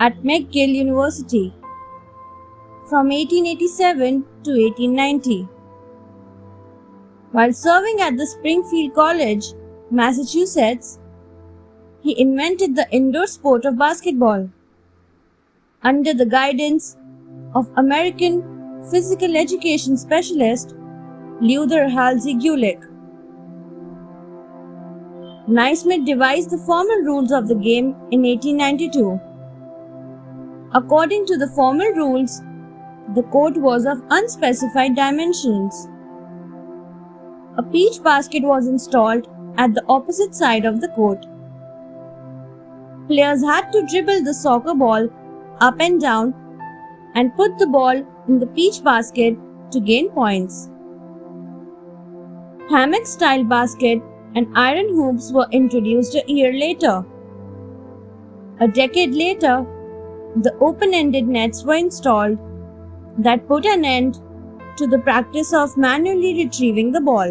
at McGill University from 1887 to 1890. While serving at the Springfield College, Massachusetts, he invented the indoor sport of basketball under the guidance of American physical education specialist Luther Halsey Gulick. Naismith devised the formal rules of the game in 1892. According to the formal rules, the court was of unspecified dimensions. A peach basket was installed at the opposite side of the court. Players had to dribble the soccer ball up and down and put the ball in the peach basket to gain points. Hammock-style basket and iron hoops were introduced a year later. A decade later, the open-ended nets were installed that put an end to the practice of manually retrieving the ball.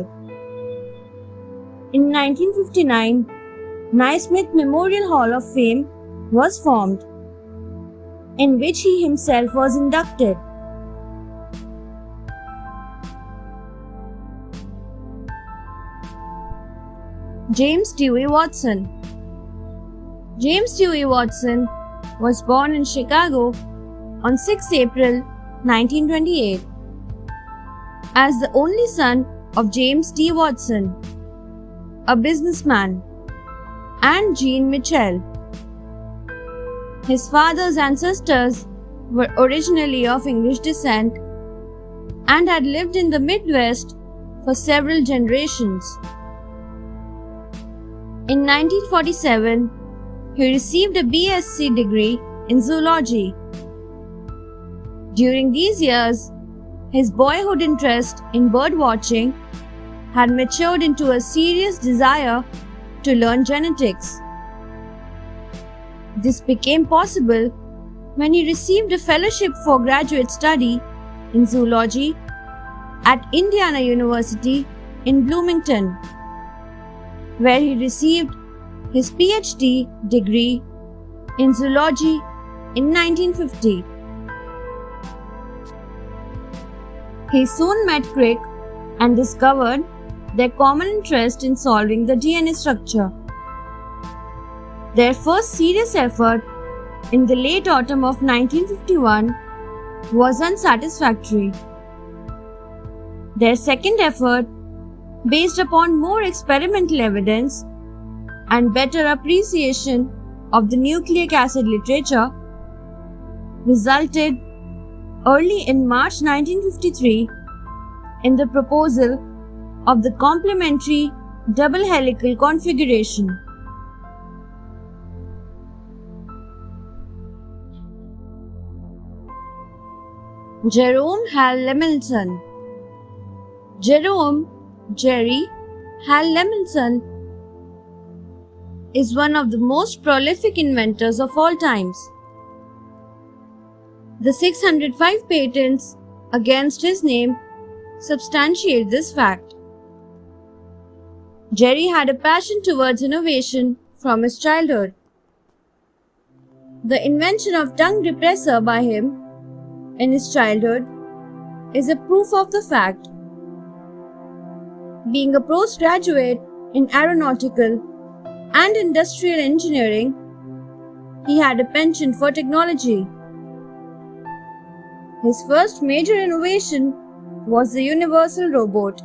In 1959, Naismith Memorial Hall of Fame was formed, in which he himself was inducted. James Dewey Watson. James Dewey Watson was born in Chicago on 6 April 1928 as the only son of James D. Watson, a businessman, and Jean Mitchell. His father's ancestors were originally of English descent and had lived in the Midwest for several generations. In 1947, he received a BSc degree in zoology. During these years, his boyhood interest in bird watching had matured into a serious desire to learn genetics. This became possible when he received a fellowship for graduate study in zoology at Indiana University in Bloomington, where he received his PhD degree in zoology in 1950. He soon met Crick and discovered their common interest in solving the DNA structure. Their first serious effort in the late autumn of 1951 was unsatisfactory. Their second effort, based upon more experimental evidence and better appreciation of the nucleic acid literature, resulted early in March 1953 in the proposal of the complementary double helical configuration. Jerome Hal Lemelson. Jerome Jerry Hal Lemelson is one of the most prolific inventors of all times. The 605 patents against his name substantiate this fact. Jerry had a passion towards innovation from his childhood. The invention of tongue depressor by him in his childhood is a proof of the fact. Being a postgraduate in aeronautical and industrial engineering, he had a penchant for technology. His first major innovation was the universal robot.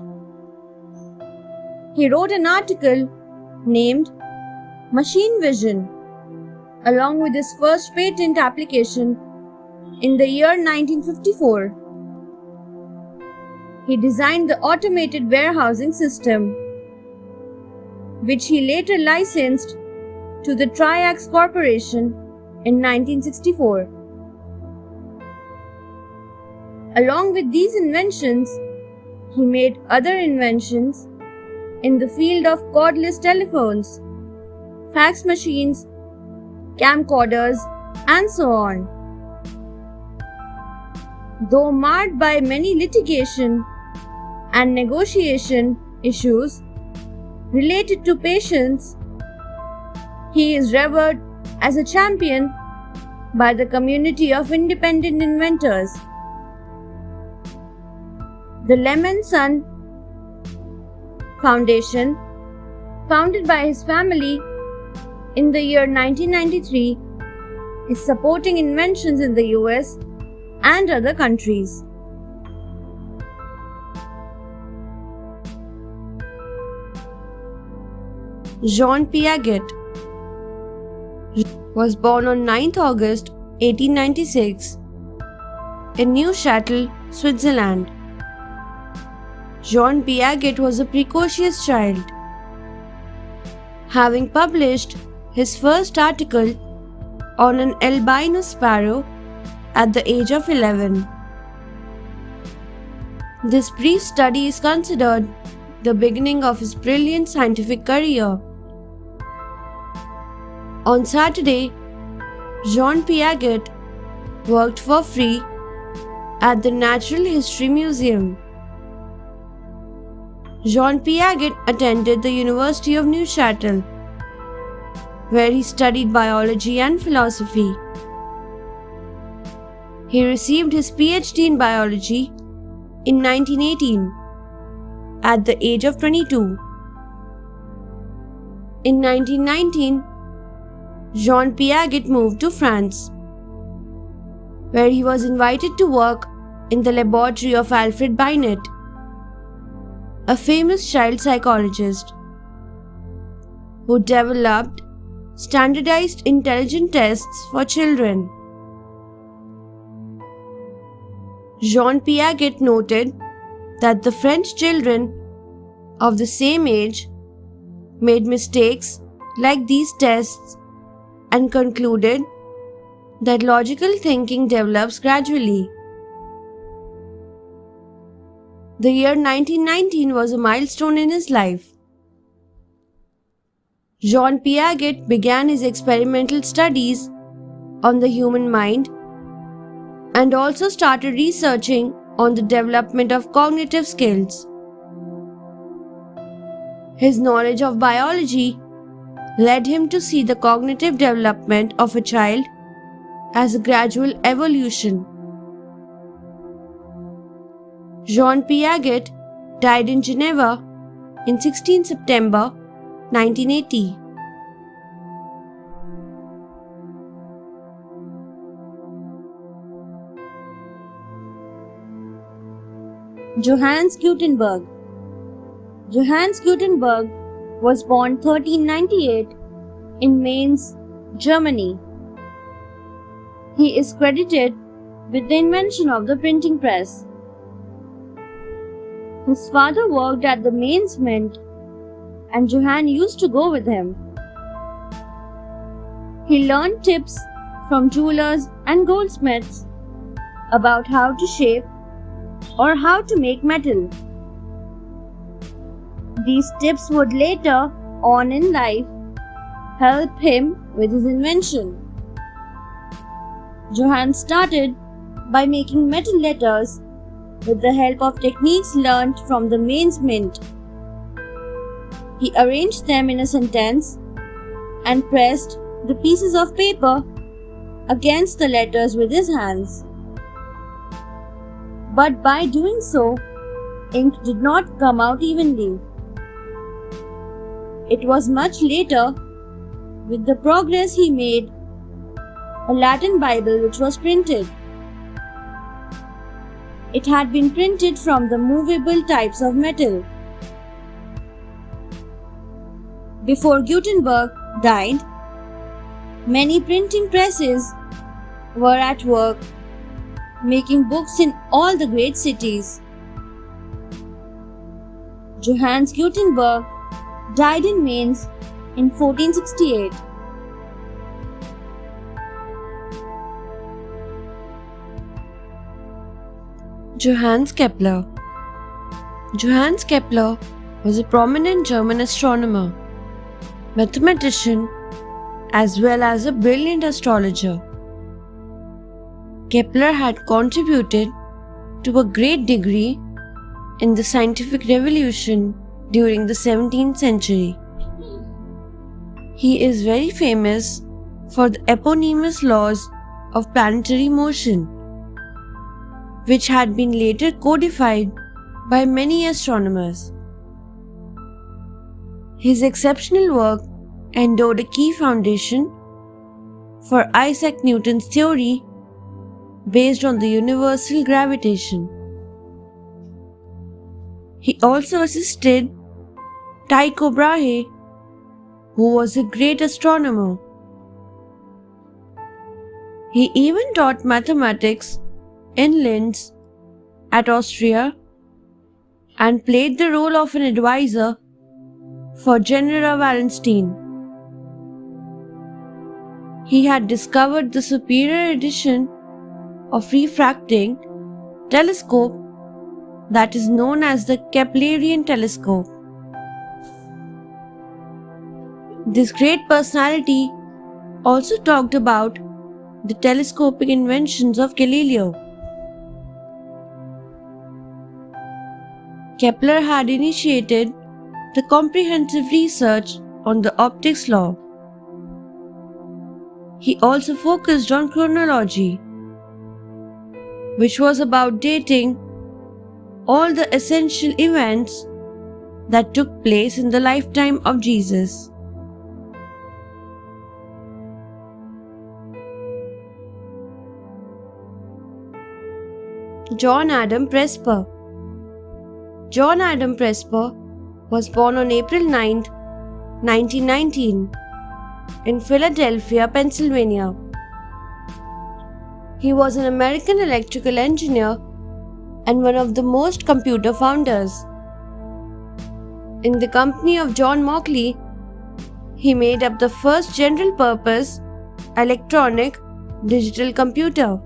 He wrote an article named Machine Vision, along with his first patent application in the year 1954. He designed the automated warehousing system, which he later licensed to the Triax Corporation in 1964. Along with these inventions, he made other inventions in the field of cordless telephones, fax machines, camcorders, and so on. Though marred by many litigation and negotiation issues related to patents, he is revered as a champion by the community of independent inventors. The Lemon Son Foundation, founded by his family in the year 1993, is supporting inventions in the US and other countries. Jean Piaget was born on 9th August 1896 in Neuchâtel, Switzerland. Jean Piaget was a precocious child, having published his first article on an albino sparrow at the age of 11. This brief study is considered the beginning of his brilliant scientific career. On Saturday, Jean Piaget worked for free at the Natural History Museum. Jean Piaget attended the University of Neuchâtel, where he studied biology and philosophy. He received his PhD in biology in 1918 at the age of 22. In 1919, Jean Piaget moved to France, where he was invited to work in the laboratory of Alfred Binet, a famous child psychologist who developed standardized intelligence tests for children. Jean Piaget noted that the French children of the same age made mistakes like these tests and concluded that logical thinking develops gradually. The year 1919 was a milestone in his life. Jean Piaget began his experimental studies on the human mind and also started researching on the development of cognitive skills. His knowledge of biology led him to see the cognitive development of a child as a gradual evolution. Jean Piaget died in Geneva in 16 September 1980. Johannes Gutenberg. Johannes Gutenberg was born 1398 in Mainz, Germany. He is credited with the invention of the printing press. His father worked at the Mainz Mint, and Johann used to go with him. He learned tips from jewelers and goldsmiths about how to shape or how to make metal. These tips would later on in life help him with his invention. Johann started by making metal letters with the help of techniques learned from the Mainz mint. He arranged them in a sentence and pressed the pieces of paper against the letters with his hands. But by doing so, ink did not come out evenly. It was much later, with the progress he made, a Latin Bible which was printed. It had been printed from the movable types of metal. Before Gutenberg died, many printing presses were at work making books in all the great cities. Johannes Gutenberg died in Mainz in 1468. Johannes Kepler. Johannes Kepler was a prominent German astronomer, mathematician, as well as a brilliant astrologer. Kepler had contributed to a great degree in the scientific revolution during the 17th century. He is very famous for the eponymous laws of planetary motion, which had been later codified by many astronomers. His exceptional work endowed a key foundation for Isaac Newton's theory based on the universal gravitation. He also assisted Tycho Brahe, who was a great astronomer. He even taught mathematics in Linz at Austria and played the role of an advisor for General Wallenstein. He had discovered the superior edition of refracting telescope that is known as the Keplerian telescope. This great personality also talked about the telescopic inventions of Galileo. Kepler had initiated the comprehensive research on the optics law. He also focused on chronology, which was about dating all the essential events that took place in the lifetime of Jesus. John Adam Presper. John Adam Presper was born on April 9, 1919, in Philadelphia, Pennsylvania. He was an American electrical engineer and one of the most computer founders. In the company of John Mauchly, he made up the first general-purpose electronic digital computer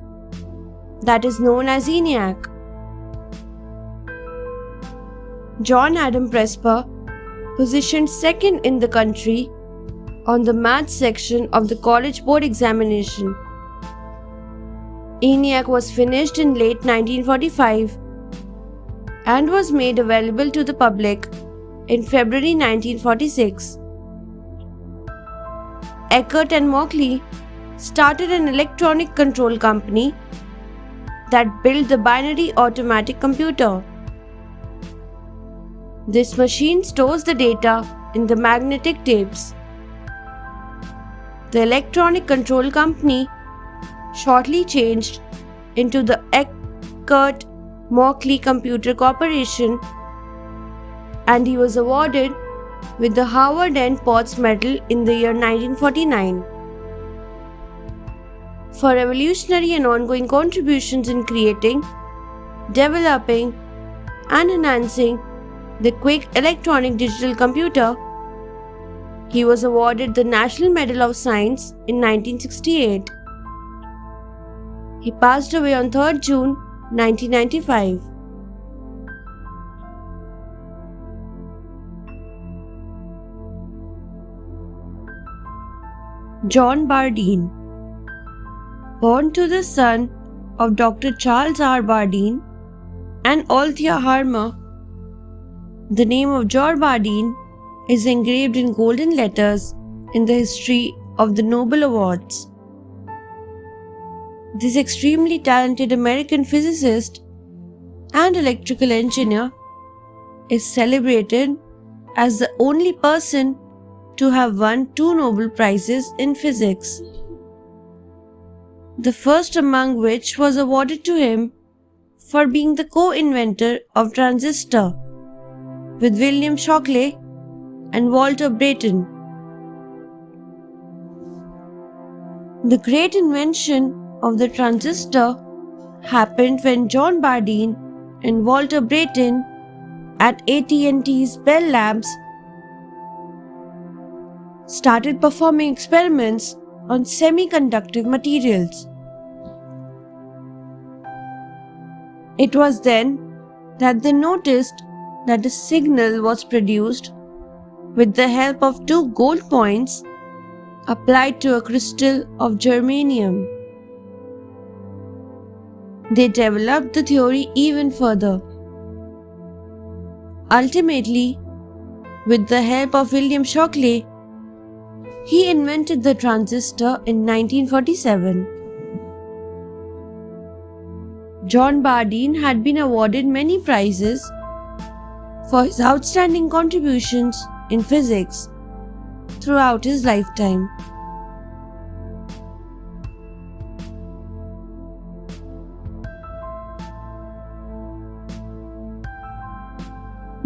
that is known as ENIAC. John Adam Presper positioned second in the country on the maths section of the college board examination. ENIAC was finished in late 1945 and was made available to the public in February 1946. Eckert and Mauchly started an electronic control company that built the binary automatic computer. This machine stores the data in the magnetic tapes. The electronic control company shortly changed into the Eckert-Mauchly Computer Corporation, and he was awarded with the Howard and Potts Medal in the year 1949 for revolutionary and ongoing contributions in creating, developing, and enhancing the quick electronic digital computer. He was awarded the National Medal of Science in 1968. He passed away on 3rd June 1995. John Bardeen. Born to the son of Dr. Charles R. Bardeen and Althea Harmer, the name of George Bardeen is engraved in golden letters in the history of the Nobel Awards. This extremely talented American physicist and electrical engineer is celebrated as the only person to have won 2 Nobel Prizes in physics, the first among which was awarded to him for being the co-inventor of transistor with William Shockley and Walter Brattain. The great invention of the transistor happened when John Bardeen and Walter Brattain at AT&T's Bell Labs started performing experiments on semiconductive materials. It was then that they noticed that a signal was produced with the help of 2 gold points applied to a crystal of germanium. They developed the theory even further. Ultimately, with the help of William Shockley, he invented the transistor in 1947. John Bardeen had been awarded many prizes for his outstanding contributions in physics throughout his lifetime.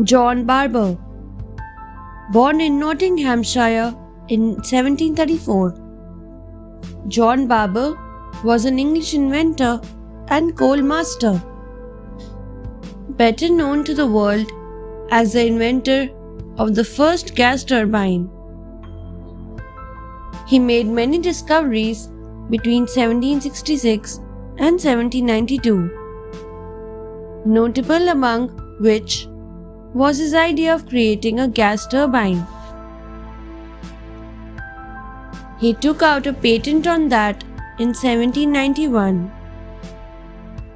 John Barber, born in Nottinghamshire in 1734. John Barber was an English inventor and coal master, better known to the world as the inventor of the first gas turbine. He made many discoveries between 1766 and 1792, notable among which was his idea of creating a gas turbine. He took out a patent on that in 1791,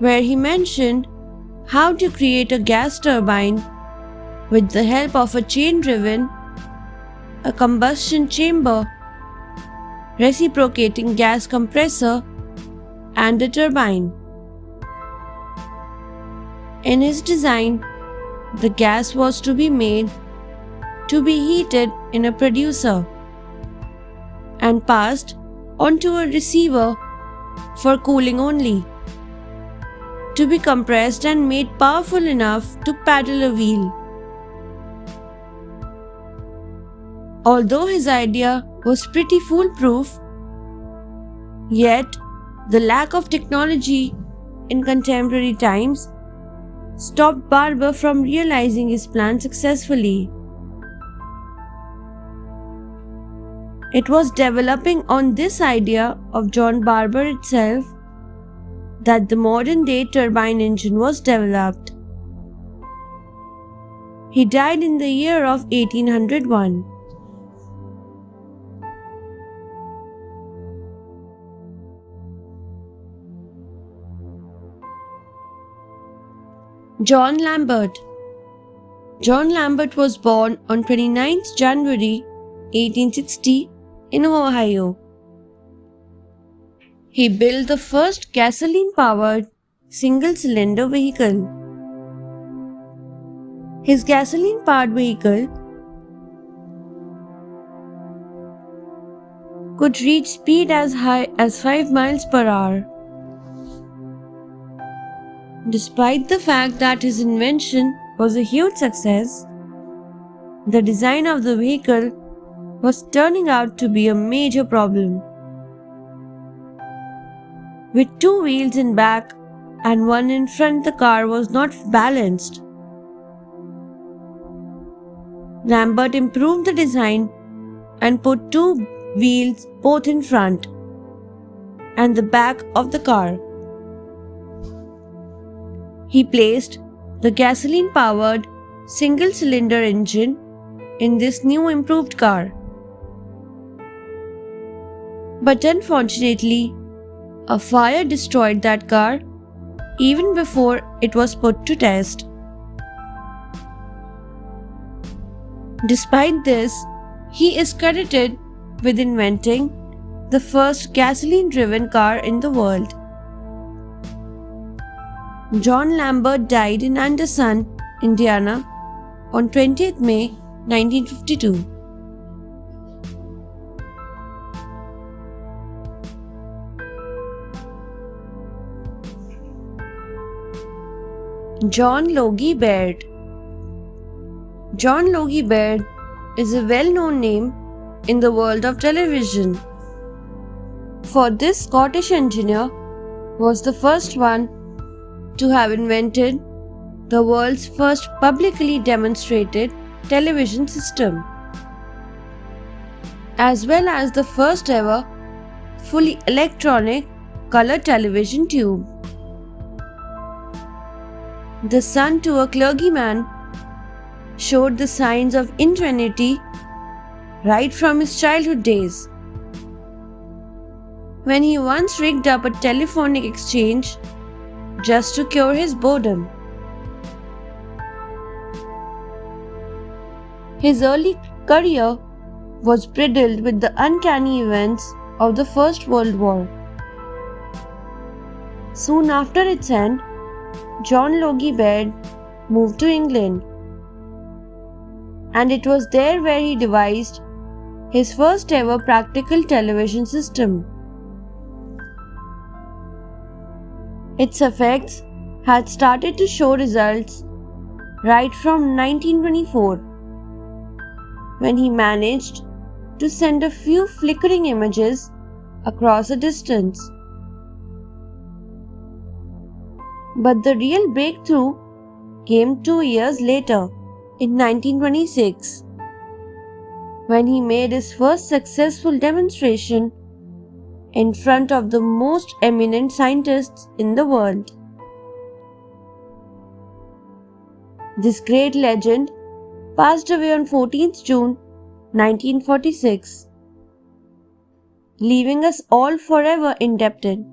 where he mentioned how to create a gas turbine with the help of a chain-driven, a combustion chamber, reciprocating gas compressor, and a turbine. In his design, the gas was to be made to be heated in a producer and passed onto a receiver for cooling only, to be compressed and made powerful enough to paddle a wheel. Although his idea was pretty foolproof, yet the lack of technology in contemporary times stopped Barber from realizing his plan successfully. It was developing on this idea of John Barber itself that the modern-day turbine engine was developed. He died in the year of 1801. John Lambert. John Lambert was born on 29th January 1860 in Ohio. He built the first gasoline-powered single-cylinder vehicle. His gasoline-powered vehicle could reach speed as high as 5 miles per hour. Despite the fact that his invention was a huge success, the design of the vehicle was turning out to be a major problem. With 2 wheels in back and 1 in front, the car was not balanced. Lambert improved the design and put 2 wheels both in front and the back of the car. He placed the gasoline-powered single-cylinder engine in this new improved car. But unfortunately, A fire destroyed that car even before it was put to test. Despite this, he is credited with inventing the first gasoline-driven car in the world. John Lambert died in Anderson, Indiana on 20th May 1952. John Logie Baird. John Logie Baird is a well-known name in the world of television, for this Scottish engineer was the first one to have invented the world's first publicly demonstrated television system, as well as the first ever fully electronic color television tube. The son to a clergyman, showed the signs of ingenuity right from his childhood days, when he once rigged up a telephonic exchange just to cure his boredom. His early career was bridled with the uncanny events of the First World War. Soon after its end, John Logie Baird moved to England, and it was there where he devised his first ever practical television system. Its effects had started to show results right from 1924, when he managed to send a few flickering images across a distance. But the real breakthrough came 2 years later, in 1926, when he made his first successful demonstration in front of the most eminent scientists in the world. This great legend passed away on 14th June 1946, leaving us all forever indebted.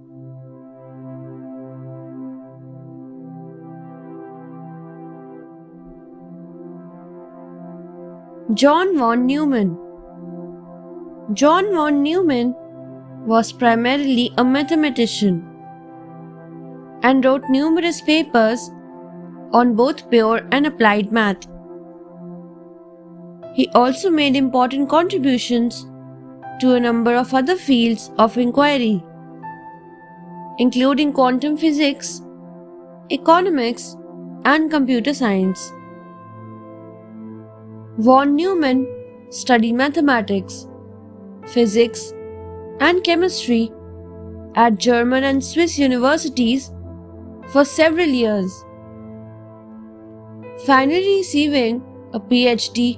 John von Neumann. John von Neumann was primarily a mathematician and wrote numerous papers on both pure and applied math. He also made important contributions to a number of other fields of inquiry, including quantum physics, economics, and computer science. Von Neumann studied mathematics, physics, and chemistry at German and Swiss universities for several years, finally receiving a PhD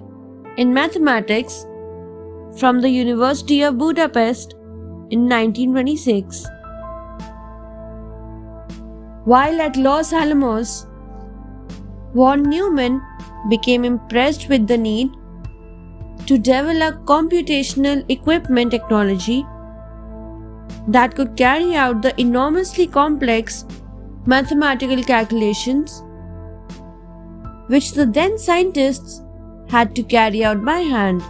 in mathematics from the University of Budapest in 1926. While at Los Alamos, von Neumann became impressed with the need to develop computational equipment technology that could carry out the enormously complex mathematical calculations which the then scientists had to carry out by hand.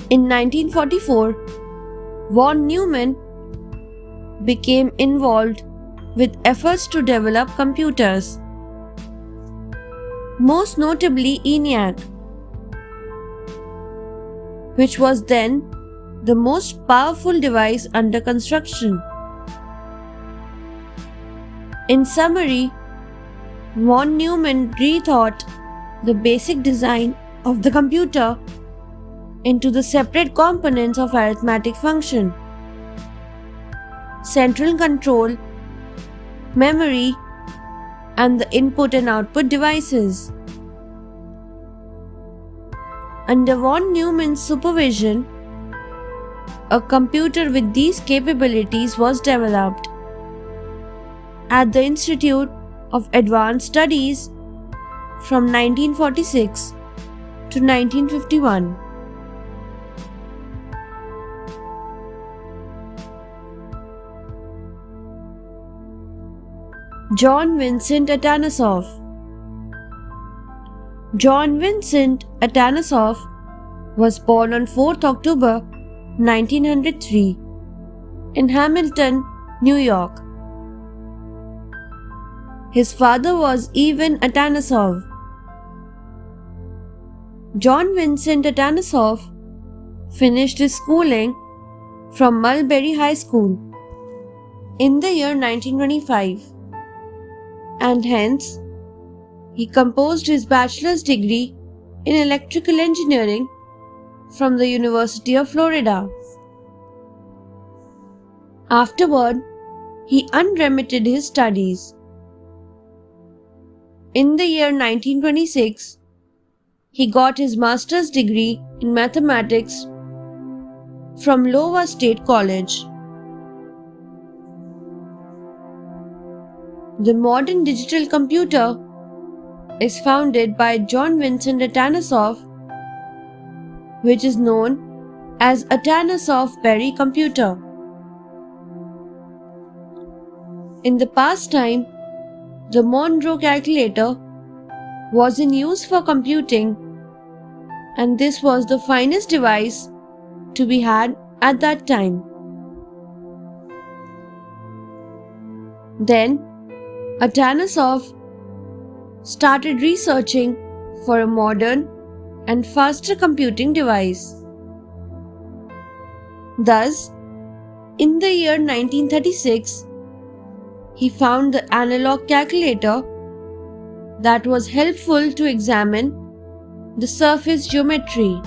In 1944, von Neumann became involved with efforts to develop computers, most notably ENIAC, which was then the most powerful device under construction. In summary, von Neumann rethought the basic design of the computer into the separate components of arithmetic function, central control, memory, and the input and output devices. Under von Neumann's supervision, a computer with these capabilities was developed at the Institute of Advanced Studies from 1946 to 1951. John Vincent Atanasoff. John Vincent Atanasoff was born on 4th October 1903 in Hamilton, New York. His father was Ivan Atanasoff. John Vincent Atanasoff finished his schooling from Mulberry High School in the year 1925, and hence he composed his bachelor's degree in electrical engineering from the University of Florida. Afterward, he unremitted his studies. In the year 1926, he got his master's degree in mathematics from Iowa State College. The modern digital computer is founded by John Vincent Atanasoff, which is known as Atanasoff-Berry computer. In the past time, the Monroe calculator was in use for computing, and this was the finest device to be had at that time. Then, Atanasoff started researching for a modern and faster computing device. Thus, in the year 1936, he found the analog calculator that was helpful to examine the surface geometry.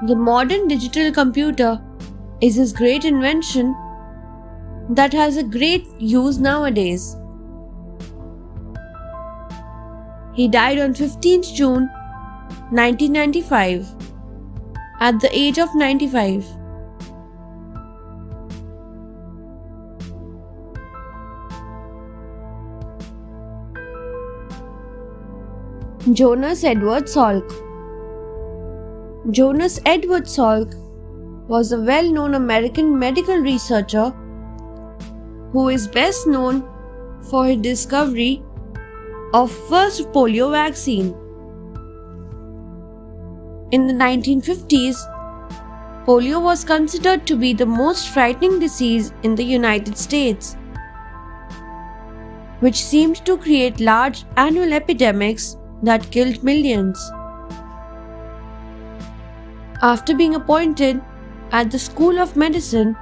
The modern digital computer is his great invention that has a great use nowadays. He died on 15th June 1995 at the age of 95. Jonas Edward Salk. Jonas Edward Salk was a well-known American medical researcher who is best known for his discovery of first polio vaccine. In the 1950s, polio was considered to be the most frightening disease in the United States, which seemed to create large annual epidemics that killed millions. After being appointed at the School of Medicine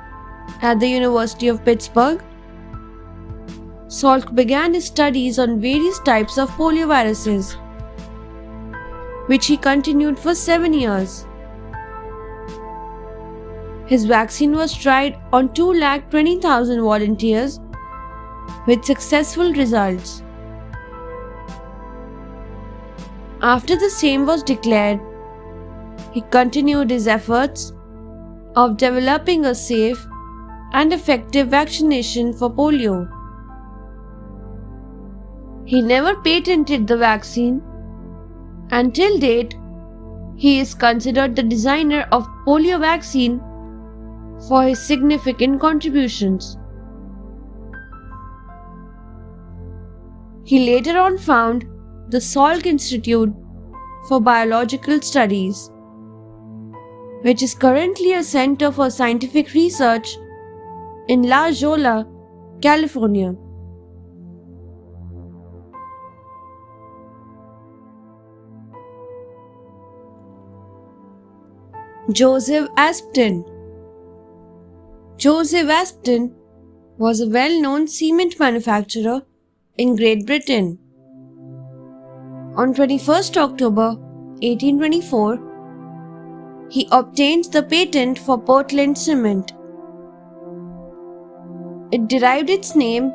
at the University of Pittsburgh, Salk began his studies on various types of polioviruses, which he continued for 7 years. His vaccine was tried on 220,000 volunteers with successful results. After the same was declared, he continued his efforts of developing a safe and effective vaccination for polio. He never patented the vaccine, and till date, he is considered the designer of polio vaccine for his significant contributions. He later on found the Salk Institute for Biological Studies, which is currently a center for scientific research in La Jolla, California. Joseph Aspden. Joseph Aspden was a well-known cement manufacturer in Great Britain. On 21st October 1824, he obtained the patent for Portland cement. It derived its name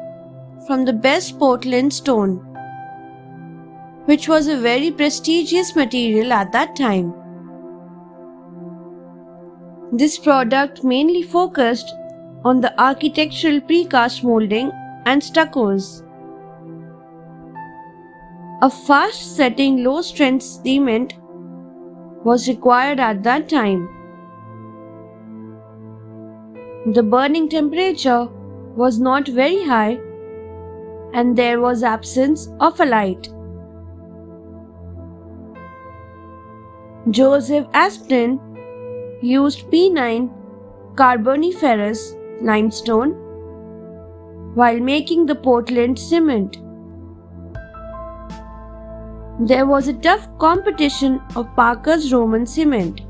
from the best Portland stone, which was a very prestigious material at that time. This product mainly focused on the architectural precast molding and stuccos. A fast-setting low-strength cement was required at that time. The burning temperature was not very high and there was absence of a light. Joseph Aspdin used P9 Carboniferous limestone while making the Portland cement. There was a tough competition of Parker's Roman cement.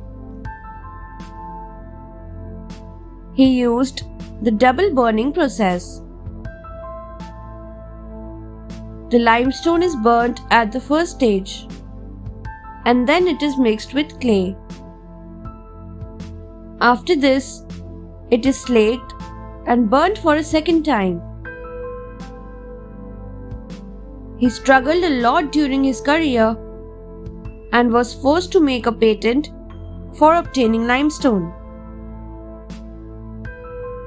He used the double burning process. The limestone is burnt at the first stage and then it is mixed with clay. After this, it is slaked and burnt for a second time. He struggled a lot during his career and was forced to make a patent for obtaining limestone.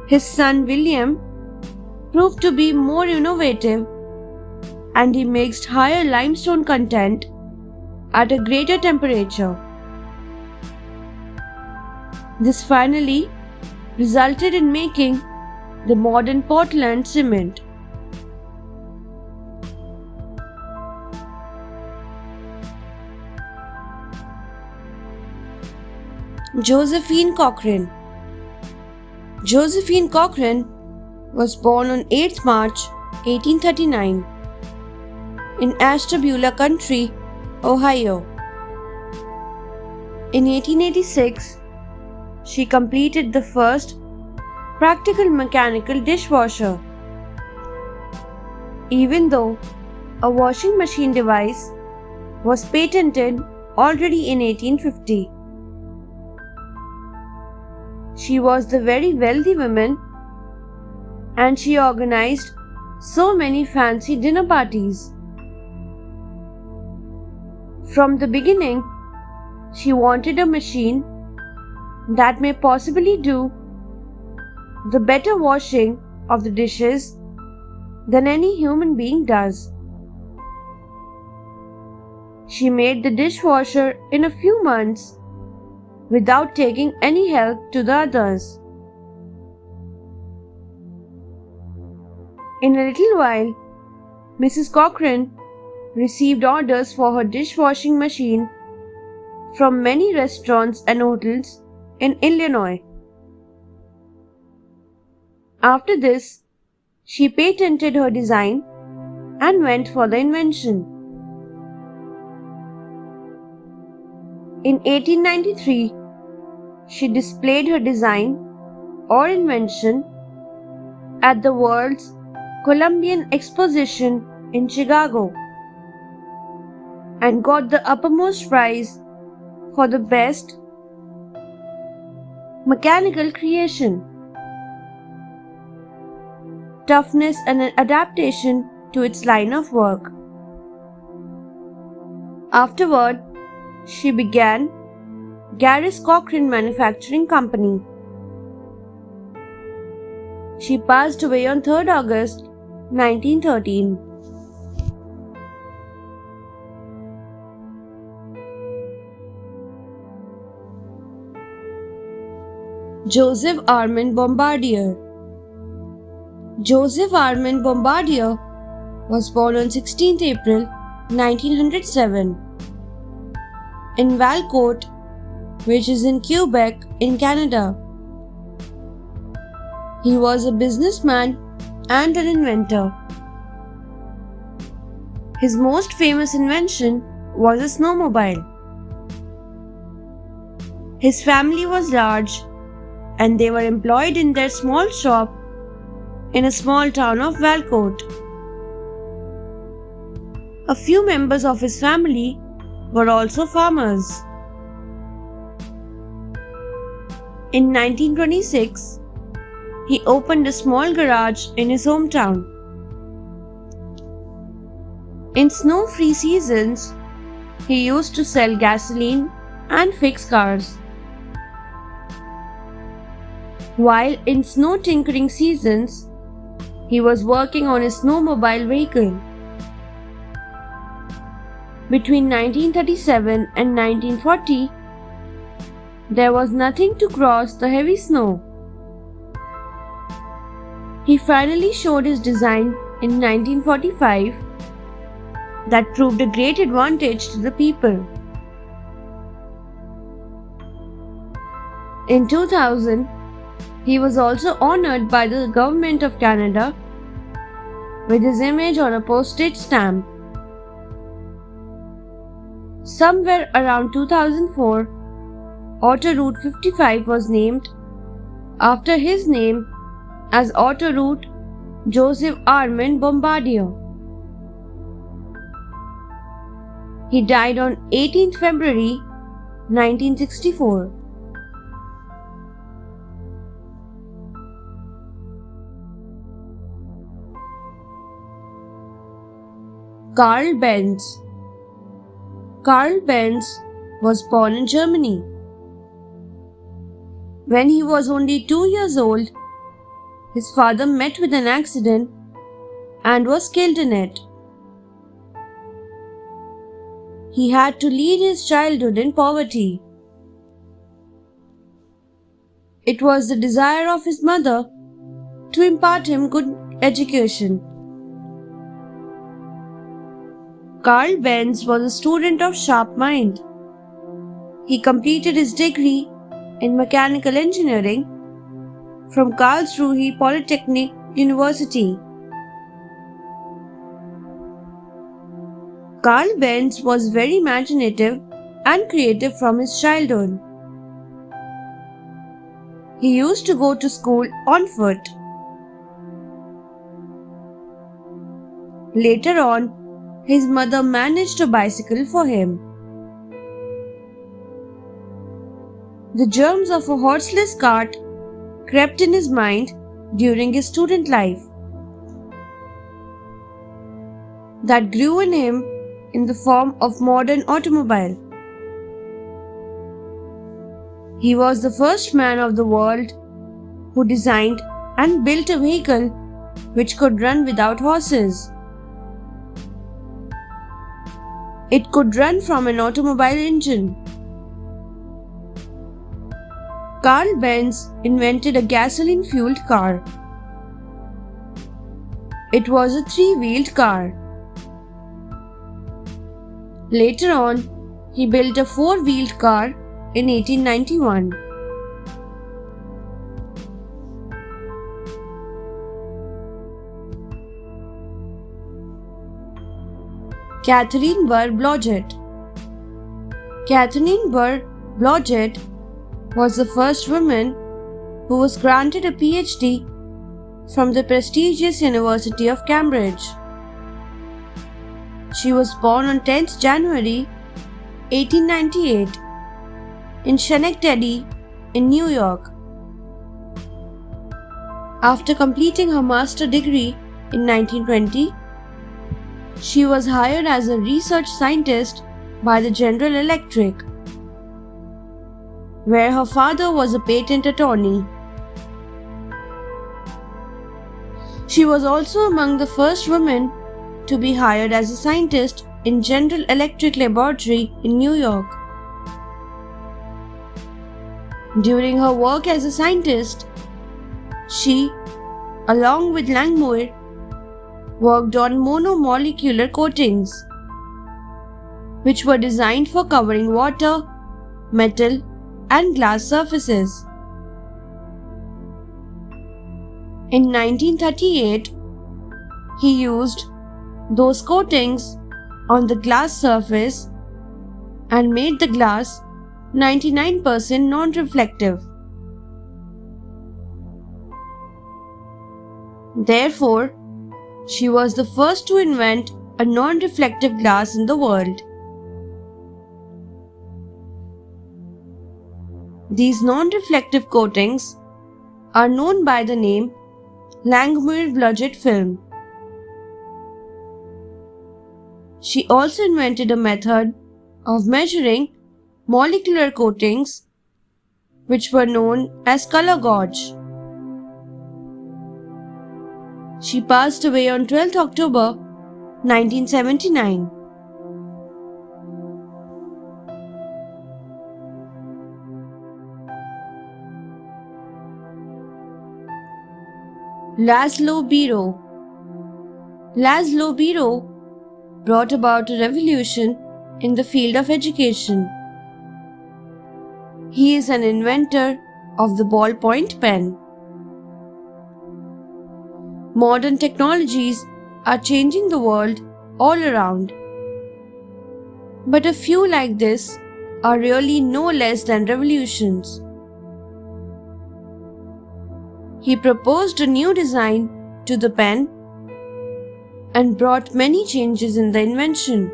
His son William proved to be more innovative and he mixed higher limestone content at a greater temperature. This finally resulted in making the modern Portland cement. Josephine Cochrane. Josephine Cochrane was born on 8th March 1839 in Ashtabula County, Ohio. In 1886, she completed the first practical mechanical dishwasher. Even though a washing machine device was patented already in 1850. She was the very wealthy woman and she organized so many fancy dinner parties. From the beginning, she wanted a machine that may possibly do the better washing of the dishes than any human being does. She made the dishwasher in a few months without taking any help to the others. In a little while, Mrs. Cochrane received orders for her dishwashing machine from many restaurants and hotels in Illinois. After this, she patented her design and went for the invention. In 1893, she displayed her design or invention at the World's Columbian Exposition in Chicago and got the uppermost prize for the best mechanical creation, toughness and an adaptation to its line of work. Afterward, she began Garris Cochrane Manufacturing Company. She passed away on 3rd August 1913. Joseph Armand Bombardier. Joseph Armand Bombardier was born on 16th April 1907 in Valcourt, which is in Quebec in Canada. He was a businessman and an inventor. His most famous invention was a snowmobile. His family was large and they were employed in their small shop in a small town of Valcourt. A few members of his family were also farmers. In 1926, he opened a small garage in his hometown. In snow-free seasons, he used to sell gasoline and fix cars. While in snow tinkering seasons, he was working on a snowmobile vehicle. Between 1937 and 1940, there was nothing to cross the heavy snow. He finally showed his design in 1945 that proved a great advantage to the people. In 2000, he was also honored by the Government of Canada with his image on a postage stamp. Somewhere around 2004, Autoroute 55 was named after his name as Autoroute Joseph Armand Bombardier. He died on 18th February 1964. Carl Benz. Carl Benz was born in Germany. When he was only 2 years old, his father met with an accident and was killed in it. He had to lead his childhood in poverty. It was the desire of his mother to impart him good education. Carl Benz was a student of sharp mind. He completed his degree in mechanical engineering from Karlsruhe Polytechnic University. Carl Benz was very imaginative and creative from his childhood. He used to go to school on foot. Later on, his mother managed a bicycle for him. The germs of a horseless cart crept in his mind during his student life. That grew in him in the form of modern automobile. He was the first man of the world who designed and built a vehicle which could run without horses. It could run from an automobile engine. Carl Benz invented a gasoline-fueled car. It was a 3-wheeled car. Later on, he built a 4-wheeled car in 1891. Catherine Burr Blodgett. Catherine Burr Blodgett was the first woman who was granted a PhD from the prestigious University of Cambridge. She was born on 10th January 1898 in Schenectady in New York. After completing her master's degree in 1920, she was hired as a research scientist by the General Electric, where her father was a patent attorney. She was also among the first women to be hired as a scientist in General Electric Laboratory in New York. During her work as a scientist, she, along with Langmuir, worked on monomolecular coatings, which were designed for covering water, metal, and glass surfaces. In 1938, he used those coatings on the glass surface and made the glass 99% non-reflective. Therefore, she was the first to invent a non-reflective glass in the world. These non-reflective coatings are known by the name Langmuir-Blodgett film. She also invented a method of measuring molecular coatings, which were known as color gauge. She passed away on 12th October 1979. Laszlo Biro. Laszlo Biro brought about a revolution in the field of education. He is an inventor of the ballpoint pen. Modern technologies are changing the world all around. But a few like this are really no less than revolutions. He proposed a new design to the pen and brought many changes in the invention.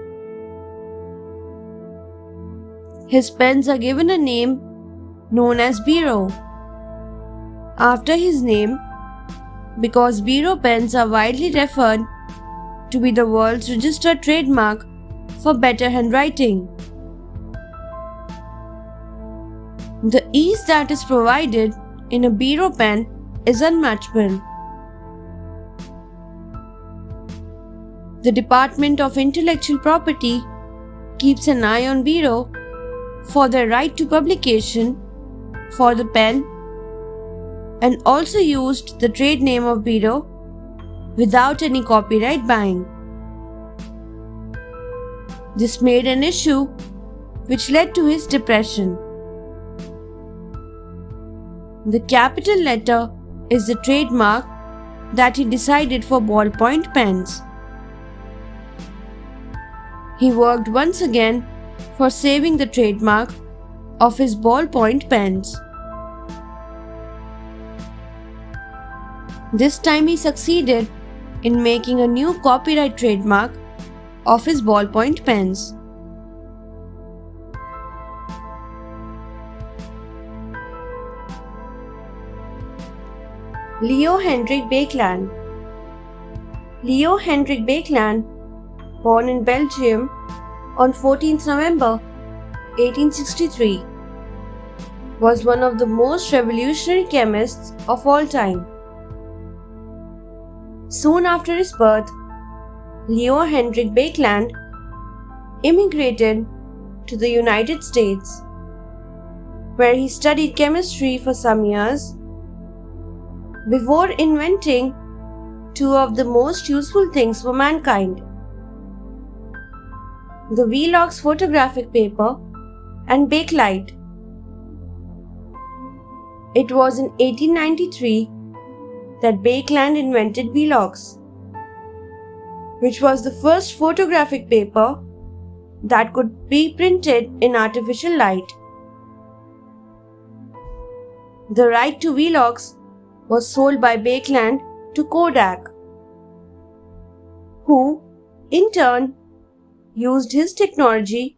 His pens are given a name known as Biro, after his name, because Biro pens are widely referred to be the world's registered trademark for better handwriting. The ease that is provided in a Biro pen is unmatchable. The Department of Intellectual Property keeps an eye on Biro for the right to publication for the pen and also used the trade name of Biro without any copyright buying. This made an issue which led to his depression. The capital letter is the trademark that he decided for ballpoint pens. He worked once again for saving the trademark of his ballpoint pens. This time he succeeded in making a new copyright trademark of his ballpoint pens. Leo Hendrik Baekeland. Leo Hendrik Baekeland, born in Belgium on 14th November 1863, was one of the most revolutionary chemists of all time. Soon after his birth, Leo Hendrik Baekeland immigrated to the United States, where he studied chemistry for some years before inventing two of the most useful things for mankind: the Velox photographic paper and bakelite. It was in 1893 that Baekeland invented Velox, which was the first photographic paper that could be printed in artificial light. The right to Velox was sold by Baekeland to Kodak, who, in turn, used his technology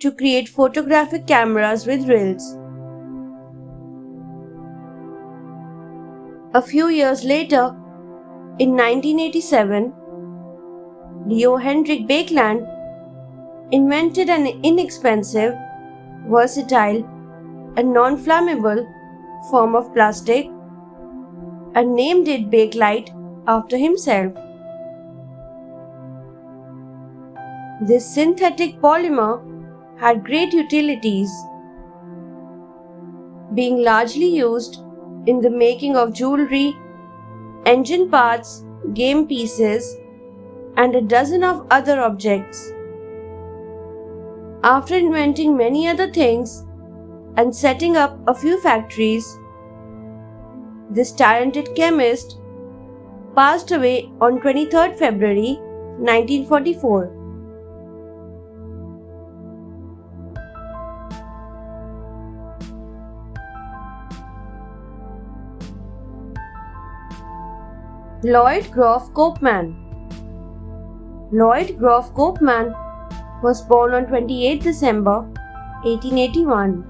to create photographic cameras with reels. A few years later, in 1987, Leo Hendrik Baekeland invented an inexpensive, versatile, and non-flammable form of plastic and named it bakelite after himself. This synthetic polymer had great utilities, being largely used in the making of jewelry, engine parts, game pieces, and a dozen of other objects. After inventing many other things and setting up a few factories, this talented chemist passed away on 23rd February 1944. Lloyd Groff Copeman. Lloyd Groff Copeman was born on 28 December 1881.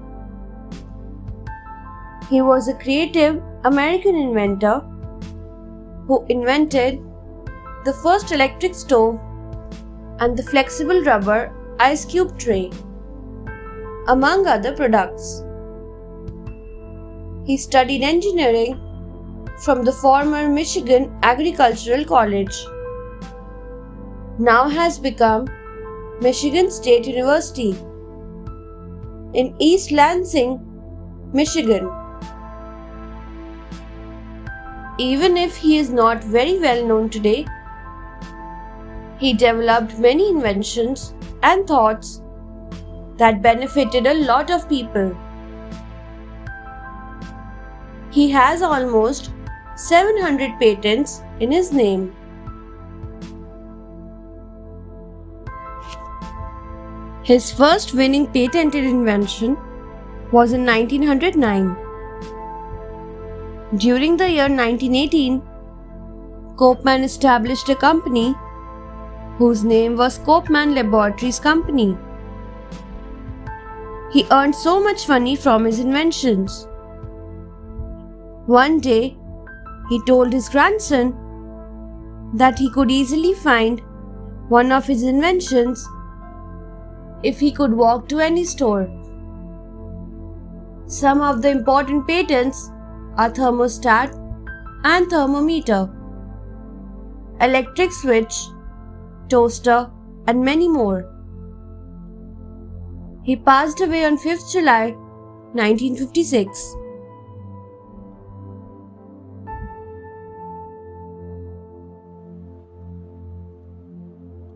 He was a creative American inventor who invented the first electric stove and the flexible rubber ice cube tray, among other products. He studied engineering from the former Michigan Agricultural College, now has become Michigan State University, in East Lansing, Michigan. Even if he is not very well known today, he developed many inventions and thoughts that benefited a lot of people. He has almost 700 patents in his name. His first winning patented invention was in 1909. During the year 1918, Koopman established a company whose name was Koopman Laboratories Company. He earned so much money from his inventions. One day, he told his grandson that he could easily find one of his inventions if he could walk to any store. Some of the important patents are thermostat and thermometer, electric switch, toaster, and many more. He passed away on 5th July 1956.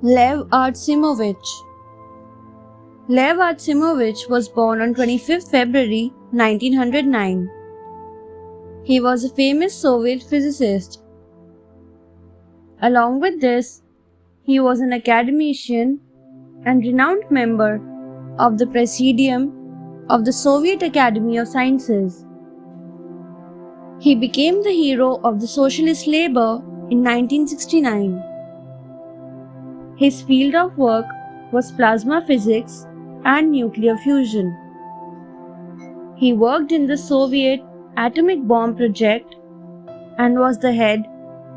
Lev Artsimovich. Lev Artsimovich was born on 25th February 1909. He was a famous Soviet physicist. Along with this, he was an academician and renowned member of the Presidium of the Soviet Academy of Sciences. He became the hero of the socialist labor in 1969. His field of work was plasma physics and nuclear fusion. He worked in the Soviet atomic bomb project and was the head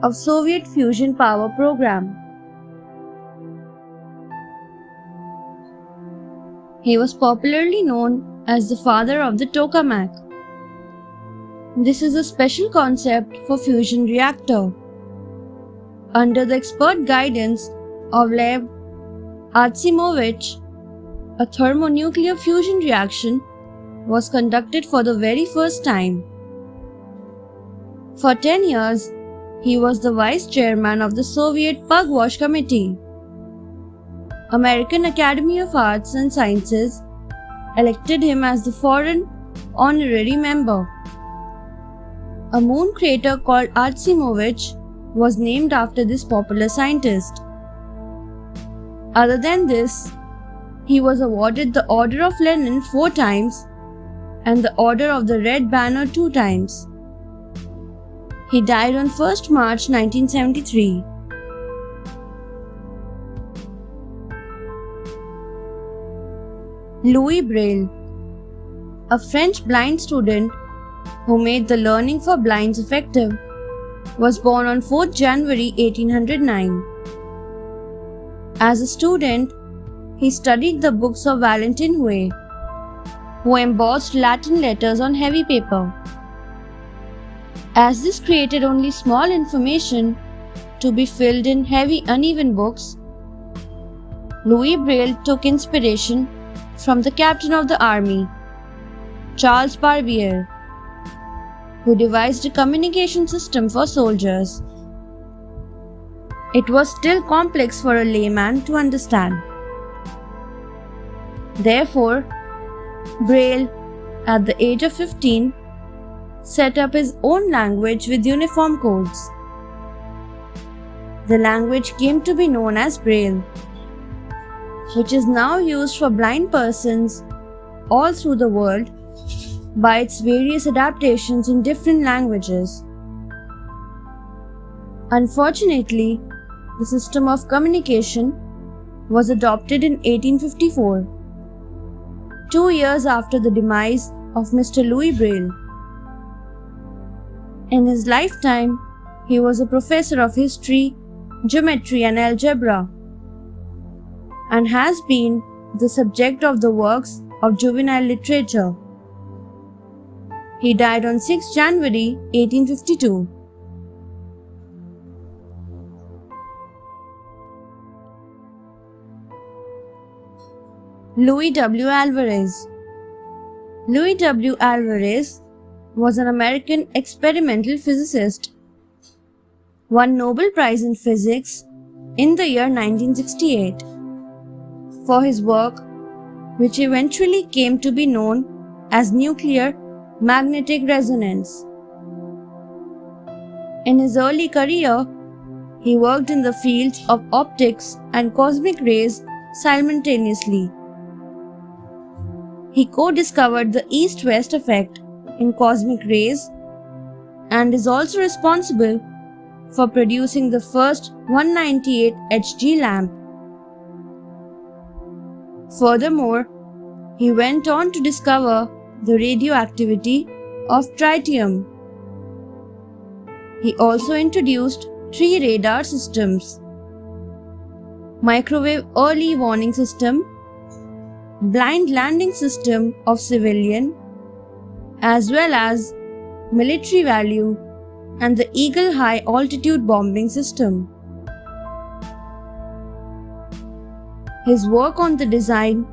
of Soviet fusion power program. He was popularly known as the father of the tokamak. This is a special concept for fusion reactor. Under the expert guidance of Lev Artsimovich, a thermonuclear fusion reaction was conducted for the very first time. For 10 years, he was the vice chairman of the Soviet Pugwash Committee. American Academy of Arts and Sciences elected him as the foreign honorary member. A moon crater called Artsimovich was named after this popular scientist. Other than this, he was awarded the Order of Lenin 4 times and the Order of the Red Banner 2 times. He died on 1st March 1973. Louis Braille, a French blind student who made the learning for blinds effective, was born on 4th January 1809. As a student, he studied the books of Valentin Huet, who embossed Latin letters on heavy paper. As this created only small information to be filled in heavy uneven books, Louis Braille took inspiration from the captain of the army, Charles Barbier, who devised a communication system for soldiers. It was still complex for a layman to understand. Therefore, Braille, at the age of 15, set up his own language with uniform codes. The language came to be known as Braille, which is now used for blind persons all through the world by its various adaptations in different languages. Unfortunately, the system of communication was adopted in 1854, 2 years after the demise of Mr. Louis Braille. In his lifetime, he was a professor of history, geometry and algebra, and has been the subject of the works of juvenile literature. He died on 6 January 1852. Louis W. Alvarez. Louis W. Alvarez was an American experimental physicist won Nobel Prize in Physics in the year 1968 for his work, which eventually came to be known as nuclear magnetic resonance. In his early career, he worked in the fields of optics and cosmic rays simultaneously. He co-discovered the east-west effect in cosmic rays and is also responsible for producing the first 198 Hg lamp. Furthermore, he went on to discover the radioactivity of tritium. He also introduced 3 radar systems: microwave early warning system, blind landing system of civilian, as well as military value, and the Eagle High altitude bombing system. His work on the design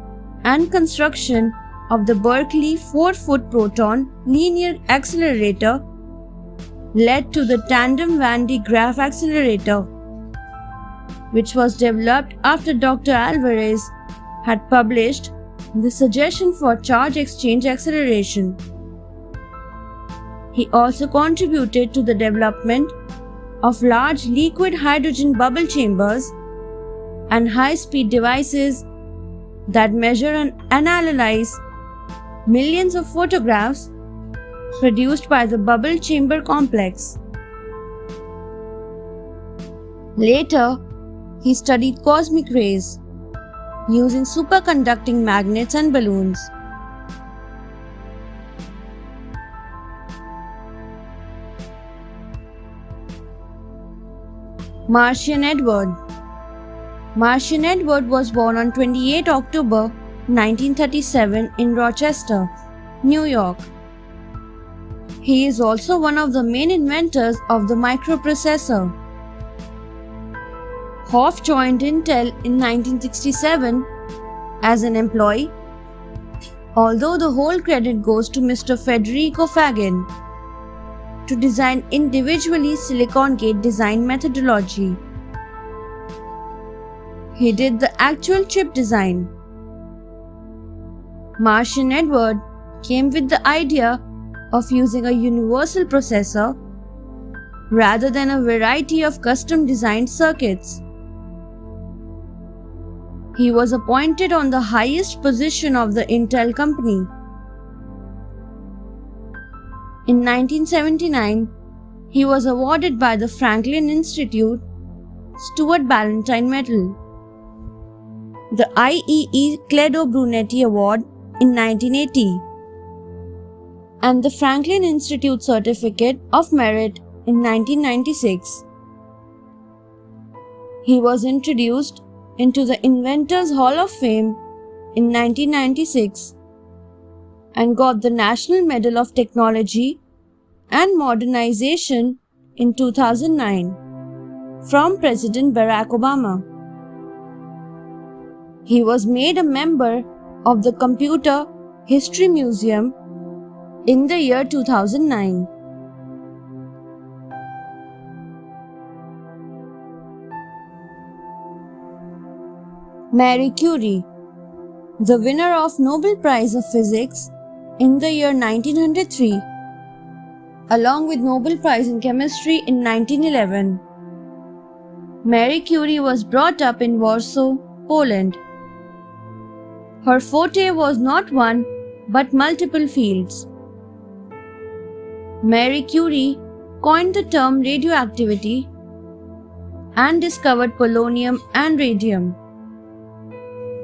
and construction of the Berkeley 4-foot proton linear accelerator led to the tandem Van de Graaff accelerator, which was developed after Dr. Alvarez had published the suggestion for charge exchange acceleration. He also contributed to the development of large liquid hydrogen bubble chambers and high-speed devices that measure and analyze millions of photographs produced by the bubble chamber complex. Later, he studied cosmic rays using superconducting magnets and balloons. Marcian Edward. Marcian Edward was born on 28 October 1937 in Rochester, New York. He is also one of the main inventors of the microprocessor. Hoff joined Intel in 1967 as an employee, although the whole credit goes to Mr. Federico Faggin to design individually silicon gate design methodology. He did the actual chip design. Marcian Edward came with the idea of using a universal processor rather than a variety of custom designed circuits. He was appointed on the highest position of the Intel company. In 1979, he was awarded by the Franklin Institute Stuart Ballantine Medal, the IEEE Cledo Brunetti Award in 1980, and the Franklin Institute Certificate of Merit in 1996. He was introduced into the Inventors Hall of Fame in 1996 and got the National Medal of Technology and Modernization in 2009 from President Barack Obama. He was made a member of the Computer History Museum in the year 2009. Marie Curie, the winner of Nobel Prize of Physics in the year 1903, along with Nobel Prize in Chemistry in 1911. Marie Curie was brought up in Warsaw, Poland. Her forte was not one but multiple fields. Marie Curie coined the term radioactivity and discovered polonium and radium,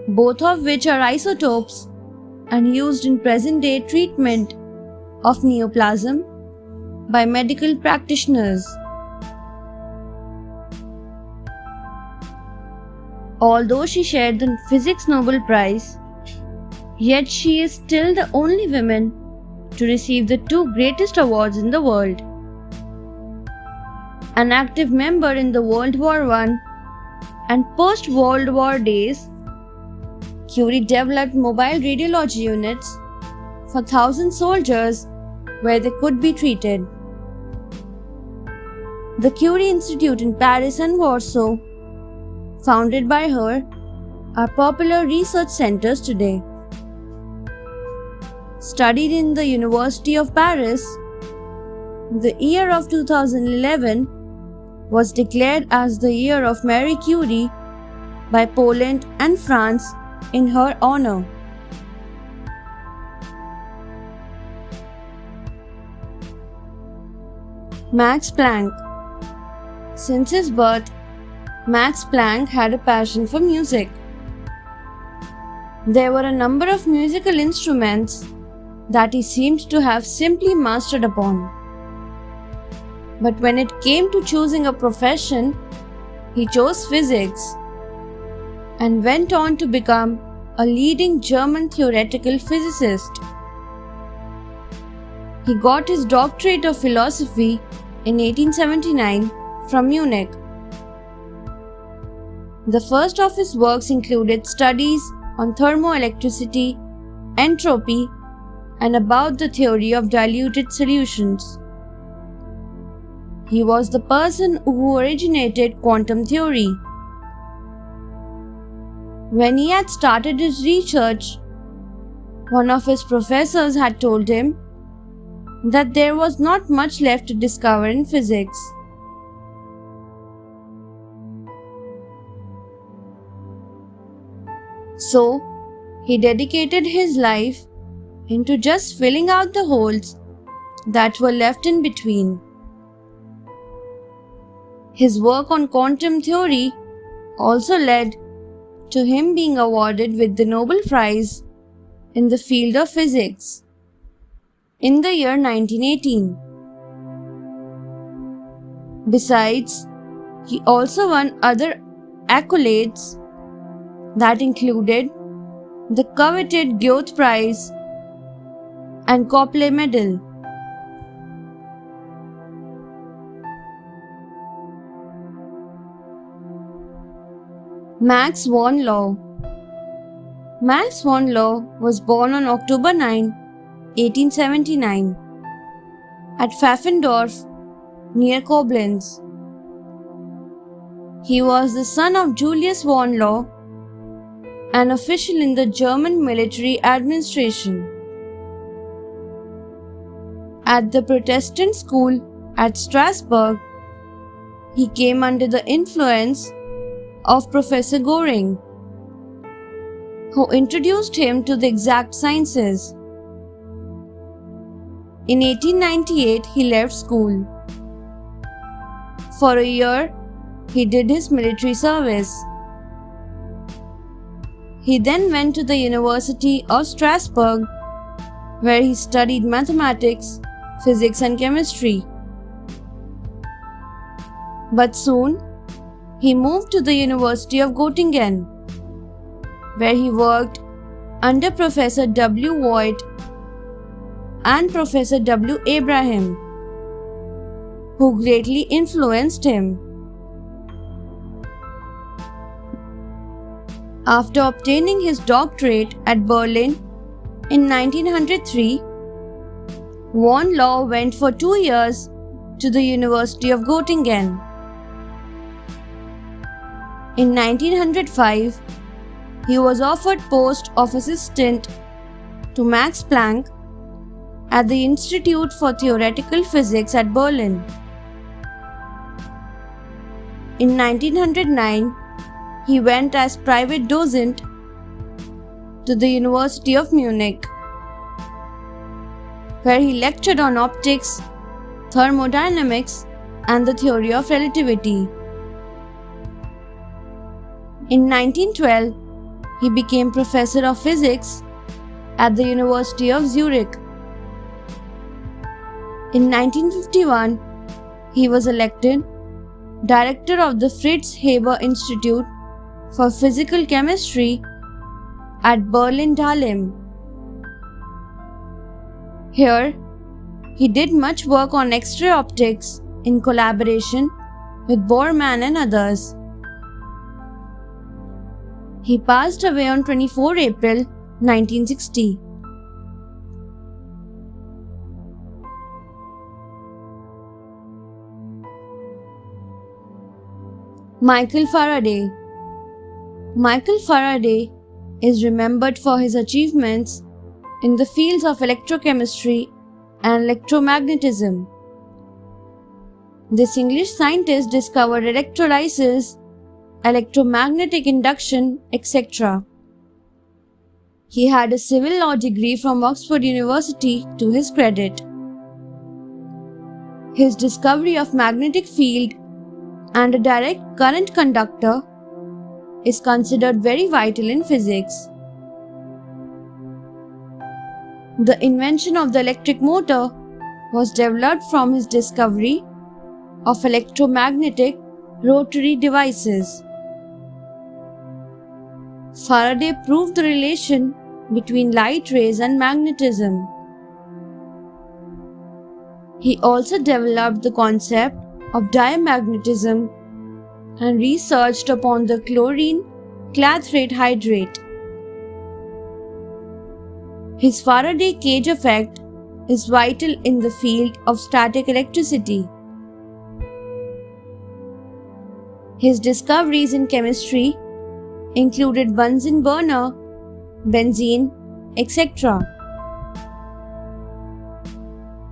both of which are isotopes and used in present-day treatment of neoplasm by medical practitioners. Although she shared the Physics Nobel Prize, yet she is still the only woman to receive the 2 greatest awards in the world. An active member in the World War I and post-World War days, Curie developed mobile radiology units for 1,000 soldiers where they could be treated. The Curie Institute in Paris and Warsaw, founded by her, are popular research centers today. Studied in the University of Paris, the year of 2011 was declared as the year of Marie Curie by Poland and France in her honor. Max Planck. Since his birth, Max Planck had a passion for music. There were a number of musical instruments that he seemed to have simply mastered upon. But when it came to choosing a profession, he chose physics and went on to become a leading German theoretical physicist. He got his doctorate of philosophy in 1879 from Munich. The first of his works included studies on thermoelectricity, entropy, and about the theory of diluted solutions. He was the person who originated quantum theory. When he had started his research, one of his professors had told him that there was not much left to discover in physics. So, he dedicated his life into just filling out the holes that were left in between. His work on quantum theory also led to him being awarded with the Nobel Prize in the field of physics in the year 1918. Besides, he also won other accolades that included the coveted Goethe Prize and Copley Medal. Max von Laue. Max von Laue was born on October 9, 1879, at Pfaffendorf, near Koblenz. He was the son of Julius von Laue, an official in the German military administration. At the Protestant school at Strasbourg, he came under the influence of Professor Göring, who introduced him to the exact sciences. In 1898, he left school. For a year, he did his military service. He then went to the University of Strasbourg, where he studied mathematics, physics and chemistry. But soon, he moved to the University of Göttingen, where he worked under Professor W. Voigt and Professor W. Abraham, who greatly influenced him. After obtaining his doctorate at Berlin in 1903, von Laue went for 2 years to the University of Göttingen. In 1905, he was offered post of assistant to Max Planck at the Institute for Theoretical Physics at Berlin. In 1909, he went as private docent to the University of Munich, where he lectured on optics, thermodynamics, and the theory of relativity. In 1912, he became professor of physics at the University of Zurich. In 1951, he was elected director of the Fritz Haber Institute for Physical Chemistry at Berlin-Dahlem. Here, he did much work on X-ray optics in collaboration with Bormann and others. He passed away on 24 April 1960. Michael Faraday. Michael Faraday is remembered for his achievements in the fields of electrochemistry and electromagnetism. This English scientist discovered electrolysis, electromagnetic induction, etc. He had a civil law degree from Oxford University to his credit. His discovery of magnetic field and a direct current conductor is considered very vital in physics. The invention of the electric motor was developed from his discovery of electromagnetic rotary devices. Faraday proved the relation between light rays and magnetism. He also developed the concept of diamagnetism and researched upon the chlorine clathrate hydrate. His Faraday cage effect is vital in the field of static electricity. His discoveries in chemistry included Bunsen burner, benzene, etc.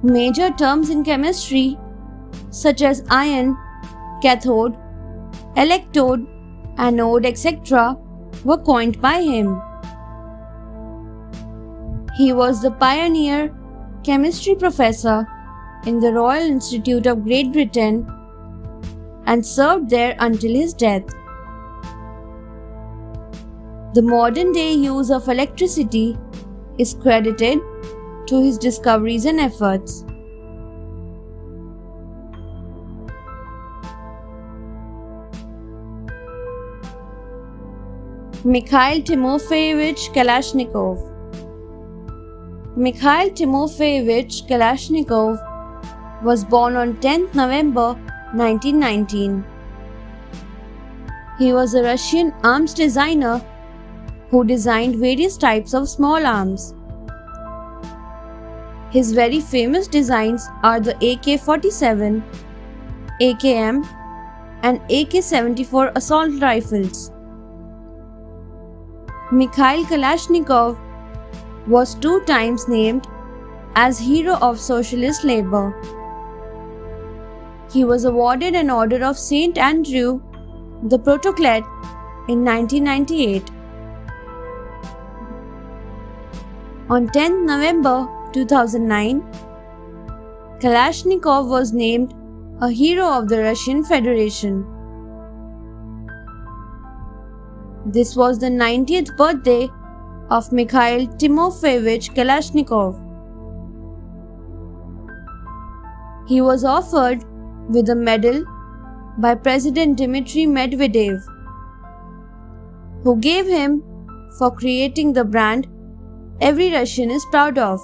Major terms in chemistry such as ion, cathode, electrode, anode, etc. were coined by him. He was the pioneer chemistry professor in the Royal Institute of Great Britain and served there until his death. The modern-day use of electricity is credited to his discoveries and efforts. Mikhail Timofeyevich Kalashnikov. Mikhail Timofeyevich Kalashnikov was born on 10th November 1919. He was a Russian arms designer who designed various types of small arms. His very famous designs are the AK-47, AKM, and AK-74 assault rifles. Mikhail Kalashnikov was 2 times named as Hero of Socialist Labor. He was awarded an Order of St. Andrew the Protoclet in 1998. On 10th November 2009, Kalashnikov was named a Hero of the Russian Federation. This was the 90th birthday of Mikhail Timofeyevich Kalashnikov. He was offered with a medal by President Dmitry Medvedev, who gave him for creating the brand every Russian is proud of.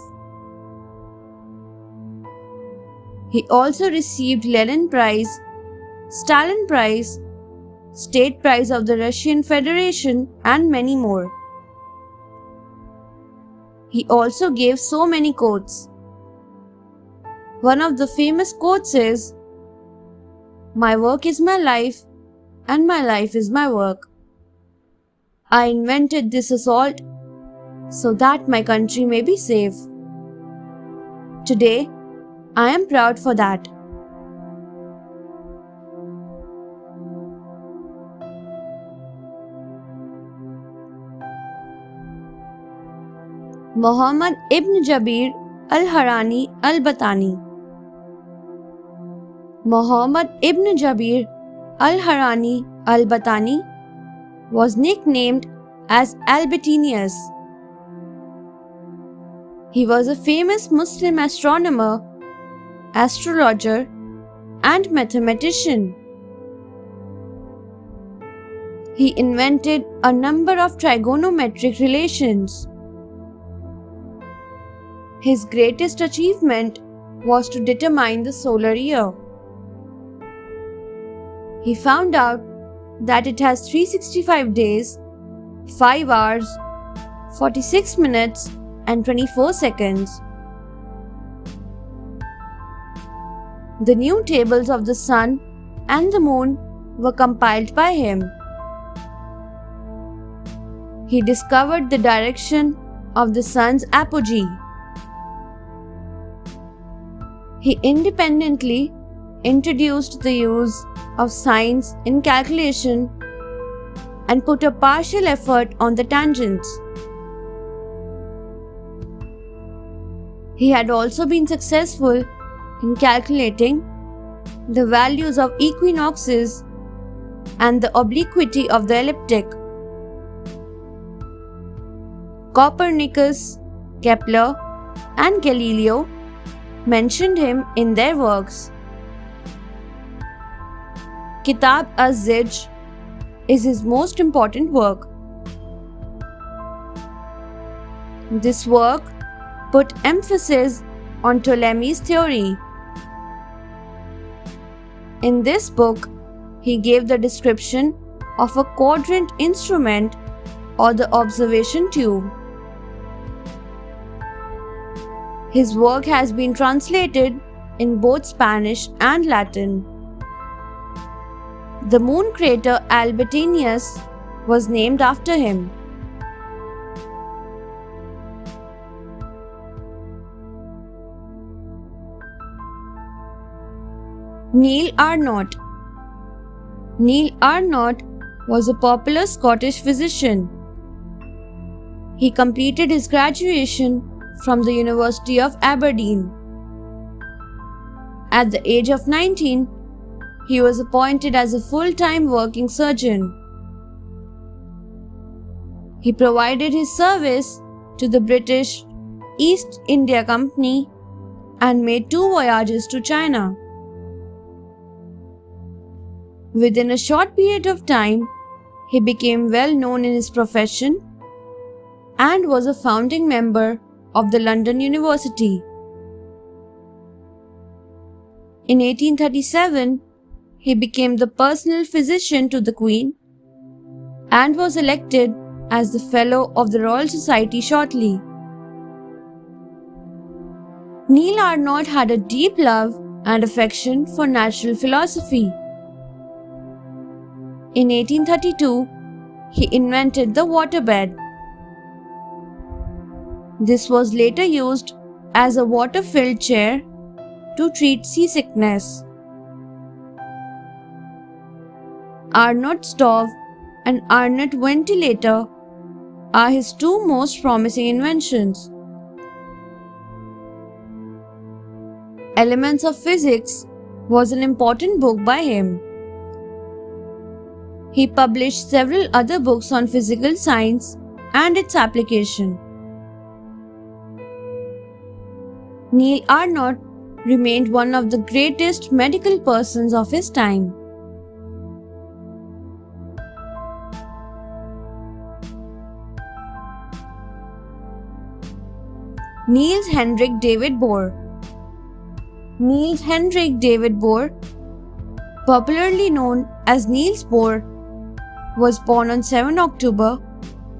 He also received Lenin Prize, Stalin Prize, State Prize of the Russian Federation, and many more. He also gave so many quotes. One of the famous quotes is, "My work is my life, and my life is my work. I invented this assault so that my country may be safe. Today, I am proud for that." Muhammad ibn Jabir al-Harani al-Batani. Muhammad ibn Jabir al-Harani al-Batani was nicknamed as Albertinius. He was a famous Muslim astronomer, astrologer, and mathematician. He invented a number of trigonometric relations. His greatest achievement was to determine the solar year. He found out that it has 365 days, 5 hours, 46 minutes, and 24 seconds. The new tables of the sun and the moon were compiled by him. He discovered the direction of the sun's apogee. He independently introduced the use of signs in calculation and put a partial effort on the tangents. He had also been successful in calculating the values of equinoxes and the obliquity of the ecliptic. Copernicus, Kepler, and Galileo mentioned him in their works. Kitab az-Zij is his most important work. This work put emphasis on Ptolemy's theory. In this book, he gave the description of a quadrant instrument or the observation tube. His work has been translated in both Spanish and Latin. The moon crater Albertinius was named after him. Neil Arnott. Neil Arnott was a popular Scottish physician. He completed his graduation from the University of Aberdeen. At the age of 19, he was appointed as a full-time working surgeon. He provided his service to the British East India Company and made 2 voyages to China. Within a short period of time, he became well known in his profession and was a founding member of the London University. In 1837, he became the personal physician to the Queen and was elected as the Fellow of the Royal Society shortly. Neil Arnott had a deep love and affection for natural philosophy. In 1832, he invented the waterbed. This was later used as a water-filled chair to treat seasickness. Arnott stove and Arnott ventilator are his 2 most promising inventions. Elements of Physics was an important book by him. He published several other books on physical science and its application. Neil Arnott remained one of the greatest medical persons of his time. Niels Henrik David Bohr. Niels Henrik David Bohr, popularly known as Niels Bohr, was born on 7 October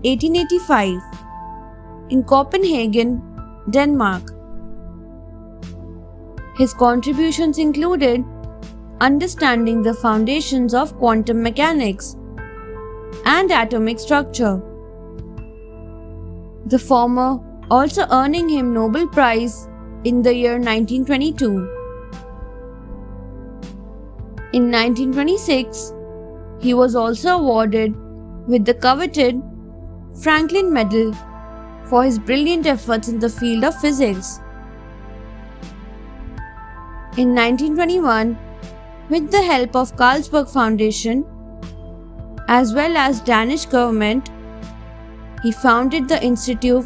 1885 in Copenhagen, Denmark. His contributions included understanding the foundations of quantum mechanics and atomic structure, the former also earning him Nobel Prize in the year 1922. In 1926, he was also awarded with the coveted Franklin Medal for his brilliant efforts in the field of physics. In 1921, with the help of Carlsberg Foundation as well as Danish government, he founded the Institute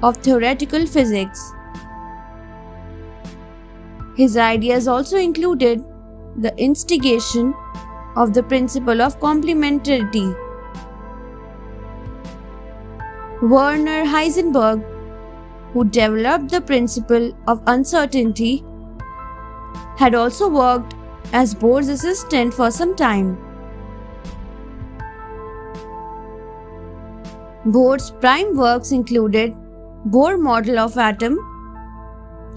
of Theoretical Physics. His ideas also included the instigation of the principle of complementarity. Werner Heisenberg, who developed the principle of uncertainty, had also worked as Bohr's assistant for some time. Bohr's prime works included Bohr model of atom,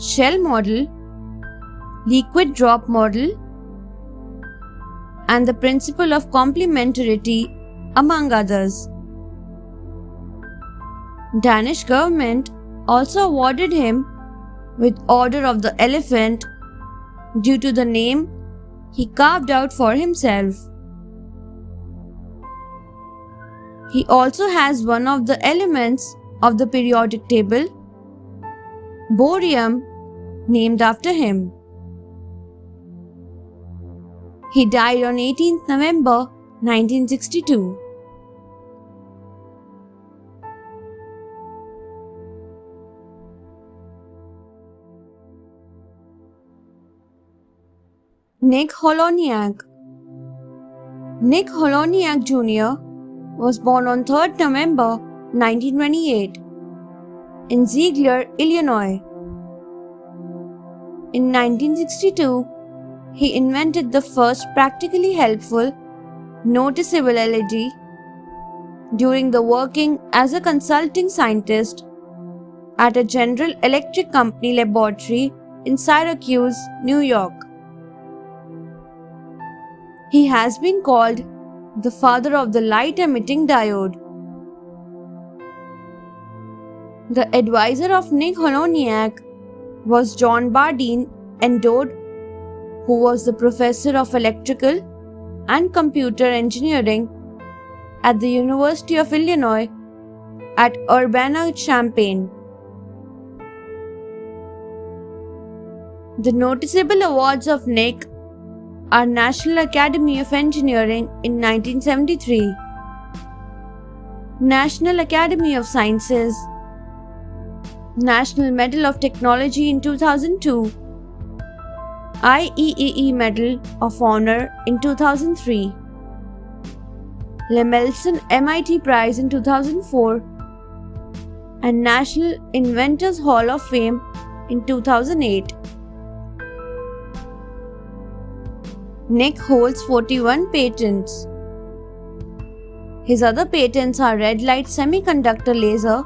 shell model, liquid drop model, and the principle of complementarity, among others. Danish government also awarded him with Order of the Elephant due to the name he carved out for himself. He also has one of the elements of the periodic table, borium, named after him. He died on 18th November 1962. Nick Holoniak. Nick Holoniak Jr. was born on 3rd November 1928 in Ziegler, Illinois. In 1962, he invented the first practically helpful, noticeable LED during the working as a consulting scientist at a General Electric Company laboratory in Syracuse, New York. He has been called the father of the light-emitting diode. The advisor of Nick Holoniak was John Bardeen Endowed, who was the professor of electrical and computer engineering at the University of Illinois at Urbana-Champaign. The notable awards of Nick are National Academy of Engineering in 1973, National Academy of Sciences, National Medal of Technology in 2002, IEEE Medal of Honor in 2003, Lemelson MIT Prize in 2004, and National Inventors Hall of Fame in 2008. Nick holds 41 patents. His other patents are red light semiconductor laser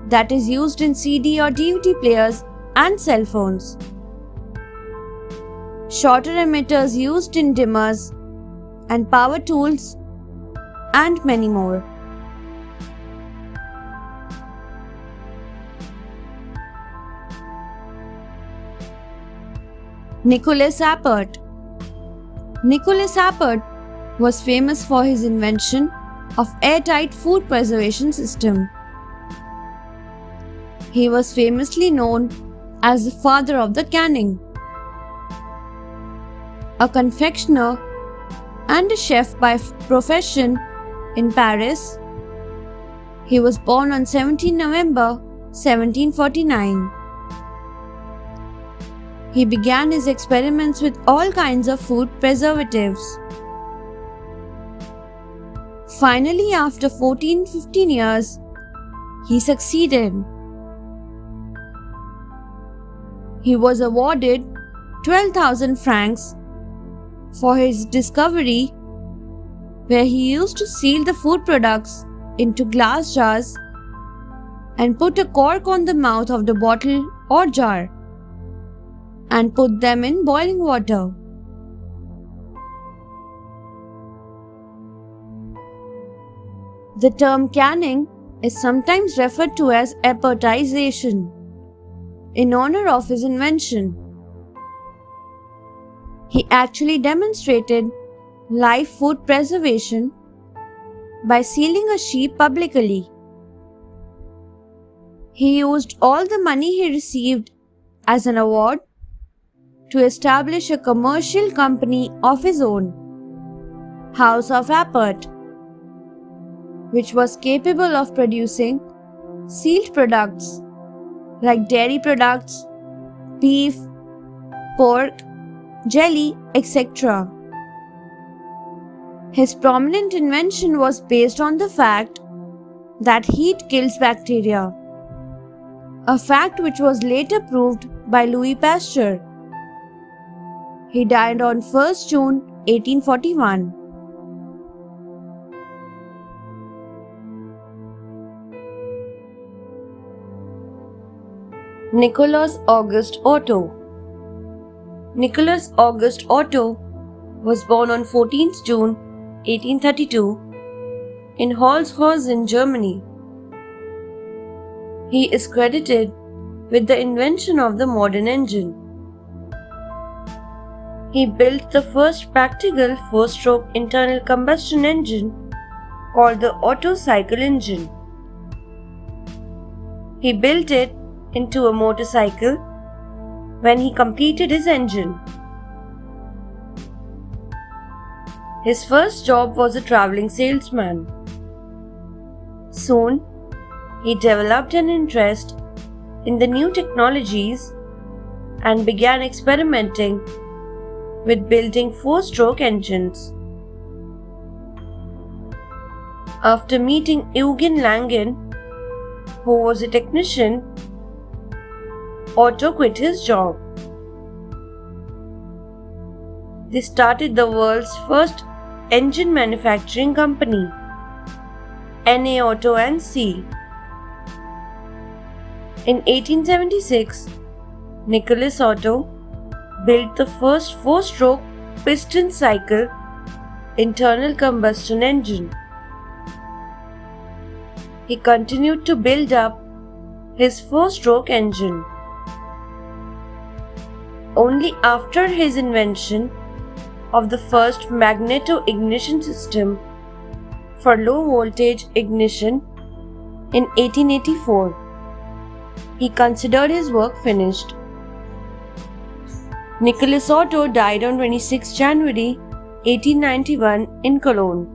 that is used in CD or DVD players and cell phones, shorter emitters used in dimmers and power tools, and many more. Nicholas Appert. Nicholas Appert was famous for his invention of airtight food preservation system. He was famously known as the father of the canning. A confectioner and a chef by profession in Paris, he was born on 17 November 1749. He began his experiments with all kinds of food preservatives. Finally, after 14-15 years, he succeeded. He was awarded 12,000 francs for his discovery, where he used to seal the food products into glass jars and put a cork on the mouth of the bottle or jar and put them in boiling water. The term canning is sometimes referred to as appertization in honor of his invention. He actually demonstrated live food preservation by sealing a sheep publicly. He used all the money he received as an award to establish a commercial company of his own, House of Appert, which was capable of producing sealed products like dairy products, beef, pork, jelly, etc. His prominent invention was based on the fact that heat kills bacteria, a fact which was later proved by Louis Pasteur. He died on 1st June 1841. Nicholas August Otto. Nicholas August Otto was born on 14th June 1832 in Holzhausen, Germany. He is credited with the invention of the modern engine. He built the first practical four-stroke internal combustion engine called the Otto cycle engine. He built it into a motorcycle when he completed his engine. His first job was a traveling salesman. Soon, he developed an interest in the new technologies and began experimenting with building four-stroke engines. After meeting Eugen Langen, who was a technician, Otto quit his job. They started the world's first engine manufacturing company, NA Otto & C. In 1876, Nicholas Otto built the first four-stroke piston cycle internal combustion engine. He continued to build up his four-stroke engine. Only after his invention of the first magneto-ignition system for low-voltage ignition in 1884, he considered his work finished. Nicholas Otto died on 26 January 1891 in Cologne.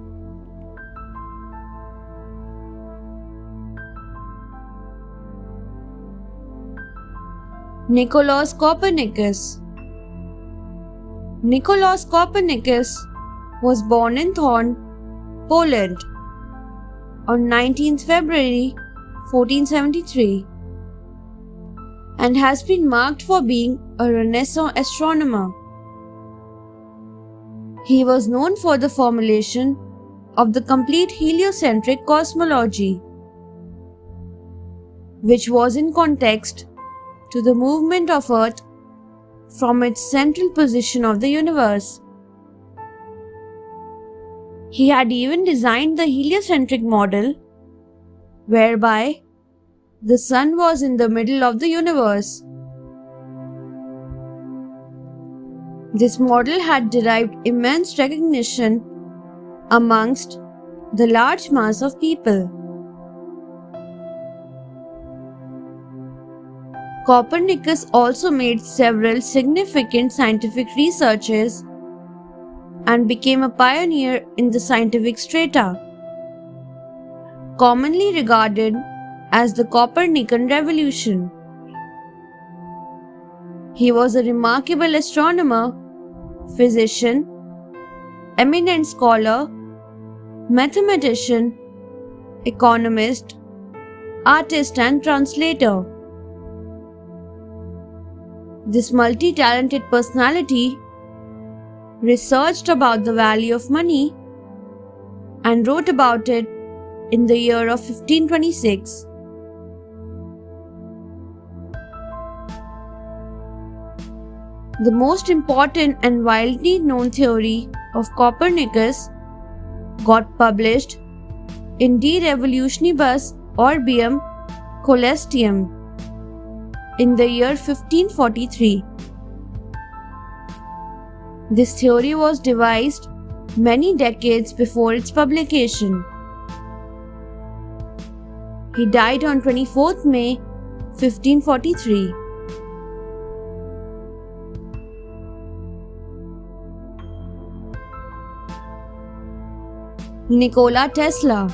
Nicolaus Copernicus. Nicolaus Copernicus was born in Thorn, Poland on 19th February 1473 and has been marked for being a Renaissance astronomer. He was known for the formulation of the complete heliocentric cosmology, which was in context to the movement of Earth from its central position of the universe. He had even designed the heliocentric model, whereby the Sun was in the middle of the universe. This model had derived immense recognition amongst the large mass of people. Copernicus also made several significant scientific researches and became a pioneer in the scientific strata, commonly regarded as the Copernican Revolution. He was a remarkable astronomer, physician, eminent scholar, mathematician, economist, artist and translator. This multi-talented personality researched about the value of money and wrote about it in the year of 1526. The most important and widely known theory of Copernicus got published in De Revolutionibus Orbium Coelestium in the year 1543. This theory was devised many decades before its publication. He died on 24th May 1543. Nikola Tesla.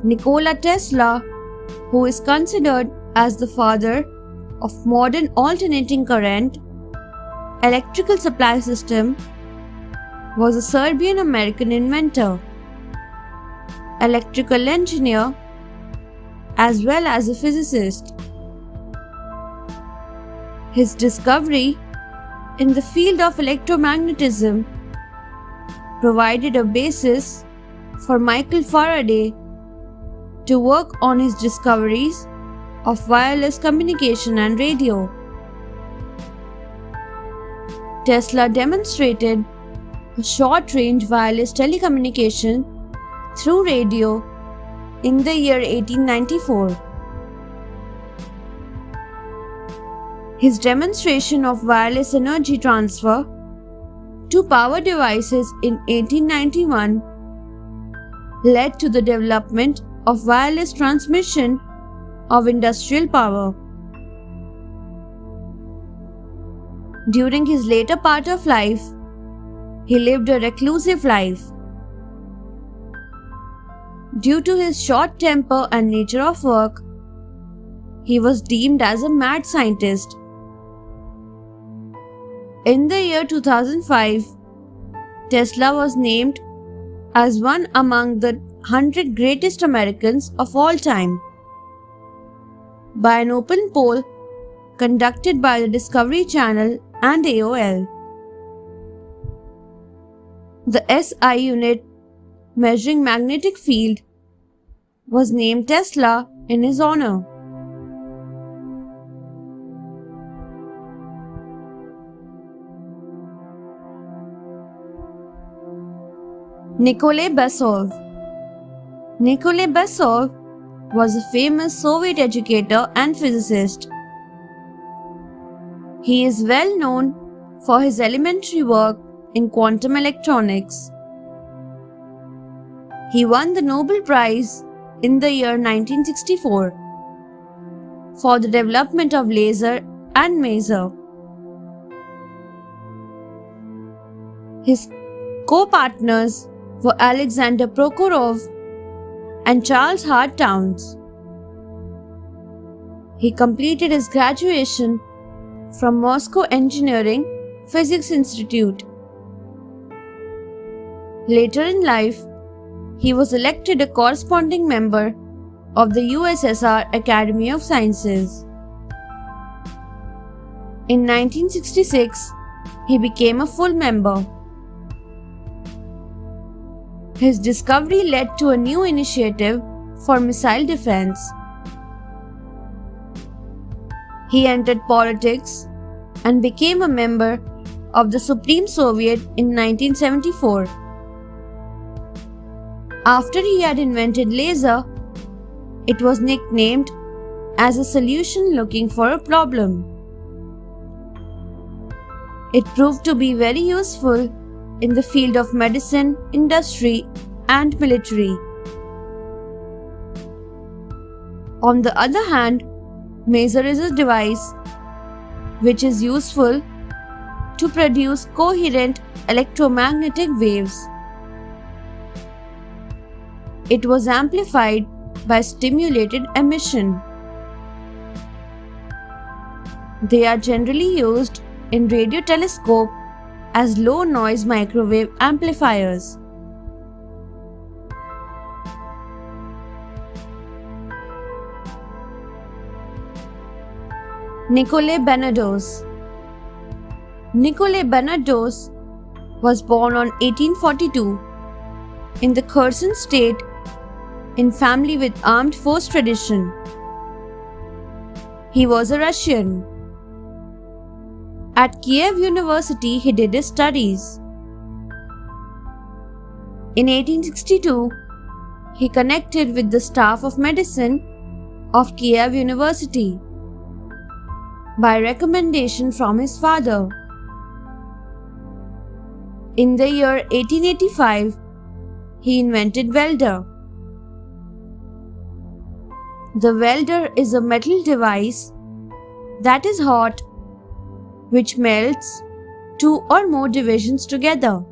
Nikola Tesla, who is considered as the father of modern alternating current electrical supply system, was a Serbian-American inventor, electrical engineer, as well as a physicist. His discovery in the field of electromagnetism provided a basis for Michael Faraday to work on his discoveries of wireless communication and radio. Tesla demonstrated a short-range wireless telecommunication through radio in the year 1894. His demonstration of wireless energy transfer to power devices in 1891 led to the development of wireless transmission of industrial power. During his later part of life, he lived a reclusive life. Due to his short temper and nature of work, he was deemed as a mad scientist. In the year 2005, Tesla was named as one among the 100 greatest Americans of all time by an open poll conducted by the Discovery Channel and AOL. The SI unit measuring magnetic field was named Tesla in his honor. Nikolai Basov. Nikolai Basov was a famous Soviet educator and physicist. He is well known for his elementary work in quantum electronics. He won the Nobel Prize in the year 1964 for the development of laser and maser. His co-partners were Alexander Prokhorov and Charles Hart Towns. He completed his graduation from Moscow Engineering Physics Institute. Later in life, he was elected a corresponding member of the USSR Academy of Sciences. In 1966, he became a full member. His discovery led to a new initiative for missile defense. He entered politics and became a member of the Supreme Soviet in 1974. After he had invented laser, it was nicknamed as a solution looking for a problem. It proved to be very useful in the field of medicine, industry, and military. On the other hand, maser is a device which is useful to produce coherent electromagnetic waves. It was amplified by stimulated emission. They are generally used in radio telescope as low noise microwave amplifiers. Nikolai Bernados. Nikolai Bernados was born on 1842 in the Kherson state in family with armed force tradition. He was a Russian. At Kiev University, he did his studies. In 1862, he connected with the staff of medicine of Kiev University by recommendation from his father. In the year 1885, he invented welder. The welder is a metal device that is hot, which melts two or more divisions together.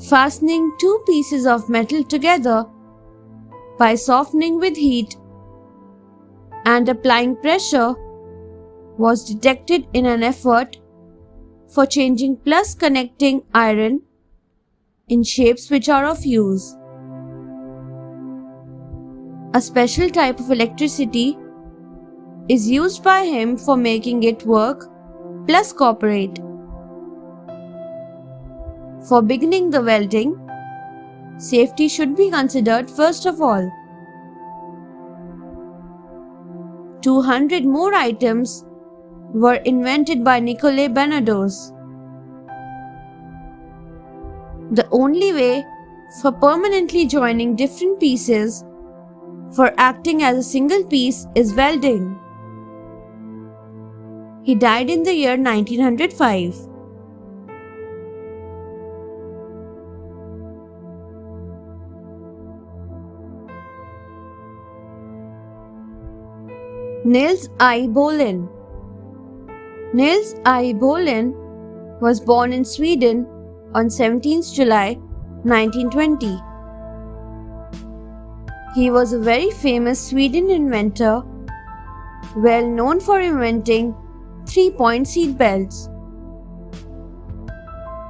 Fastening two pieces of metal together by softening with heat and applying pressure was detected in an effort for changing plus connecting iron in shapes which are of use. A special type of electricity is used by him for making it work plus cooperate. For beginning the welding, safety should be considered first of all. 200 more items were invented by Nikolai Bernados. The only way for permanently joining different pieces for acting as a single piece is welding. He died in the year 1905. Niels I. Bohlin. Niels I. Bohlin was born in Sweden on 17th July 1920. He was a very famous Swedish inventor, well known for inventing 3-point seat belts.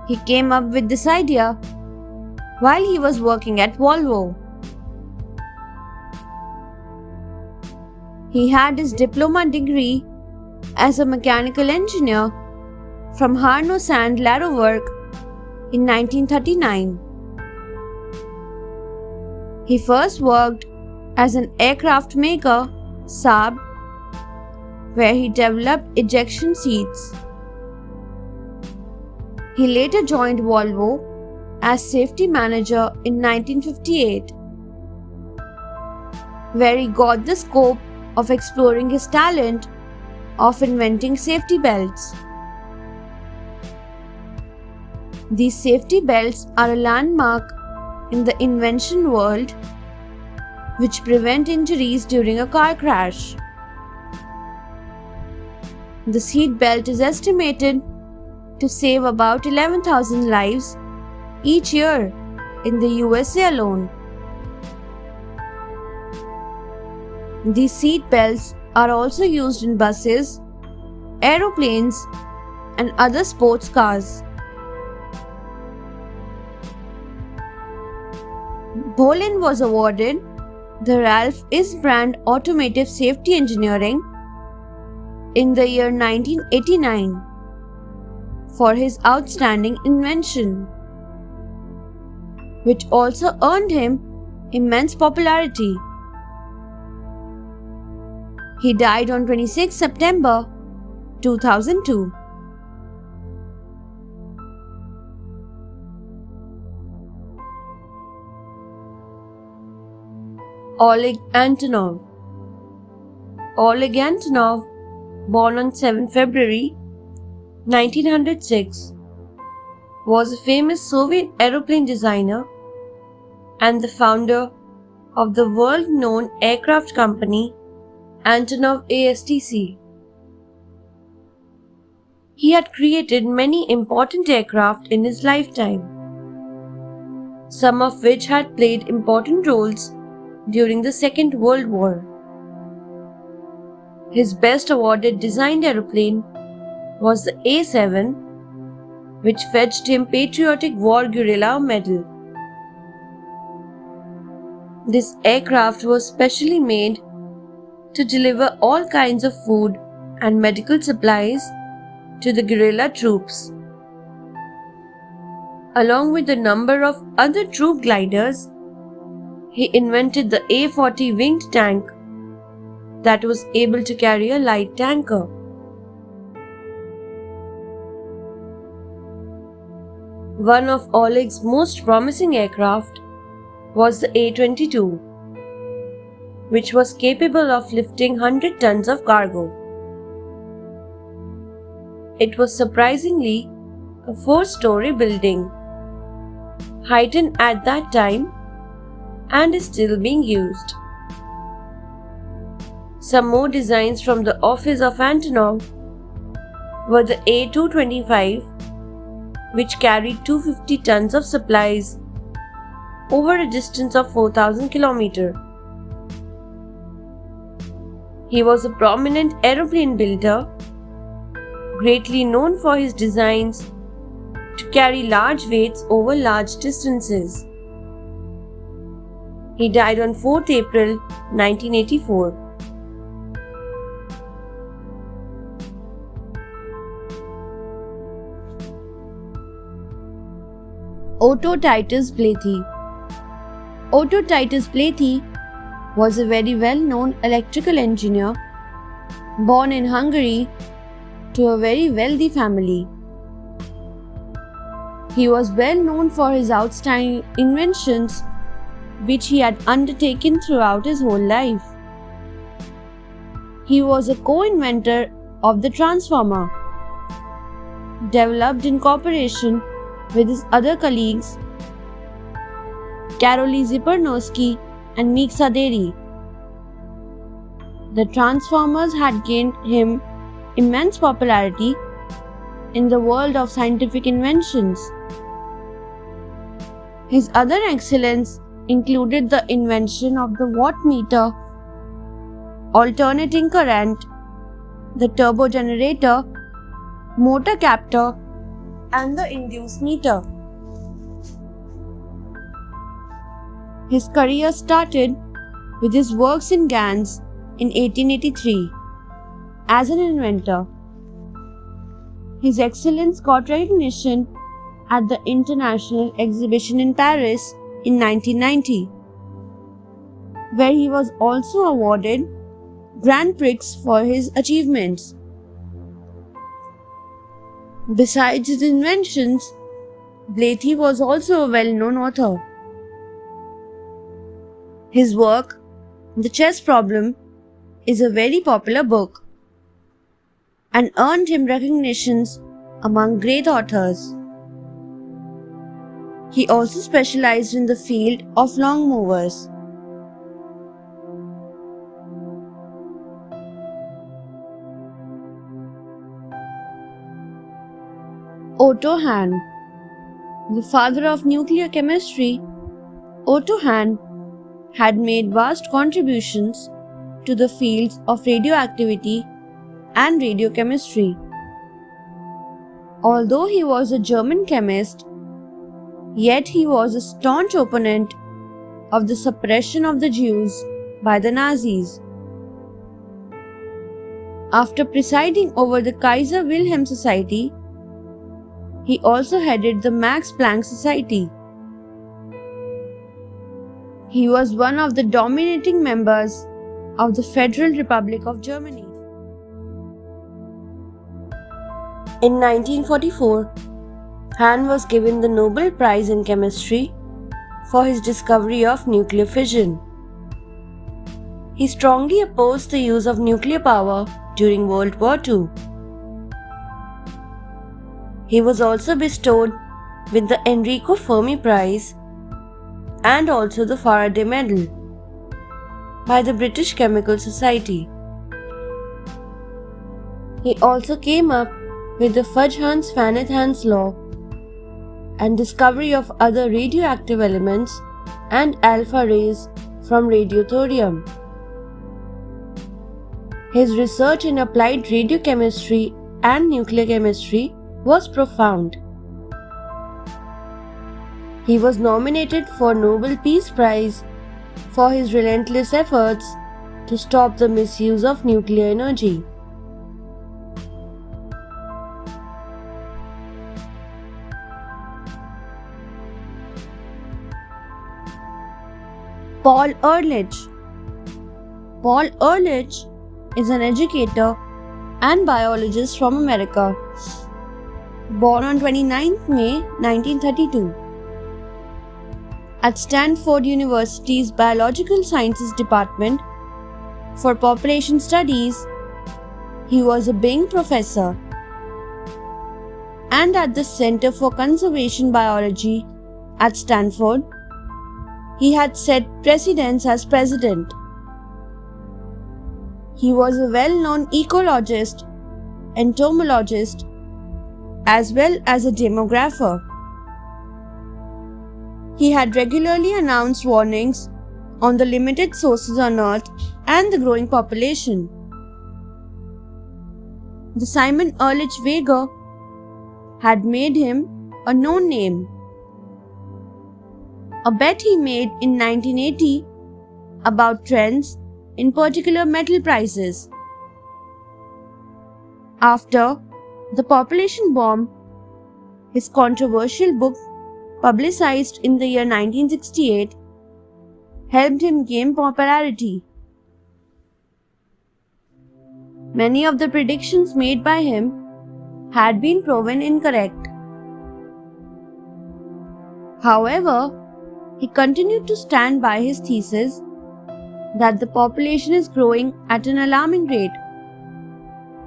He came up with this idea while he was working at Volvo. He had his diploma degree as a mechanical engineer from Harno Sand Läroverk in 1939. He first worked as an aircraft maker, Saab, where he developed ejection seats. He later joined Volvo as safety manager in 1958, where he got the scope of exploring his talent of inventing safety belts. These safety belts are a landmark in the invention world which prevent injuries during a car crash. The seat belt is estimated to save about 11,000 lives each year in the USA alone. These seat belts are also used in buses, aeroplanes, and other sports cars. Bohlin was awarded the Ralph Isbrand Automotive Safety Engineering in the year 1989 for his outstanding invention, which also earned him immense popularity. He died on 26 September 2002. Oleg Antonov. Oleg Antonov, born on 7 February 1906, was a famous Soviet aeroplane designer and the founder of the world-known aircraft company Antonov ASTC. He had created many important aircraft in his lifetime, some of which had played important roles during the Second World War. His best awarded designed aeroplane was the A-7, which fetched him Patriotic War Guerrilla Medal. This aircraft was specially made to deliver all kinds of food and medical supplies to the guerrilla troops. Along with a number of other troop gliders, he invented the A-40 winged tank that was able to carry a light tanker. One of Oleg's most promising aircraft was the A-22, which was capable of lifting 100 tons of cargo. It was surprisingly a 4-story building, heightened at that time, and is still being used. Some more designs from the office of Antonov were the A-225, which carried 250 tons of supplies over a distance of 4,000 kilometers. He was a prominent aeroplane builder, greatly known for his designs to carry large weights over large distances. He died on 4th April 1984. Otto Titus Blythe. Otto Titus Blythe was a very well-known electrical engineer born in Hungary to a very wealthy family. He was well known for his outstanding inventions, which he had undertaken throughout his whole life. He was a co-inventor of the transformer, developed in cooperation with his other colleagues, Karoly Zipernowsky and Meek Saderi. The transformers had gained him immense popularity in the world of scientific inventions. His other excellence included the invention of the watt meter, alternating current, the turbo generator, motor captor, and the induced meter. His career started with his works in Gans in 1883 as an inventor. His excellence got recognition at the International Exhibition in Paris in 1990, where he was also awarded Grand Prix for his achievements. Besides his inventions, Blatty was also a well-known author. His work, The Chess Problem, is a very popular book and earned him recognitions among great authors. He also specialized in the field of long movers. Otto Hahn, the father of nuclear chemistry. Otto Hahn had made vast contributions to the fields of radioactivity and radiochemistry. Although he was a German chemist, yet he was a staunch opponent of the suppression of the Jews by the Nazis. After presiding over the Kaiser Wilhelm Society, he also headed the Max Planck Society. He was one of the dominating members of the Federal Republic of Germany. In 1944, Hahn was given the Nobel Prize in Chemistry for his discovery of nuclear fission. He strongly opposed the use of nuclear power during World War II. He was also bestowed with the Enrico Fermi Prize and also the Faraday Medal by the British Chemical Society. He also came up with the Fudge-Hans-Faneth-Hans law and discovery of other radioactive elements and alpha rays from radiothorium. His research in applied radiochemistry and nuclear chemistry was profound. He was nominated for Nobel Peace Prize for his relentless efforts to stop the misuse of nuclear energy. Paul Ehrlich. Paul Ehrlich is an educator and biologist from America, born on 29 May 1932. At Stanford University's Biological Sciences Department for Population Studies, he was a Bing professor, and at the Center for Conservation Biology at Stanford, he had set precedents as president. He was a well-known ecologist, entomologist, as well as a demographer. He had regularly announced warnings on the limited sources on Earth and the growing population. The Simon Ehrlich Wager had made him a known name. A bet he made in 1980 about trends in particular metal prices. After the population bomb, his controversial book, publicized in the year 1968, helped him gain popularity. Many of the predictions made by him had been proven incorrect. However, he continued to stand by his thesis that the population is growing at an alarming rate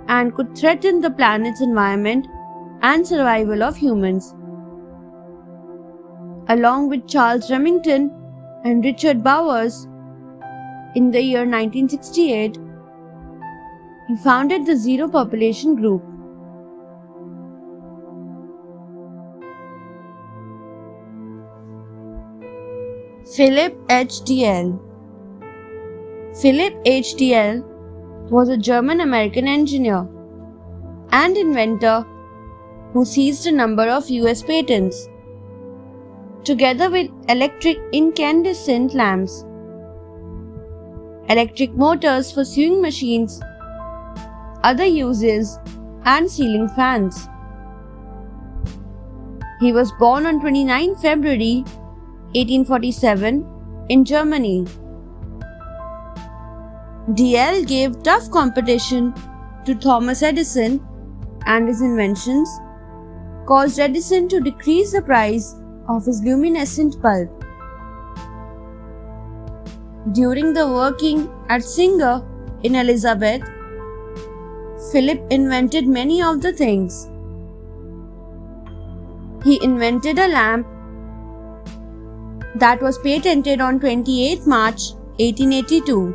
and could threaten the planet's environment and survival of humans. Along with Charles Remington and Richard Bowers, in the year 1968, he founded the Zero Population Group. Philip HDL. Philip HDL was a German-American engineer and inventor who seized a number of US patents, together with electric incandescent lamps, electric motors for sewing machines, other uses, and ceiling fans. He was born on 29 February 1847 in Germany. DL gave tough competition to Thomas Edison, and his inventions caused Edison to decrease the price of his luminescent bulb. During the working at Singer in Elizabeth, Philip invented many of the things. He invented a lamp that was patented on 28 March 1882.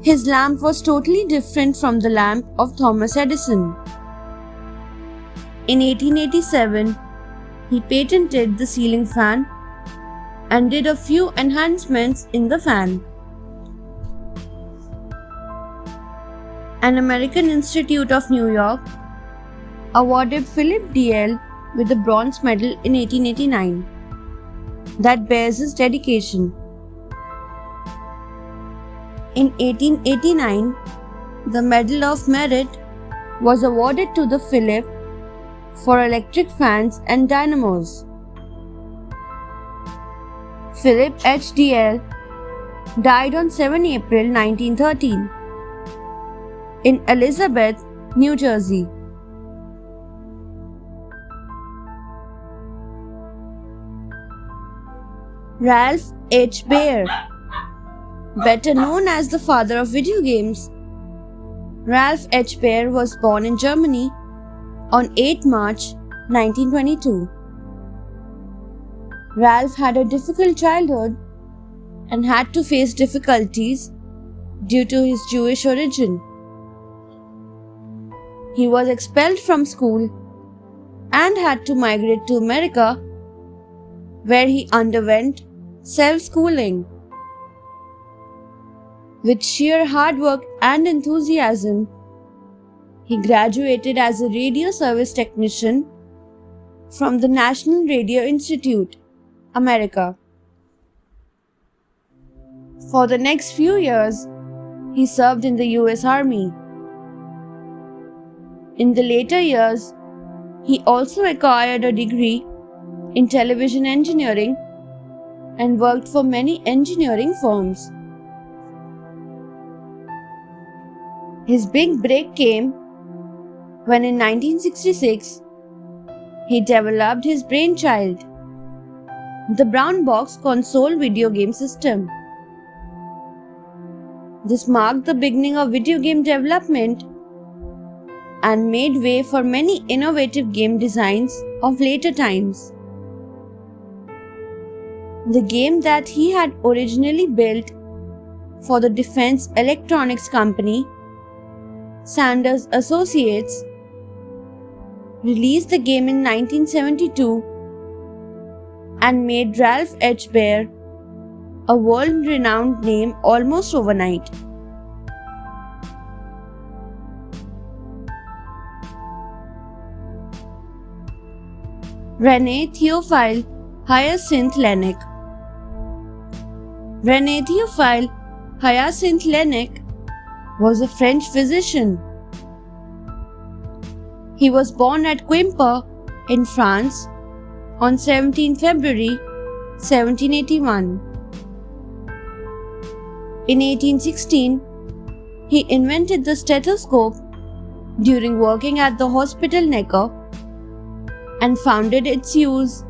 His lamp was totally different from the lamp of Thomas Edison. In 1887, he patented the ceiling fan and did a few enhancements in the fan. An American Institute of New York awarded Philip DL with a bronze medal in 1889 that bears his dedication. In 1889, the Medal of Merit was awarded to the Philip for electric fans and dynamos. Philip HDL died on 7 April 1913 in Elizabeth, New Jersey. Ralph H. Baer, better known as the father of video games. Ralph H. Baer was born in Germany on 8 March 1922. Ralph had a difficult childhood and had to face difficulties due to his Jewish origin. He was expelled from school and had to migrate to America, where he underwent self-schooling. With sheer hard work and enthusiasm, he graduated as a radio service technician from the National Radio Institute, America. For the next few years, he served in the US Army. In the later years, he also acquired a degree in television engineering and worked for many engineering firms. His big break came when in 1966 he developed his brainchild, the brown box console video game system. This marked the beginning of video game development and made way for many innovative game designs of later times. The game that he had originally built for the Defense Electronics Company, Sanders Associates, released the game in 1972 and made Ralph H. Baer a world-renowned name almost overnight. René Théophile Hyacinthe Laennec. René Théophile Hyacinthe Laennec was a French physician. He was born at Quimper in France on 17 February 1781. In 1816, he invented the stethoscope during working at the Hospital Necker and founded its use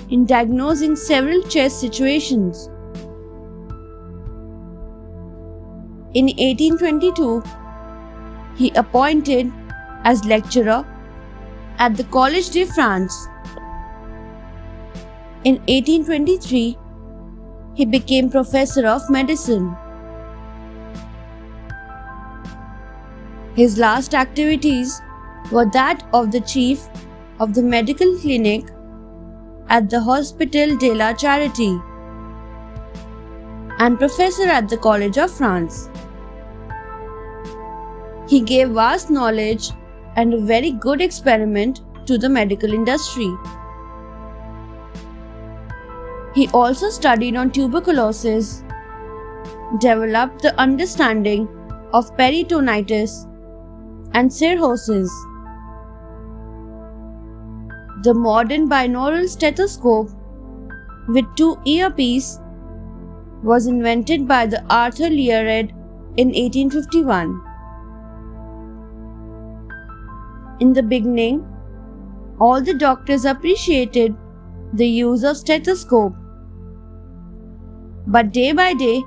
in diagnosing several chess situations. In 1822, he appointed as lecturer at the Collège de France. In 1823, he became professor of medicine. His last activities were that of the chief of the medical clinic at the Hospital de la Charité and professor at the College of France. He gave vast knowledge and a very good experiment to the medical industry. He also studied on tuberculosis, developed the understanding of peritonitis and cirrhosis. The modern binaural stethoscope with 2 earpieces was invented by the Arthur Leonard in 1851. In the beginning, all the doctors appreciated the use of stethoscope. But day by day,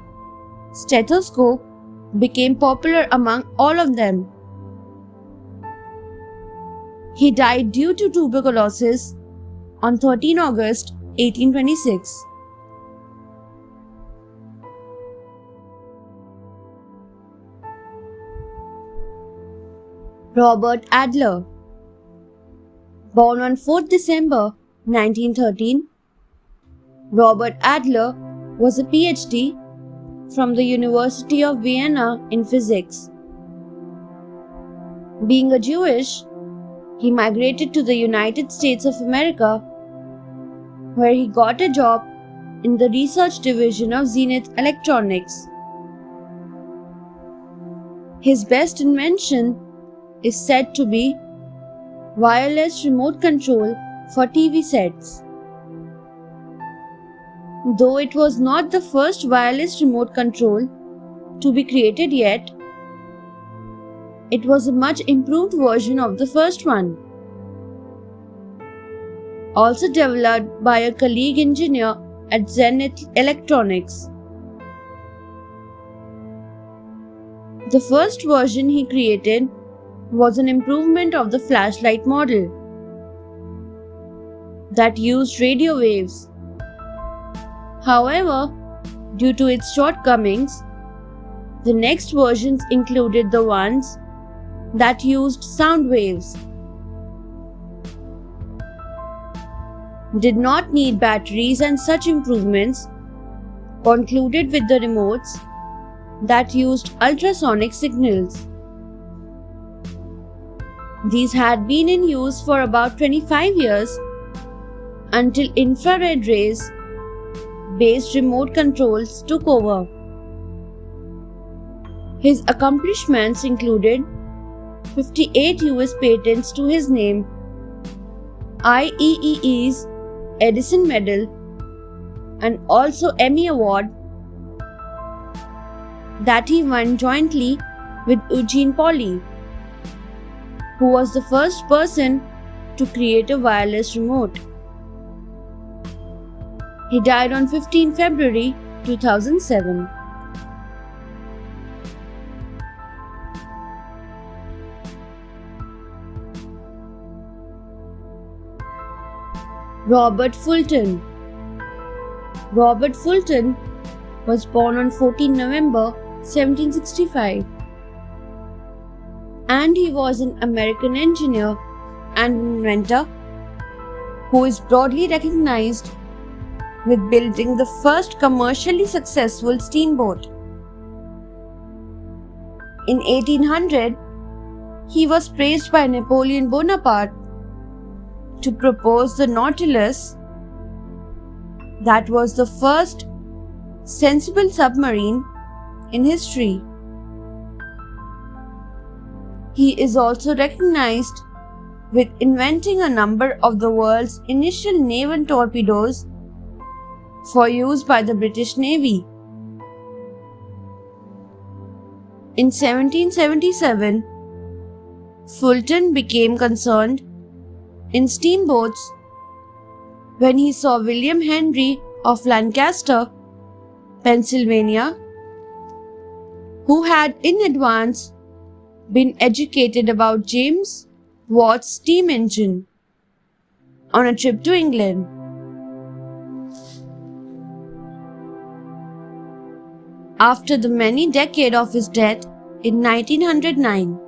stethoscope became popular among all of them. He died due to tuberculosis on 13 August 1826. Robert Adler. Born on 4th December 1913, Robert Adler was a PhD from the University of Vienna in physics. Being a Jewish, he migrated to the United States of America, where he got a job in the research division of Zenith Electronics. His best invention is said to be wireless remote control for TV sets. Though it was not the first wireless remote control to be created yet, it was a much improved version of the first one. Also developed by a colleague engineer at Zenith Electronics. The first version he created was an improvement of the flashlight model that used radio waves. However, due to its shortcomings, the next versions included the ones that used sound waves, did not need batteries, and such improvements concluded with the remotes that used ultrasonic signals. These had been in use for about 25 years until infrared rays based remote controls took over. His accomplishments included 58 US patents to his name, IEEE's Edison Medal, and also Emmy Award that he won jointly with Eugene Pauly, who was the first person to create a wireless remote. He died on 15 February 2007. Robert Fulton. Robert Fulton was born on 14 November 1765, and he was an American engineer and inventor who is broadly recognized with building the first commercially successful steamboat. In 1800, he was praised by Napoleon Bonaparte to propose the Nautilus, that was the first sensible submarine in history. He is also recognized with inventing a number of the world's initial naval torpedoes for use by the British Navy. In 1777, Fulton became concerned in steamboats when he saw William Henry of Lancaster, Pennsylvania, who had in advance been educated about James Watt's steam engine on a trip to England. After the many decades of his death in 1909,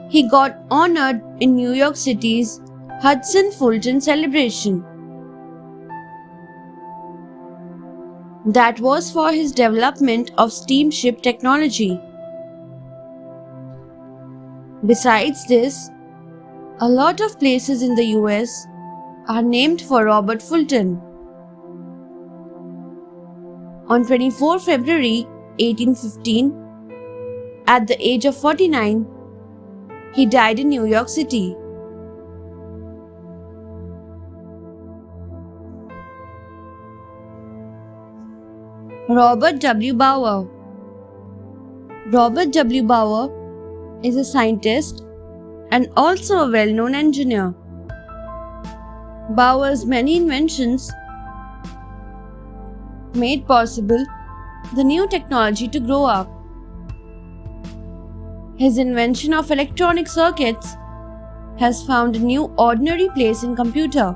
he got honored in New York City's Hudson Fulton celebration. That was for his development of steamship technology. Besides this, a lot of places in the US are named for Robert Fulton. On 24 February 1815, at the age of 49, he died in New York City. Robert W. Bauer. Robert W. Bauer is a scientist and also a well-known engineer. Bauer's many inventions made possible the new technology to grow up. His invention of electronic circuits has found a new ordinary place in computer.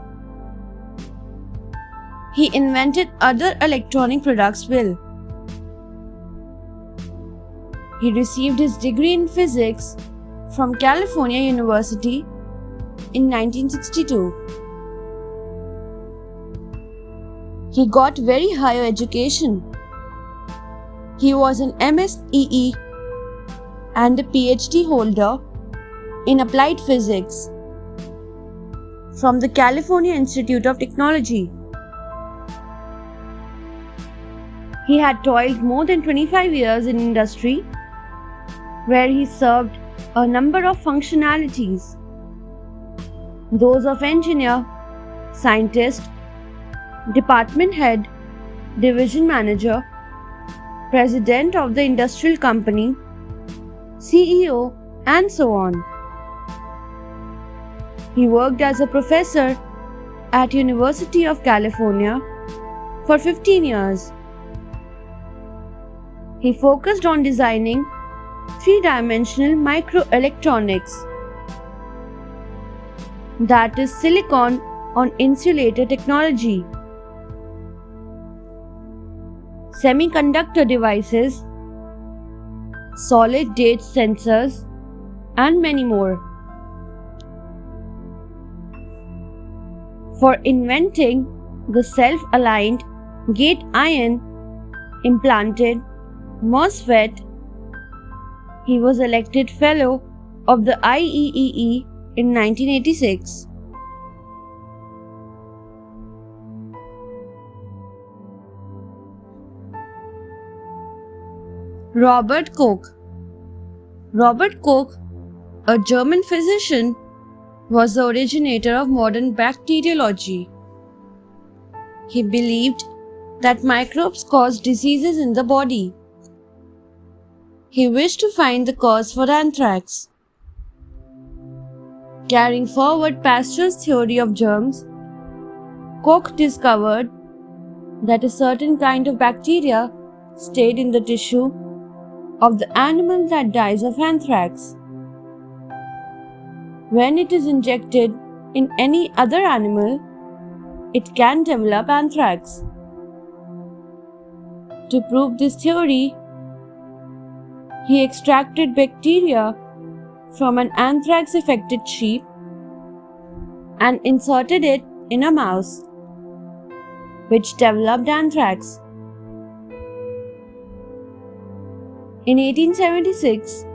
He invented other electronic products well. He received his degree in physics from California University in 1962. He got very higher education. He was an MSEE and a PhD holder in applied physics from the California Institute of Technology. He had toiled more than 25 years in industry, where he served a number of functionalities, those of engineer, scientist, department head, division manager, president of the industrial company, CEO, and so on. He worked as a professor at University of California for 15 years. He focused on designing three-dimensional microelectronics, that is silicon on insulator technology, semiconductor devices, solid-state sensors, and many more. For inventing the self-aligned gate ion implanted MOSFET, he was elected Fellow of the IEEE in 1986. Robert Koch. Robert Koch, a German physician, was the originator of modern bacteriology. He believed that microbes cause diseases in the body. He wished to find the cause for anthrax. Carrying forward Pasteur's theory of germs, Koch discovered that a certain kind of bacteria stayed in the tissue of the animal that dies of anthrax. When it is injected in any other animal, it can develop anthrax. To prove this theory, he extracted bacteria from an anthrax-affected sheep and inserted it in a mouse, which developed anthrax. In 1876,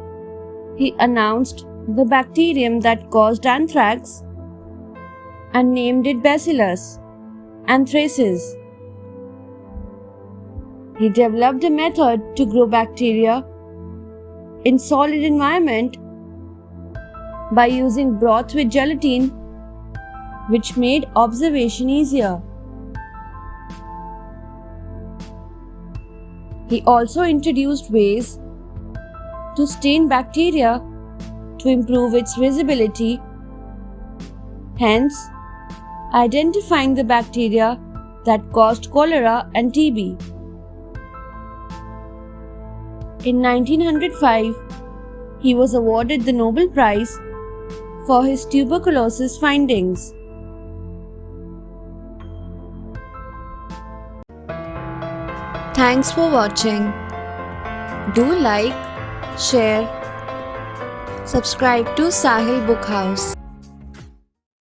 he announced the bacterium that caused anthrax and named it Bacillus anthracis. He developed a method to grow bacteria in solid environment by using broth with gelatin, which made observation easier. He also introduced ways to stain bacteria to improve its visibility. Hence, identifying the bacteria that caused cholera and TB. In 1905, he was awarded the Nobel Prize for his tuberculosis findings. Thanks for watching. Do like, share, subscribe to Sahil Book House.